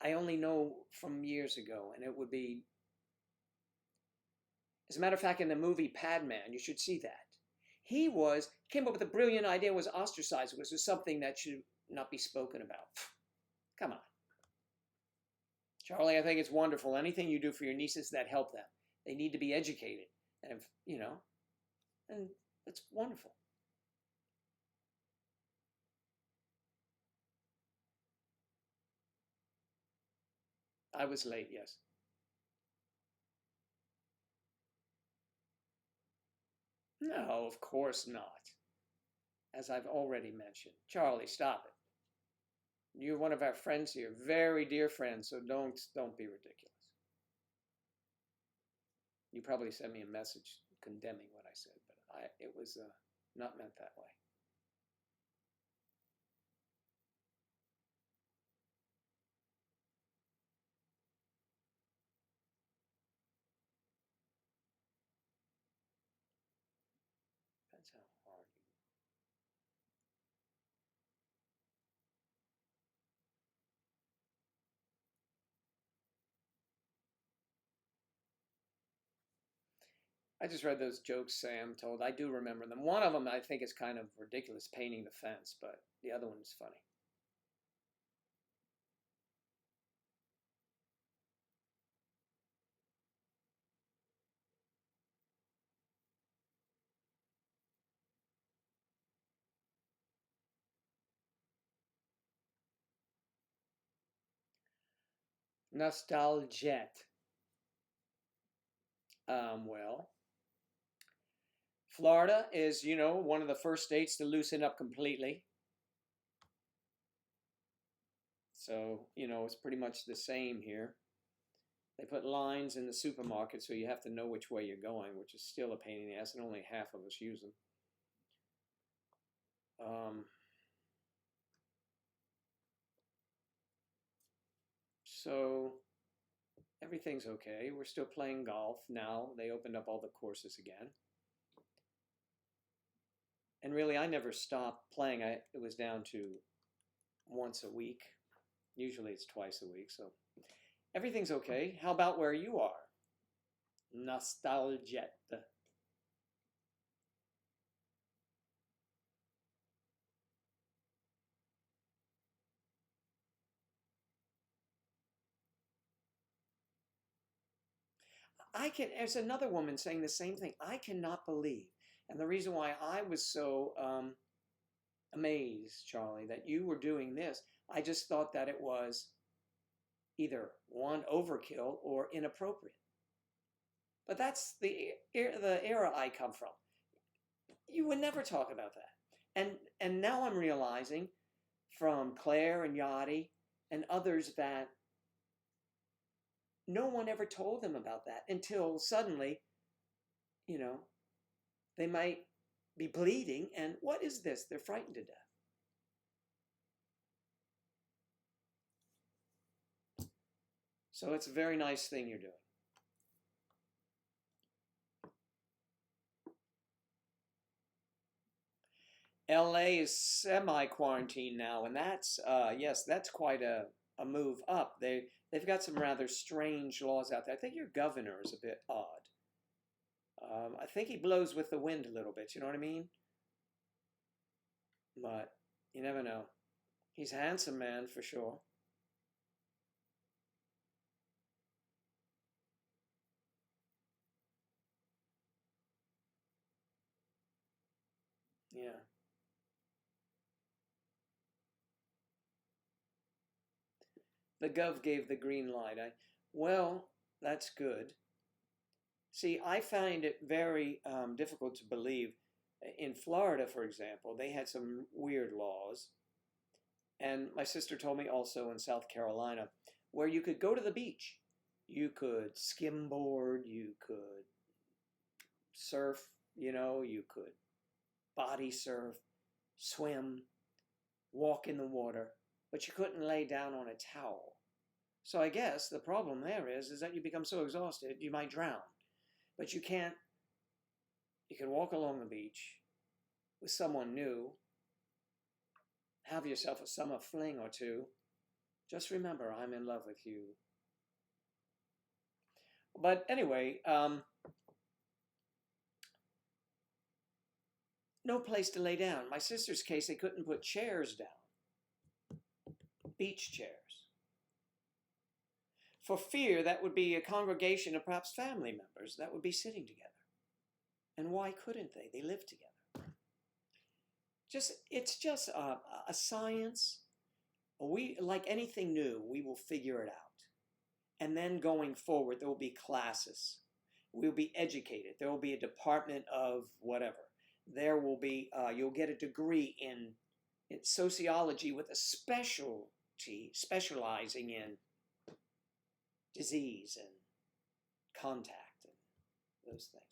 I only know from years ago, and it would be, as a matter of fact, in the movie Padman, you should see that. He came up with a brilliant idea, was ostracized. It was something that should not be spoken about. Come on. Charlie, I think it's wonderful. Anything you do for your nieces that help them. They need to be educated. And, and it's wonderful. I was late, yes. No, of course not. As I've already mentioned. Charlie, stop it. You're one of our friends here, very dear friends, so don't be ridiculous. You probably sent me a message condemning what I said, but it was not meant that way. That's how hard you. I just read those jokes Sam told. I do remember them. One of them I think is kind of ridiculous, painting the fence, but the other one is funny. Nostalget. Well, Florida is, one of the first states to loosen up completely. So, it's pretty much the same here. They put lines in the supermarket so you have to know which way you're going, which is still a pain in the ass, and only half of us use them. So everything's okay. We're still playing golf now. They opened up all the courses again. And really, I never stopped playing. It was down to once a week. Usually it's twice a week, so everything's okay. How about where you are? Nostalget. There's another woman saying the same thing. I cannot believe. And the reason why I was so amazed, Charlie, that you were doing this, I just thought that it was either one, overkill, or inappropriate. But that's the era I come from. You would never talk about that. And now I'm realizing from Claire and Yachty and others that no one ever told them about that until suddenly, they might be bleeding, and what is this? They're frightened to death. So it's a very nice thing you're doing. LA is semi-quarantine now, and that's yes, that's quite a a move up. They've got some rather strange laws out there. I think your governor is a bit odd. I think he blows with the wind a little bit, you know what I mean? But you never know. He's a handsome man for sure. Yeah. The Gov gave the green light. Well, that's good. See, I find it very difficult to believe. In Florida, for example, they had some weird laws. And my sister told me also in South Carolina, where you could go to the beach. You could skimboard, you could surf, you could body surf, swim, walk in the water, but you couldn't lay down on a towel. So I guess the problem there is that you become so exhausted, you might drown. But you can walk along the beach with someone new, have yourself a summer fling or two. Just remember, I'm in love with you. But anyway, no place to lay down. My sister's case, they couldn't put chairs down, beach chairs. For fear that would be a congregation of perhaps family members that would be sitting together. And why couldn't they? They live together. It's just a science. We, like anything new, we will figure it out. And then going forward, there will be classes. We'll be educated. There will be a department of whatever. There will be, you'll get a degree in sociology with a specialty, specializing in disease and contact and those things.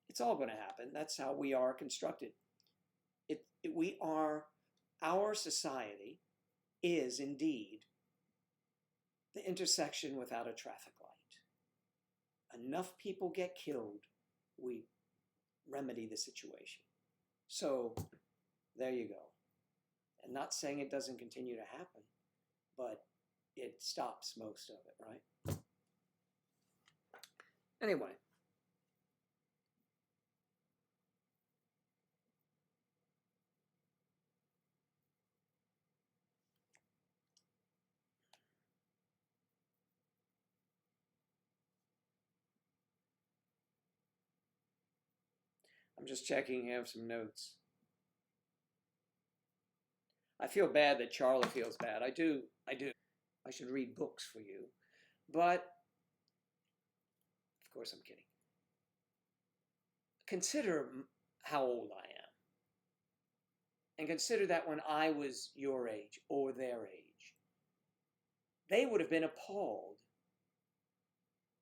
It's all going to happen. That's how we are constructed. Our society is indeed the intersection without a traffic light. Enough people get killed, we remedy the situation. So there you go. And not saying it doesn't continue to happen, but it stops most of it, right? Anyway. I'm just checking, I have some notes. I feel bad that Charlie feels bad. I do. I should read books for you. But, of course I'm kidding. Consider how old I am. And consider that when I was your age or their age, they would have been appalled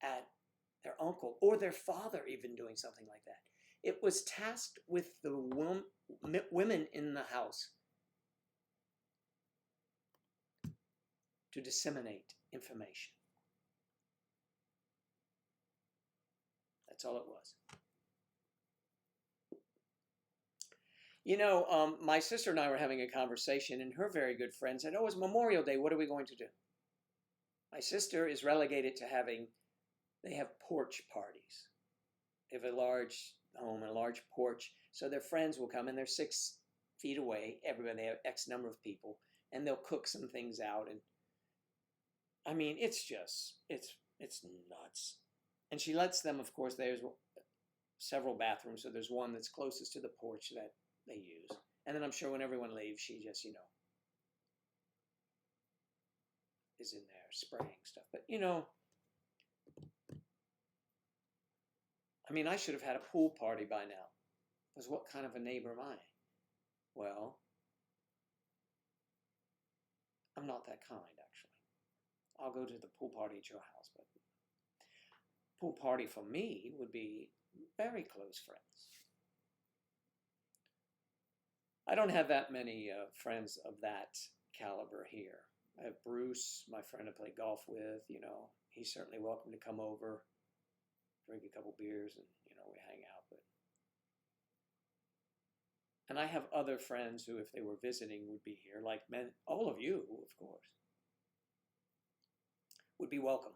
at their uncle or their father even doing something like that. It was tasked with the women in the house to disseminate information. That's all it was. My sister and I were having a conversation, and her very good friend said, "Oh, it's Memorial Day. What are we going to do?" My sister is relegated to they have porch parties. They have a large home and a large porch, so their friends will come, and they're 6 feet away. Everybody, they have X number of people, and they'll cook some things out. And I mean, it's nuts. And she lets them, of course, there's several bathrooms, so there's one that's closest to the porch that they use. And then I'm sure when everyone leaves, she just, is in there spraying stuff. But, I mean, I should have had a pool party by now. Because what kind of a neighbor am I? Well, I'm not that kind, actually. I'll go to the pool party at your house, but pool party for me would be very close friends. I don't have that many friends of that caliber here. I have Bruce, my friend I play golf with, he's certainly welcome to come over, drink a couple beers, and, we hang out. And I have other friends who, if they were visiting, would be here, like all of you, of course. would be welcome.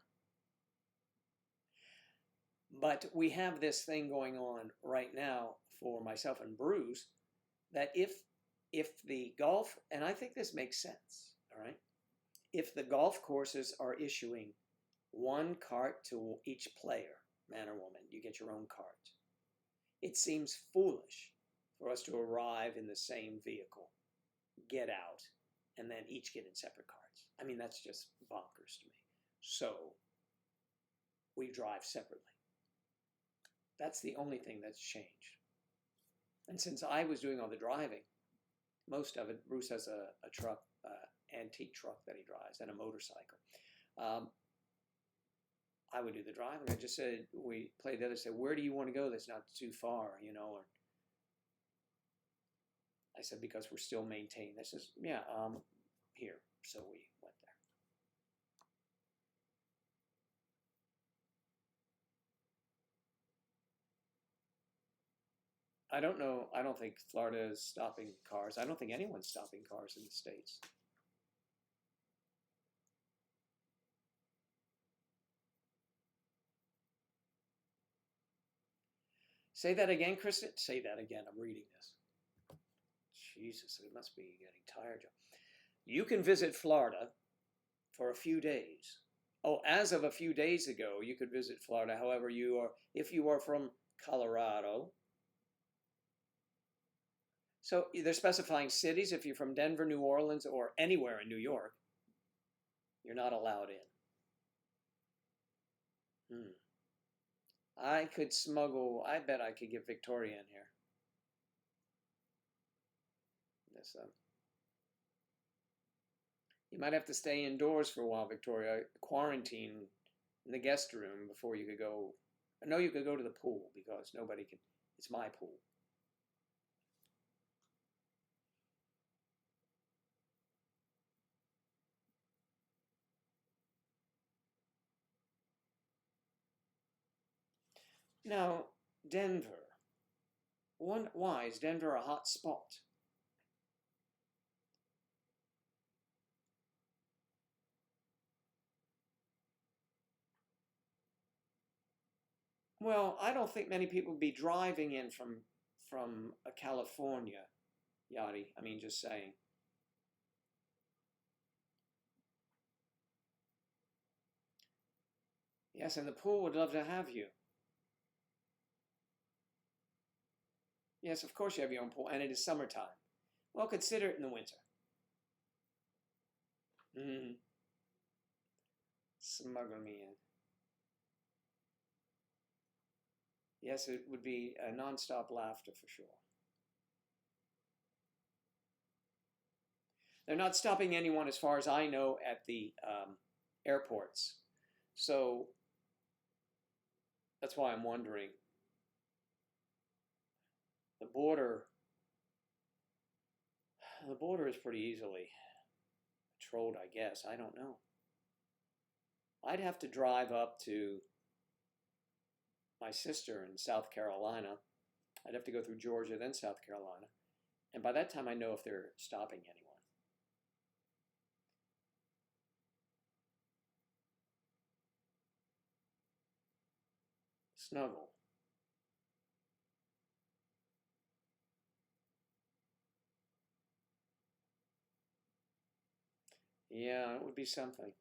But we have this thing going on right now for myself and Bruce that if the golf, and I think this makes sense, all right? If the golf courses are issuing one cart to each player, man or woman, you get your own cart. It seems foolish for us to arrive in the same vehicle, get out, and then each get in separate carts. I mean, that's just bonkers to me. So we drive separately. That's the only thing that's changed. And since I was doing all the driving, most of it, Bruce has a truck, antique truck that he drives, and a motorcycle. I would do the driving. I just said, we played the other, said, where do you want to go that's not too far, you know? Or I said, because we're still maintaining. I says, yeah, here. So we went there. I don't know. I don't think Florida is stopping cars. I don't think anyone's stopping cars in the States. Say that again, Kristen. Say that again. I'm reading this. Jesus, it must be getting tired. You can visit Florida for a few days. Oh, as of a few days ago, you could visit Florida. However, if you are from Colorado. So they're specifying cities. If you're from Denver, New Orleans, or anywhere in New York, you're not allowed in. I could smuggle, I bet I could get Victoria in here. This, you might have to stay indoors for a while, Victoria. Quarantine in the guest room before you could go. I know you could go to the pool because nobody can. It's my pool. Now, Denver. Why is Denver a hot spot? Well, I don't think many people would be driving in from California, Yachty. I mean, just saying. Yes, and the pool would love to have you. Yes, of course you have your own pool, and it is summertime. Well, consider it in the winter. Smuggle me in. Yes, it would be a nonstop laughter for sure. They're not stopping anyone, as far as I know, at the airports. So that's why I'm wondering. The border is pretty easily controlled, I guess. I don't know. I'd have to drive up to my sister in South Carolina. I'd have to go through Georgia, then South Carolina. And by that time, I know if they're stopping anyone. Snuggle. Yeah, it would be something.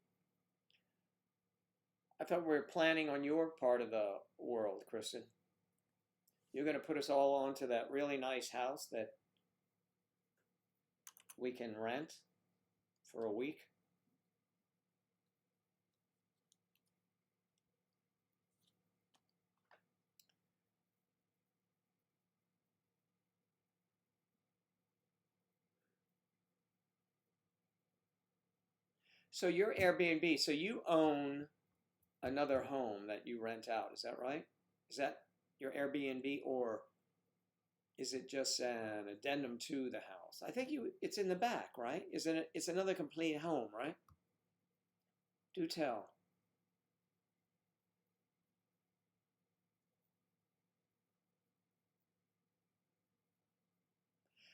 I thought we were planning on your part of the world, Kristen. You're going to put us all onto that really nice house that we can rent for a week. So your Airbnb, so you own another home that you rent out, is that right? Is that your Airbnb, or is it just an addendum to the house? I think it's in the back, right? Isn't it? It's another complete home, right? Do tell.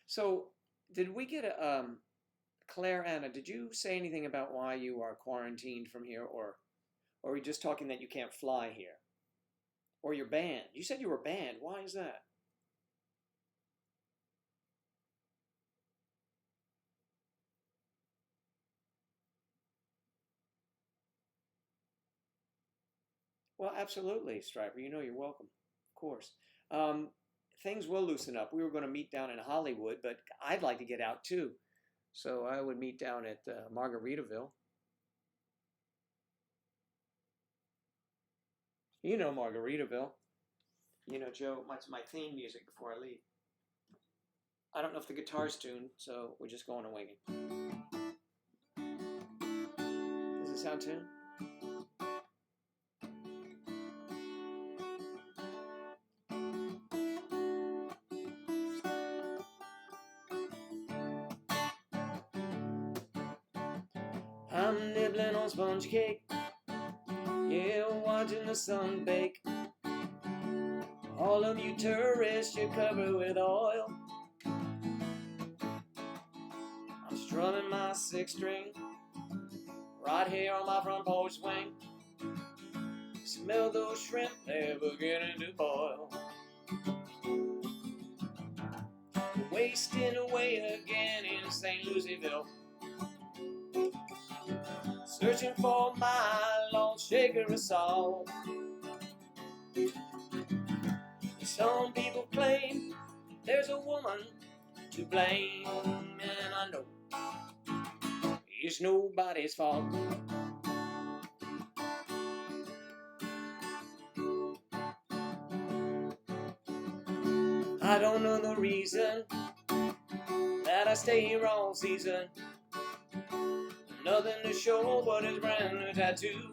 So did we get a Claire Anna, did you say anything about why you are quarantined from here, or Or are you just talking that you can't fly here? Or you're banned? You said you were banned. Why is that? Well, absolutely, Striper. You know you're welcome. Of course. Things will loosen up. We were going to meet down in Hollywood, but I'd like to get out too. So I would meet down at Margaritaville. You know Margaritaville. You know, Joe, it's my theme music before I leave. I don't know if the guitar's tuned, so we're just going to wing it. Does it sound tuned? I'm nibbling on sponge cake, yeah, watching the sun bake. All of you tourists, you're covered with oil. I'm strumming my six string right here on my front porch swing. Smell those shrimp, they're beginning to boil. Wasting away again in St Lucieville, searching for my lost shaker of salt. Some people claim there's a woman to blame, and I know it's nobody's fault. I don't know the reason that I stay here all season. Nothing to show but his brand new tattoo,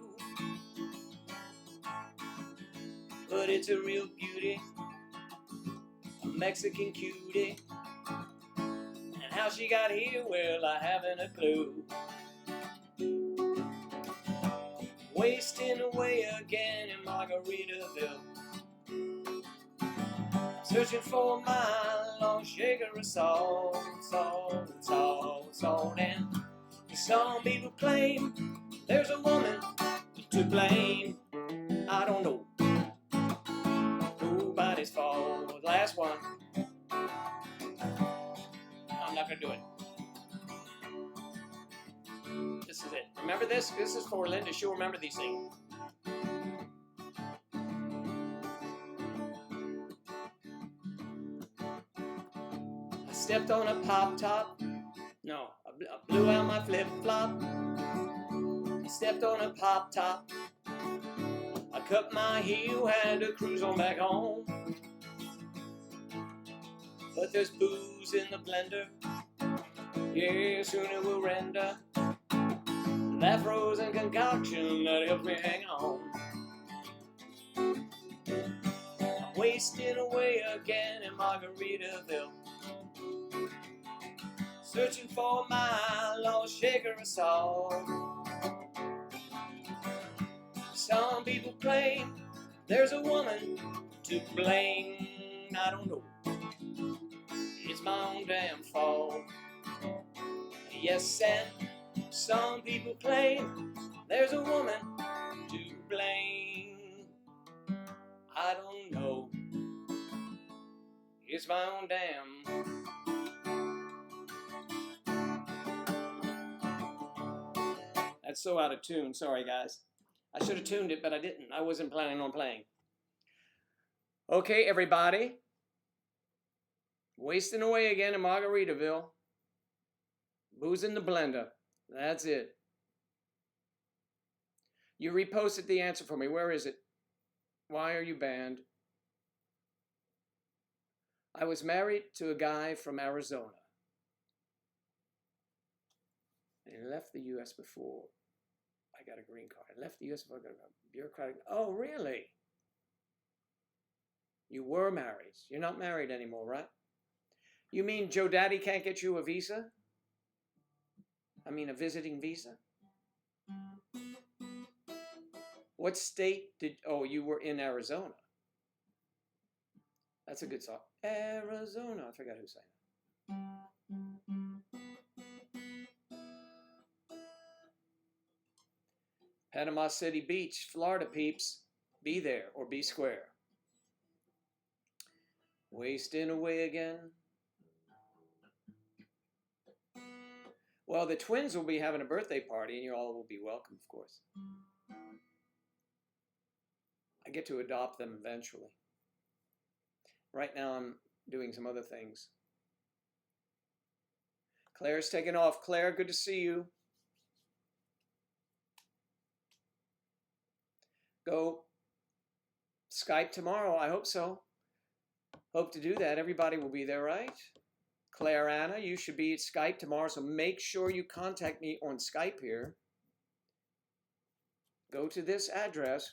but it's a real beauty, a Mexican cutie. And how she got here, well, I haven't a clue. Wasting away again in Margaritaville, searching for my long shaker of salt, salt, salt, salt. And some people claim there's a woman to blame. I don't know, nobody's fault. Last one. I'm not gonna do it. This is it. Remember this? This is for Linda. She'll remember these things. I stepped on a pop top. No, I blew out my flip flop. I stepped on a pop top. I cut my heel, had to cruise on back home. But there's booze in the blender. Yeah, soon it will render that frozen concoction that helps me hang on. I'm wasting away again in Margaritaville, searching for my lost shaker of salt. Some people claim there's a woman to blame. I don't know, it's my own damn fault. Yes, and some people claim there's a woman to blame. I don't know, it's my own damn. That's so out of tune, sorry guys. I should have tuned it, but I didn't. I wasn't planning on playing. Okay, everybody. Wasting away again in Margaritaville. Booze in the blender. That's it. You reposted the answer for me. Where is it? Why are you banned? I was married to a guy from Arizona. And he left the U.S. before I got a green card. I left the U.S. before I got a bureaucratic. Oh, really? You were married. You're not married anymore, right? You mean Joe Daddy can't get you a visa? I mean a visiting visa? What state did... Oh, you were in Arizona. That's a good song. Arizona. I forgot who sang it. Panama City Beach, Florida peeps. Be there or be square. Wasting away again. Well, the twins will be having a birthday party, and you all will be welcome, of course. I get to adopt them eventually. Right now, I'm doing some other things. Claire's taking off. Claire, good to see you. Go Skype tomorrow. I hope so. Hope to do that. Everybody will be there, right? Claire Anna, you should be at Skype tomorrow, so make sure you contact me on Skype here. Go to this address.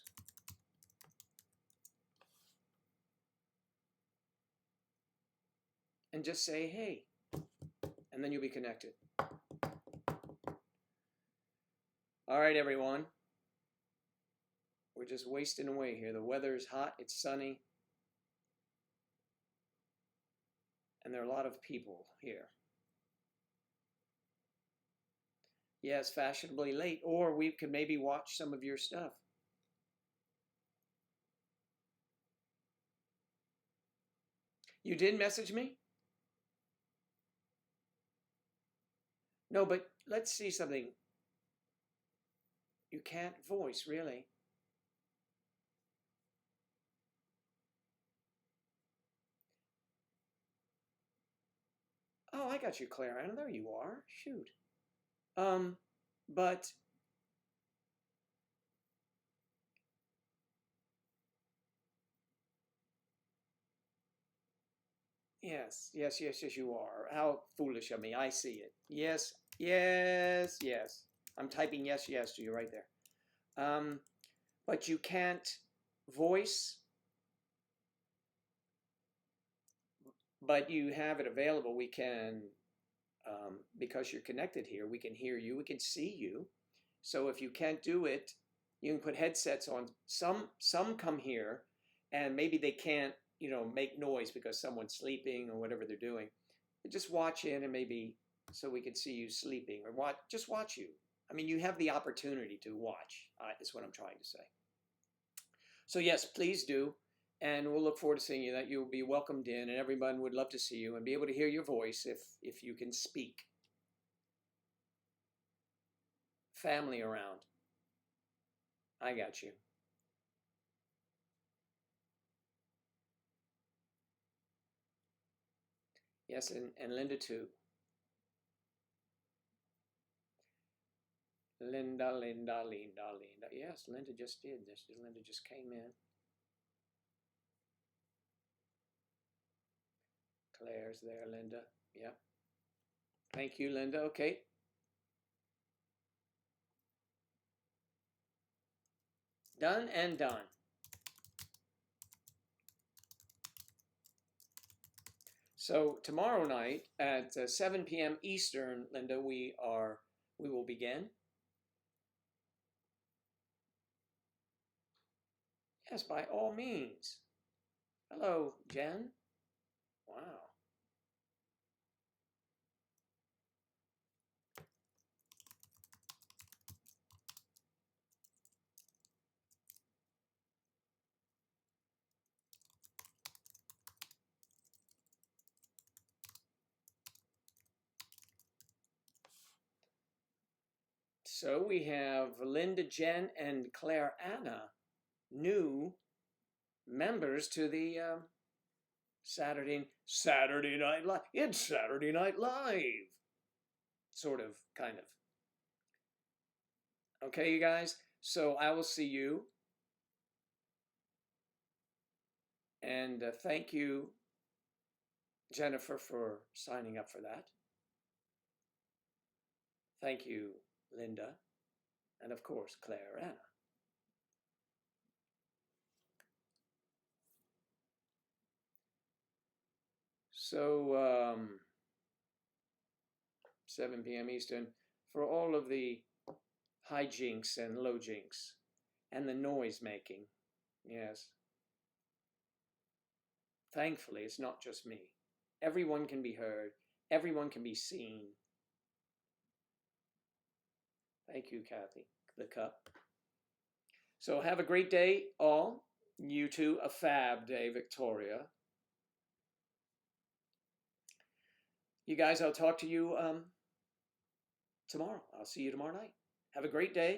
And just say, hey. And then you'll be connected. All right, everyone. We're just wasting away here. The weather is hot. It's sunny. And there are a lot of people here. Yes, fashionably late. Or we could maybe watch some of your stuff. You did message me? No, but let's see something. You can't voice, really. Oh, I got you, Claire Anna. There you are. Shoot. But yes, you are. How foolish of me. I see it. Yes. I'm typing yes to you right there. But you can't voice, but you have it available. We can, because you're connected here, we can hear you, we can see you. So if you can't do it, you can put headsets on. Some come here and maybe they can't, make noise because someone's sleeping or whatever they're doing. They just watch in and maybe so we can see you sleeping or just watch you. I mean, you have the opportunity to watch, is what I'm trying to say. So yes, please do. And we'll look forward to seeing you, that you'll be welcomed in, and everyone would love to see you and be able to hear your voice if you can speak. Family around. I got you. Yes, and Linda too. Linda. Yes, Linda just did this. Linda just came in. Claire's there, Linda. Yep. Thank you, Linda. Okay. Done and done. So tomorrow night at 7 p.m. Eastern, Linda, we will begin. Yes, by all means. Hello, Jen. Wow. So we have Linda, Jen, and Claire Anna, new members to the Saturday Night Live. It's Saturday Night Live. Sort of, kind of. Okay, you guys? So I will see you. And thank you, Jennifer, for signing up for that. Thank you, Linda. And of course, Claire Anna. So, 7 p.m. Eastern, for all of the hijinks and low jinks and the noise making. Yes. Thankfully, it's not just me. Everyone can be heard. Everyone can be seen. Thank you, Kathy. The cup. So have a great day, all. You too, a fab day, Victoria. You guys, I'll talk to you tomorrow. I'll see you tomorrow night. Have a great day.